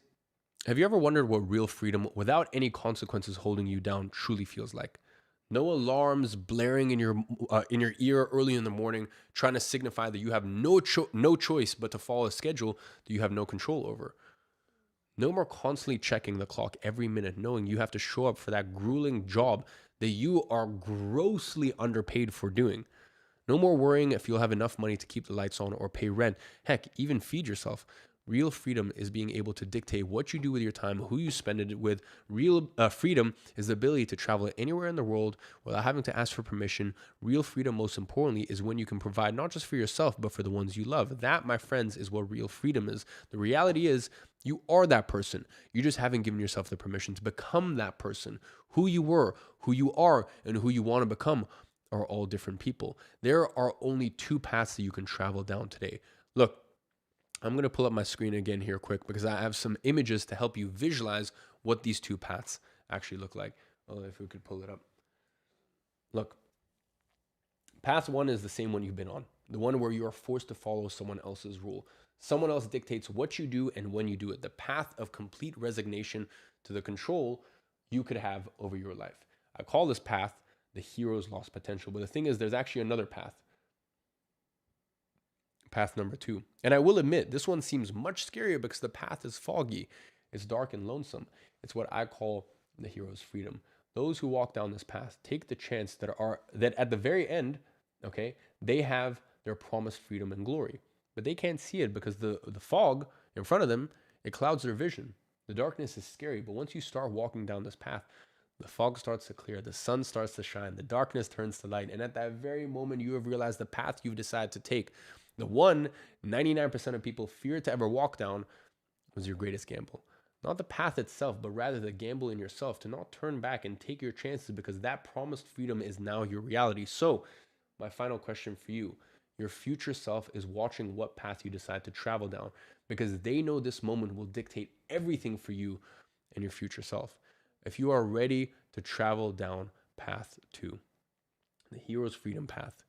have you ever wondered what real freedom without any consequences holding you down truly feels like? No alarms blaring in your ear early in the morning, trying to signify that you have no choice but to follow a schedule that you have no control over. No more constantly checking the clock every minute, knowing you have to show up for that grueling job that you are grossly underpaid for doing. No more worrying if you'll have enough money to keep the lights on or pay rent. Heck, even feed yourself. Real freedom is being able to dictate what you do with your time, who you spend it with. Real freedom is the ability to travel anywhere in the world without having to ask for permission. Real freedom, most importantly, is when you can provide not just for yourself, but for the ones you love. That, my friends, is what real freedom is. The reality is, you are that person. You just haven't given yourself the permission to become that person. Who you were, who you are, and who you want to become are all different people. There are only two paths that you can travel down today. Look, I'm going to pull up my screen again here quick because I have some images to help you visualize what these two paths actually look like. Oh, if we could pull it up. Look, path one is the same one you've been on. The one where you are forced to follow someone else's rule. Someone else dictates what you do and when you do it. The path of complete resignation to the control you could have over your life. I call this path the hero's lost potential. But the thing is, there's actually another path. Path number two. And I will admit, this one seems much scarier because the path is foggy. It's dark and lonesome. It's what I call the hero's freedom. Those who walk down this path take the chance that at the very end, okay, they have their promised freedom and glory. But they can't see it because the fog in front of them, it clouds their vision. The darkness is scary, but once you start walking down this path, the fog starts to clear, the sun starts to shine, the darkness turns to light, and at that very moment, you have realized the path you've decided to take, the one 99% of people fear to ever walk down, was your greatest gamble. Not the path itself, but rather the gamble in yourself to not turn back and take your chances because that promised freedom is now your reality. So, my final question for you, your future self is watching what path you decide to travel down because they know this moment will dictate everything for you and your future self. If you are ready to travel down path two, the hero's freedom path,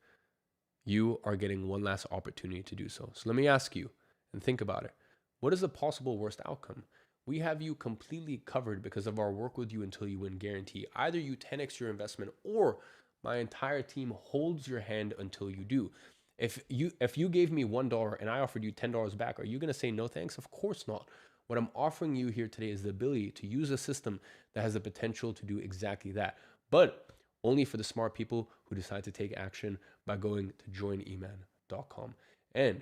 you are getting one last opportunity to do so. So let me ask you and think about it. What is the possible worst outcome? We have you completely covered because of our work with you until you win guarantee. Either you 10x your investment or my entire team holds your hand until you do. If you gave me $1 and I offered you $10 back, are you going to say no thanks? Of course not. What I'm offering you here today is the ability to use a system that has the potential to do exactly that, but only for the smart people who decide to take action by going to joineman.com. And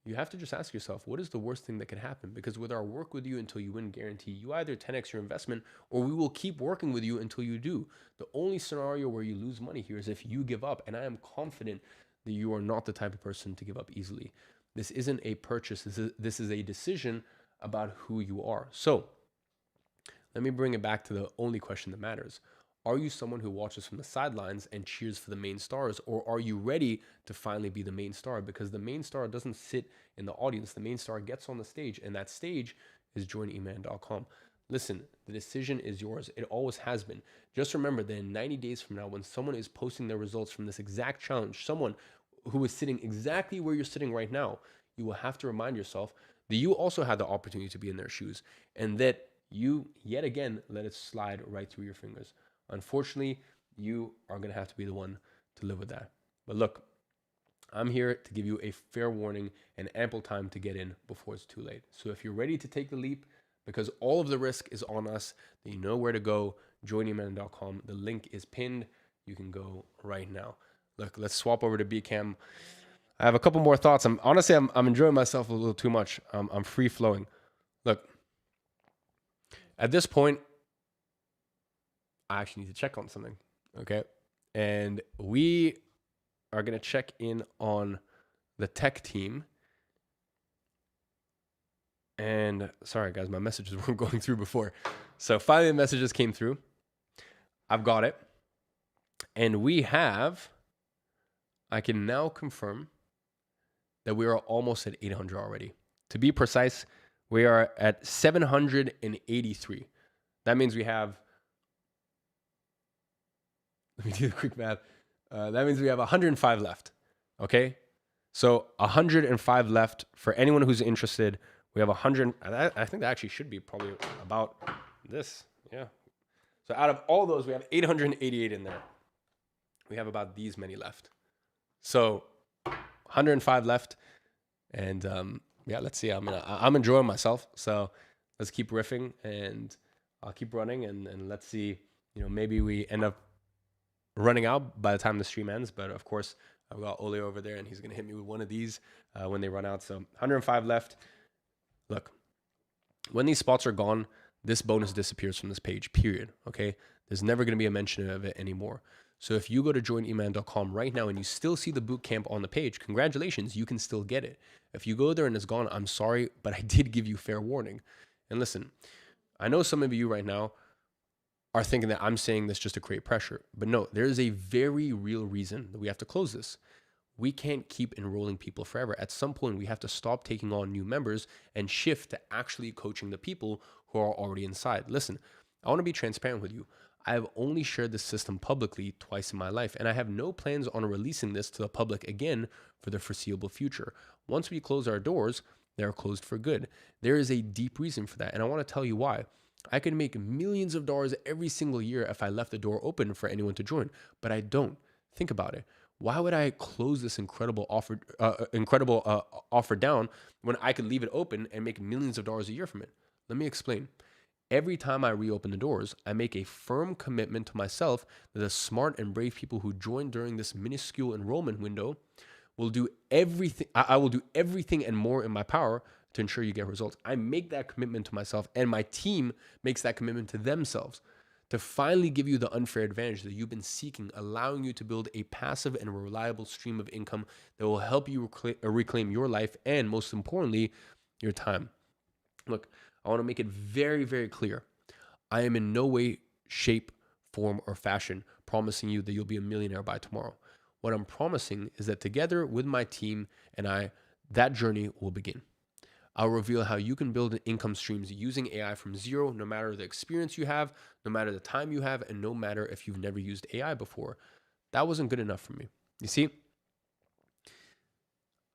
you have to just ask yourself, what is the worst thing that could happen? Because with our work with you until you win guarantee, you either 10x your investment or we will keep working with you until you do. The only scenario where you lose money here is if you give up. And I am confident that you are not the type of person to give up easily. This isn't a purchase. This is a decision about who you are. So let me bring it back to the only question that matters. Are you someone who watches from the sidelines and cheers for the main stars, or are you ready to finally be the main star? Because the main star doesn't sit in the audience. The main star gets on the stage, and that stage is joineman.com. Listen, the decision is yours. It always has been. Just remember that in 90 days from now, when someone is posting their results from this exact challenge, someone who is sitting exactly where you're sitting right now, you will have to remind yourself that you also had the opportunity to be in their shoes and that you, yet again, let it slide right through your fingers. Unfortunately, you are going to have to be the one to live with that. But look, I'm here to give you a fair warning and ample time to get in before it's too late. So if you're ready to take the leap, because all of the risk is on us, then you know where to go, joineman.com. The link is pinned. You can go right now. Look, let's swap over to Bcam. I have a couple more thoughts. I'm enjoying myself a little too much. I'm free flowing. Look, at this point, I actually need to check on something. Okay. And we are going to check in on the tech team. And sorry, guys, my messages weren't going through before. So finally the messages came through. I've got it. And I can now confirm that we are almost at 800 already. To be precise, we are at 783. That means we have, let me do the quick math. That means we have 105 left. Okay. So 105 left for anyone who's interested. We have 100. I think that actually should be probably about this. Yeah. So out of all those, we have 888 in there. We have about these many left. So 105 left. And yeah, let's see. I'm enjoying myself. So let's keep riffing and I'll keep running and let's see, maybe we end up running out by the time the stream ends. But of course, I've got Ole over there and he's going to hit me with one of these when they run out. So 105 left. Look, when these spots are gone, this bonus disappears from this page, period. Okay. There's never going to be a mention of it anymore. So if you go to joineman.com right now and you still see the bootcamp on the page, congratulations, you can still get it. If you go there and it's gone, I'm sorry, but I did give you fair warning. And listen, I know some of you right now are thinking that I'm saying this just to create pressure, but no, there is a very real reason that we have to close this. We can't keep enrolling people forever. At some point, we have to stop taking on new members and shift to actually coaching the people who are already inside. Listen, I want to be transparent with you. I have only shared this system publicly twice in my life, and I have no plans on releasing this to the public again for the foreseeable future. Once we close our doors, they are closed for good. There is a deep reason for that, and I want to tell you why. I could make millions of dollars every single year if I left the door open for anyone to join, but I don't. Think about it. Why would I close this incredible offer down when I could leave it open and make millions of dollars a year from it? Let me explain. Every time I reopen the doors, I make a firm commitment to myself that the smart and brave people who join during this minuscule enrollment window will do everything. I will do everything and more in my power to ensure you get results. I make that commitment to myself, and my team makes that commitment to themselves to finally give you the unfair advantage that you've been seeking, allowing you to build a passive and reliable stream of income that will help you reclaim your life and, most importantly, your time. Look, I want to make it very, very clear. I am in no way, shape, form, or fashion promising you that you'll be a millionaire by tomorrow. What I'm promising is that together with my team and I, that journey will begin. I'll reveal how you can build income streams using AI from zero, no matter the experience you have, no matter the time you have, and no matter if you've never used AI before. That wasn't good enough for me. You see,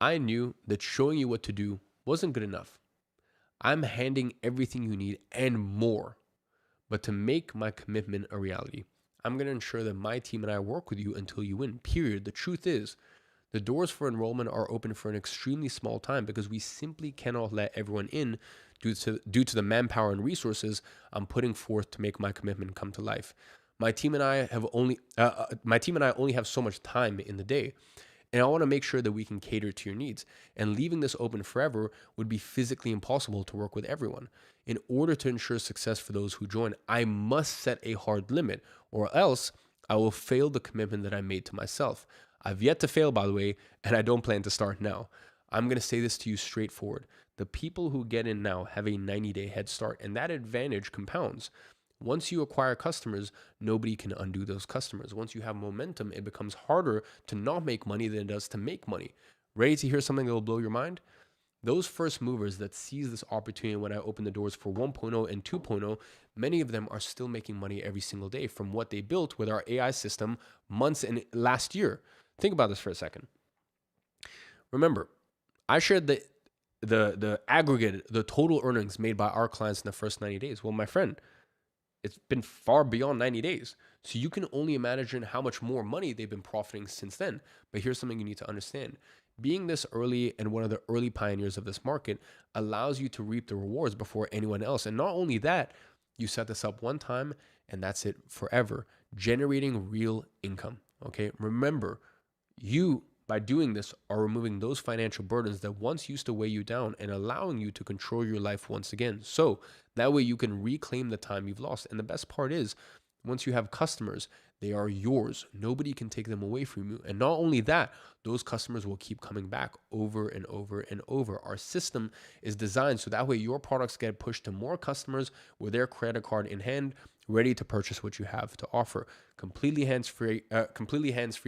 I knew that showing you what to do wasn't good enough. I'm handing everything you need and more. But to make my commitment a reality, I'm going to ensure that my team and I work with you until you win, period. The truth is, the doors for enrollment are open for an extremely small time because we simply cannot let everyone in due to the manpower and resources I'm putting forth to make my commitment come to life. My team and I only have so much time in the day, and I want to make sure that we can cater to your needs. And leaving this open forever would be physically impossible to work with everyone. In order to ensure success for those who join, I must set a hard limit, or else I will fail the commitment that I made to myself. I've yet to fail, by the way, and I don't plan to start now. I'm going to say this to you straightforward. The people who get in now have a 90-day head start, and that advantage compounds. Once you acquire customers, nobody can undo those customers. Once you have momentum, it becomes harder to not make money than it does to make money. Ready to hear something that will blow your mind? Those first movers that seize this opportunity when I open the doors for 1.0 and 2.0, many of them are still making money every single day from what they built with our AI system months and last year. Think about this for a second. Remember, I shared the aggregate, the total earnings made by our clients in the first 90 days. Well, my friend, it's been far beyond 90 days. So you can only imagine how much more money they've been profiting since then. But here's something you need to understand. Being this early and one of the early pioneers of this market allows you to reap the rewards before anyone else. And not only that, you set this up one time and that's it forever, generating real income. Okay. Remember, you, by doing this, are removing those financial burdens that once used to weigh you down and allowing you to control your life once again. So that way you can reclaim the time you've lost. And the best part is, once you have customers, they are yours. Nobody can take them away from you. And not only that, those customers will keep coming back over and over and over. Our system is designed so that way your products get pushed to more customers with their credit card in hand, ready to purchase what you have to offer. Completely hands-free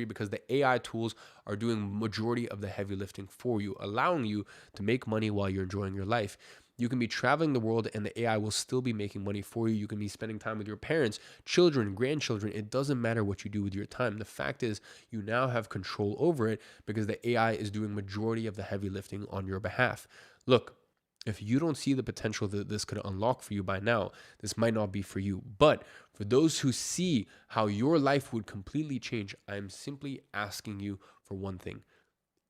because the AI tools are doing majority of the heavy lifting for you, allowing you to make money while you're enjoying your life. You can be traveling the world and the AI will still be making money for you. You can be spending time with your parents, children, grandchildren. It doesn't matter what you do with your time. The fact is you now have control over it because the AI is doing majority of the heavy lifting on your behalf. Look, if you don't see the potential that this could unlock for you by now, this might not be for you. But for those who see how your life would completely change, I am simply asking you for one thing.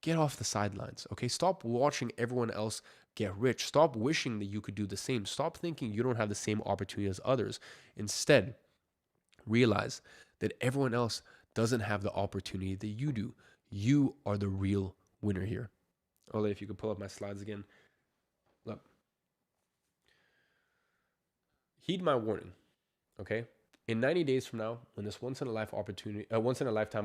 Get off the sidelines, okay? Stop watching everyone else get rich. Stop wishing that you could do the same. Stop thinking you don't have the same opportunity as others. Instead, realize that everyone else doesn't have the opportunity that you do. You are the real winner here. Ole, if you could pull up my slides again. Look. Heed my warning, okay? In 90 days from now, when this once in a lifetime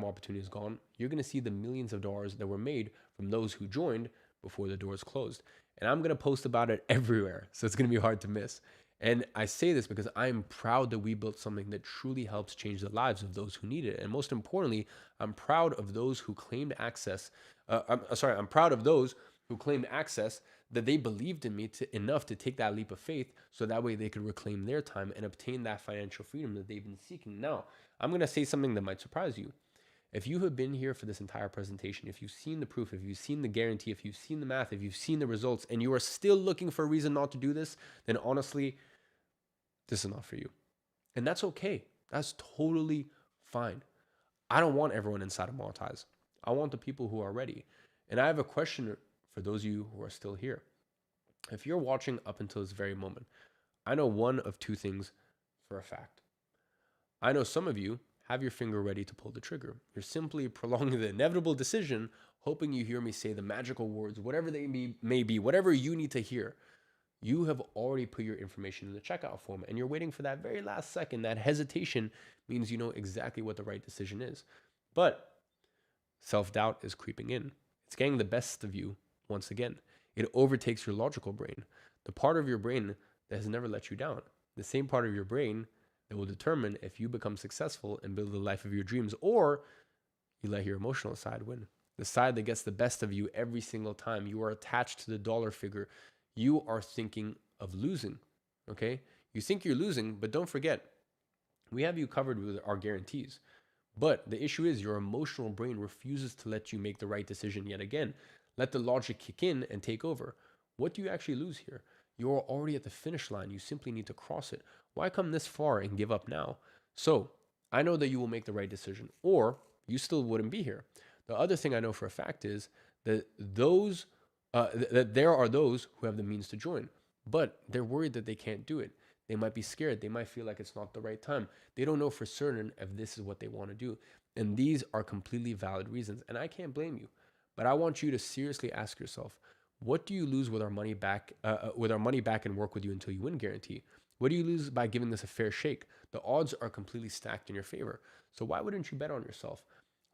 opportunity is gone, you're going to see the millions of dollars that were made from those who joined before the doors closed. And I'm going to post about it everywhere, so it's going to be hard to miss. And I say this because I'm proud that we built something that truly helps change the lives of those who need it. And most importantly, I'm proud of those who claimed access. I'm proud of those who claimed access that they believed in me enough to take that leap of faith so that way they could reclaim their time and obtain that financial freedom that they've been seeking. Now, I'm going to say something that might surprise you. If you have been here for this entire presentation, if you've seen the proof, if you've seen the guarantee, if you've seen the math, if you've seen the results, and you are still looking for a reason not to do this, then honestly, this is not for you. And that's okay. That's totally fine. I don't want everyone inside of Monetize. I want the people who are ready. And I have a question for those of you who are still here. If you're watching up until this very moment, I know one of two things for a fact. I know some of you have your finger ready to pull the trigger. You're simply prolonging the inevitable decision, hoping you hear me say the magical words, whatever they may be, whatever you need to hear. You have already put your information in the checkout form and you're waiting for that very last second. That hesitation means you know exactly what the right decision is. But self-doubt is creeping in. It's getting the best of you once again. It overtakes your logical brain, the part of your brain that has never let you down, the same part of your brain that will determine if you become successful and build the life of your dreams, or you let your emotional side win, the side that gets the best of you every single time. You are attached to the dollar figure. You are thinking of losing, okay? You think you're losing, but don't forget, we have you covered with our guarantees. But the issue is your emotional brain refuses to let you make the right decision yet again. Let the logic kick in and take over. What do you actually lose here? You're already at the finish line. You simply need to cross it. Why come this far and give up now? So I know that you will make the right decision, or you still wouldn't be here. The other thing I know for a fact is that that there are those who have the means to join, but they're worried that they can't do it. They might be scared. They might feel like it's not the right time. They don't know for certain if this is what they want to do. And these are completely valid reasons. And I can't blame you. But I want you to seriously ask yourself, what do you lose with our money back and work with you until you win guarantee? What do you lose by giving this a fair shake? The odds are completely stacked in your favor. So why wouldn't you bet on yourself?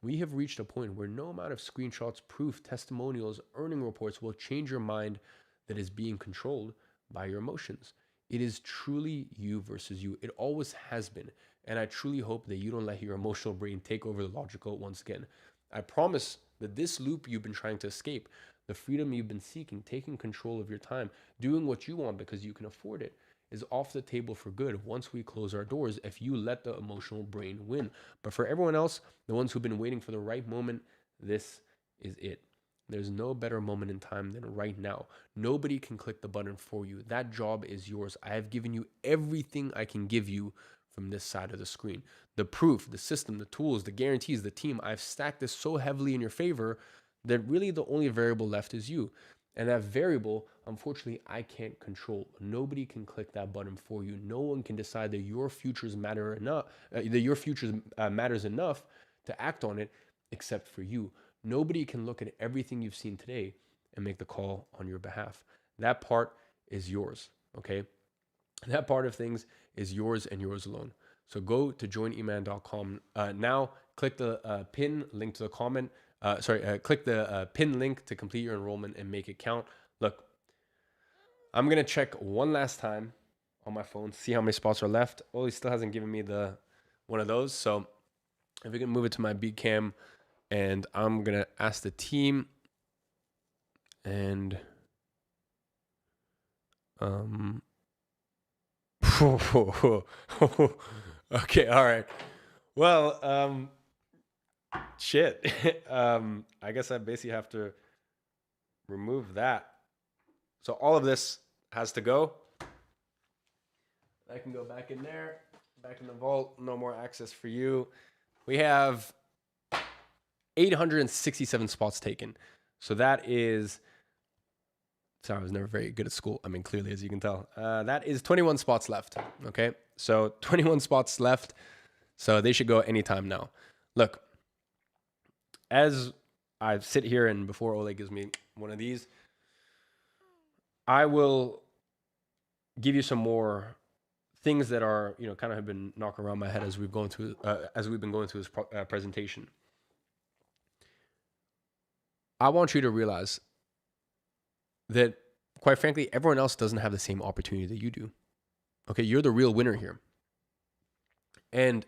We have reached a point where no amount of screenshots, proof, testimonials, earning reports will change your mind that is being controlled by your emotions. It is truly you versus you. It always has been. And I truly hope that you don't let your emotional brain take over the logical once again. I promise that this loop you've been trying to escape, the freedom you've been seeking, taking control of your time, doing what you want because you can afford it, is off the table for good once we close our doors if you let the emotional brain win. But for everyone else, the ones who've been waiting for the right moment, this is it. There's no better moment in time than right now. Nobody can click the button for you. That job is yours. I have given you everything I can give you from this side of the screen. The proof, the system, the tools, the guarantees, the team. I've stacked this so heavily in your favor that really the only variable left is you. And that variable, unfortunately, I can't control. Nobody can click that button for you. No one can decide that your futures matter enough, matters enough to act on it except for you. Nobody can look at everything you've seen today and make the call on your behalf. That part is yours, okay? That part of things is yours and yours alone. So go to joineman.com now. Click the pin link to the comment. Click the pin link to complete your enrollment and make it count. Look, I'm gonna check one last time on my phone, see how many spots are left. Oh, he still hasn't given me the one of those. So if we can move it to my beat cam, and I'm gonna ask the team, and okay, all right. Well, shit. I guess I basically have to remove that. So all of this has to go. I can go back in there, back in the vault. No more access for you. We have 867 spots taken. So that is, sorry, I was never very good at school. I mean, clearly, as you can tell, that is 21 spots left. Okay. So 21 spots left. So they should go anytime now. Look, as I sit here and before Oleg gives me one of these, I will give you some more things that are, kind of have been knocking around my head as we've been going through this presentation. I want you to realize that, quite frankly, everyone else doesn't have the same opportunity that you do. Okay, you're the real winner here. And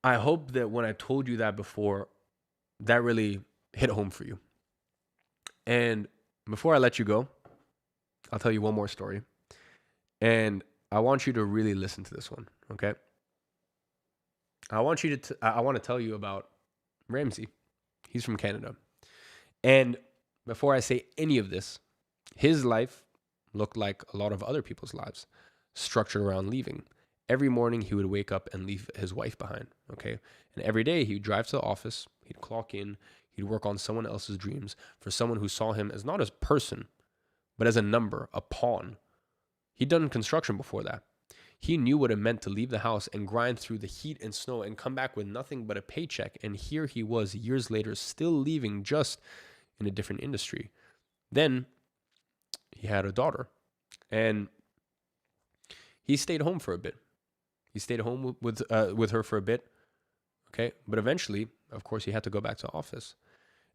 I hope that when I told you that before, that really hit home for you. And before I let you go, I'll tell you one more story. And I want you to really listen to this one, okay? I want to tell you about Ramsey. He's from Canada. And before I say any of this, his life looked like a lot of other people's lives, structured around leaving. Every morning he would wake up and leave his wife behind, okay? And every day he would drive to the office, he'd clock in, he'd work on someone else's dreams for someone who saw him as not as a person, but as a number, a pawn. He'd done construction before that. He knew what it meant to leave the house and grind through the heat and snow and come back with nothing but a paycheck. And here he was years later, still leaving, just in a different industry. Then he had a daughter, and he stayed home for a bit. He stayed home with her for a bit, okay? But eventually, of course, he had to go back to office.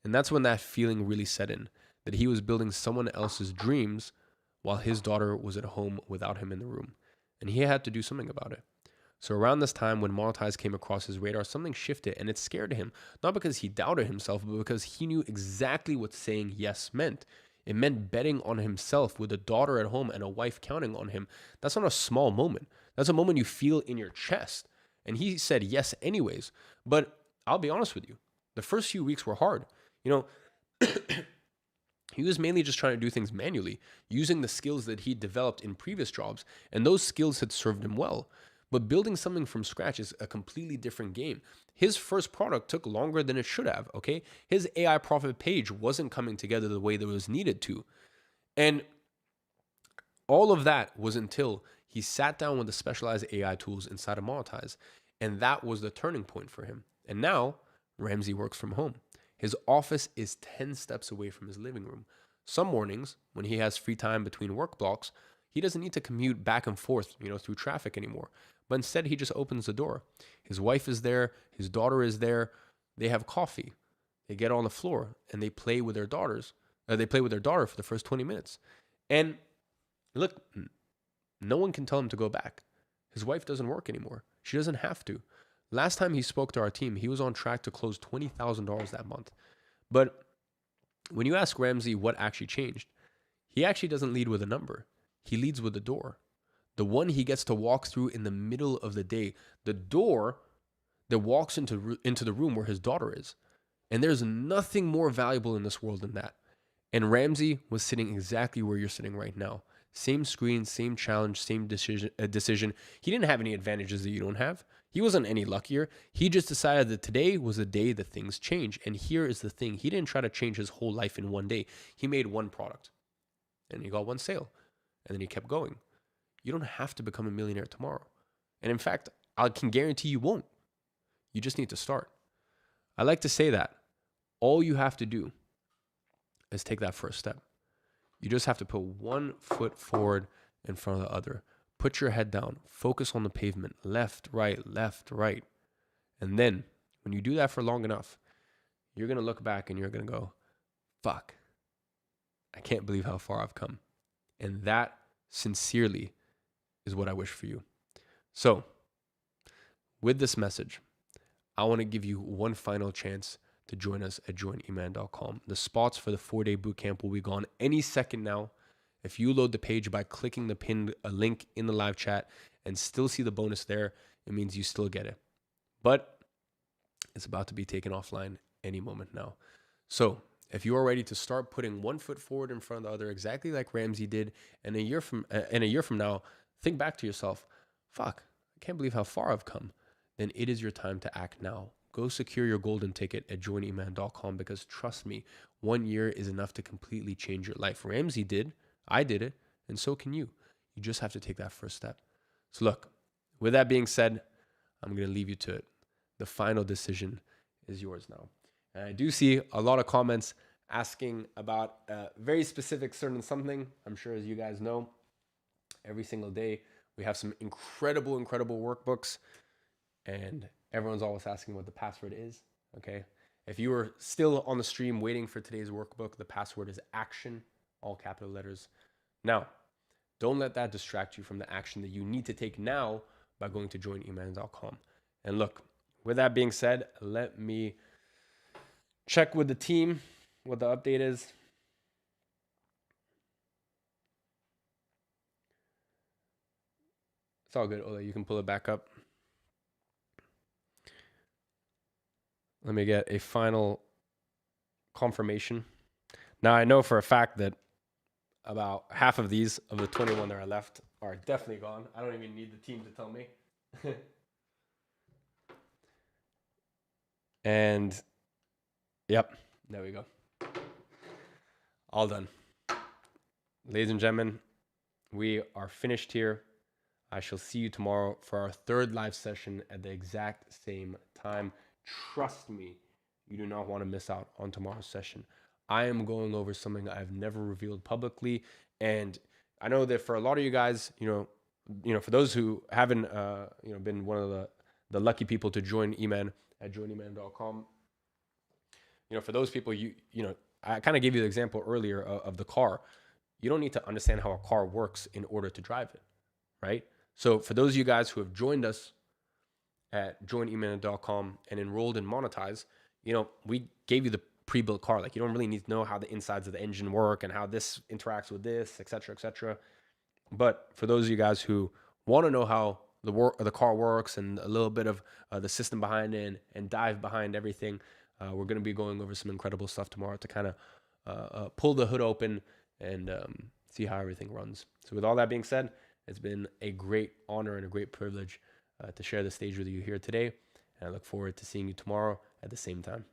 And that's when that feeling really set in, that he was building someone else's dreams while his daughter was at home without him in the room. And he had to do something about it. So around this time, when Monetize came across his radar, something shifted, and it scared him. Not because he doubted himself, but because he knew exactly what saying yes meant. It meant betting on himself with a daughter at home and a wife counting on him. That's not a small moment. That's a moment you feel in your chest. And he said yes anyways. But I'll be honest with you. The first few weeks were hard. You know, he was mainly just trying to do things manually, using the skills that he developed in previous jobs. And those skills had served him well. But building something from scratch is a completely different game. His first product took longer than it should have, okay? His AI profit page wasn't coming together the way that it was needed to. And all of that was until he sat down with the specialized AI tools inside of Monetize. And that was the turning point for him. And now, Ramsey works from home. His office is 10 steps away from his living room. Some mornings, when he has free time between work blocks, he doesn't need to commute back and forth, through traffic anymore. But instead, he just opens the door. His wife is there. His daughter is there. They have coffee. They get on the floor and they play with their daughters. They play with their daughter for the first 20 minutes. And look, no one can tell him to go back. His wife doesn't work anymore. She doesn't have to. Last time he spoke to our team, he was on track to close $20,000 that month. But when you ask Ramsey what actually changed, he actually doesn't lead with a number. He leads with the door. The one he gets to walk through in the middle of the day. The door that walks into the room where his daughter is. And there's nothing more valuable in this world than that. And Ramsey was sitting exactly where you're sitting right now. Same screen, same challenge, same decision. He didn't have any advantages that you don't have. He wasn't any luckier. He just decided that today was the day that things change. And here is the thing. He didn't try to change his whole life in one day. He made one product. And he got one sale. And then he kept going. You don't have to become a millionaire tomorrow. And in fact, I can guarantee you won't. You just need to start. I like to say that all you have to do is take that first step. You just have to put one foot forward in front of the other. Put your head down. Focus on the pavement. Left, right, left, right. And then when you do that for long enough, you're going to look back and you're going to go, fuck, I can't believe how far I've come. And that sincerely is what I wish for you. So with this message, I want to give you one final chance to join us at joineman.com. The spots for the 4-day bootcamp will be gone any second now. If you load the page by clicking the pinned link in the live chat and still see the bonus there, it means you still get it. But it's about to be taken offline any moment now. So if you are ready to start putting one foot forward in front of the other, exactly like Ramsey did, and a year from now, think back to yourself, fuck, I can't believe how far I've come. Then it is your time to act now. Go secure your golden ticket at joineman.com because trust me, 1 year is enough to completely change your life. Ramsey did, I did it, and so can you. You just have to take that first step. So look, with that being said, I'm going to leave you to it. The final decision is yours now. And I do see a lot of comments asking about a very specific certain something. I'm sure as you guys know, every single day we have some incredible workbooks, and everyone's always asking what the password is, okay? If you are still on the stream waiting for today's workbook, the password is action, all capital letters. Now, don't let that distract you from the action that you need to take now by going to joineman.com. And look, with that being said, let me check with the team what the update is. It's all good, Ole. You can pull it back up. Let me get a final confirmation. Now, I know for a fact that about half of these, of the 21 that are left, are definitely gone. I don't even need the team to tell me. And, yep, there we go. All done. Ladies and gentlemen, we are finished here. I shall see you tomorrow for our third live session at the exact same time. Trust me, you do not want to miss out on tomorrow's session. I am going over something I've never revealed publicly, and I know that for a lot of you guys, you know, for those who haven't, been one of the lucky people to join Eman at joineman.com, for those people, I kind of gave you the example earlier of the car. You don't need to understand how a car works in order to drive it, right? So for those of you guys who have joined us at joineman.com and enrolled in Monetize, we gave you the pre-built car. Like, you don't really need to know how the insides of the engine work and how this interacts with this, et cetera, et cetera. But for those of you guys who want to know how the car works and a little bit of the system behind it and dive behind everything, we're going to be going over some incredible stuff tomorrow to kind of pull the hood open and see how everything runs. So with all that being said, it's been a great honor and a great privilege to share the stage with you here today. And I look forward to seeing you tomorrow at the same time.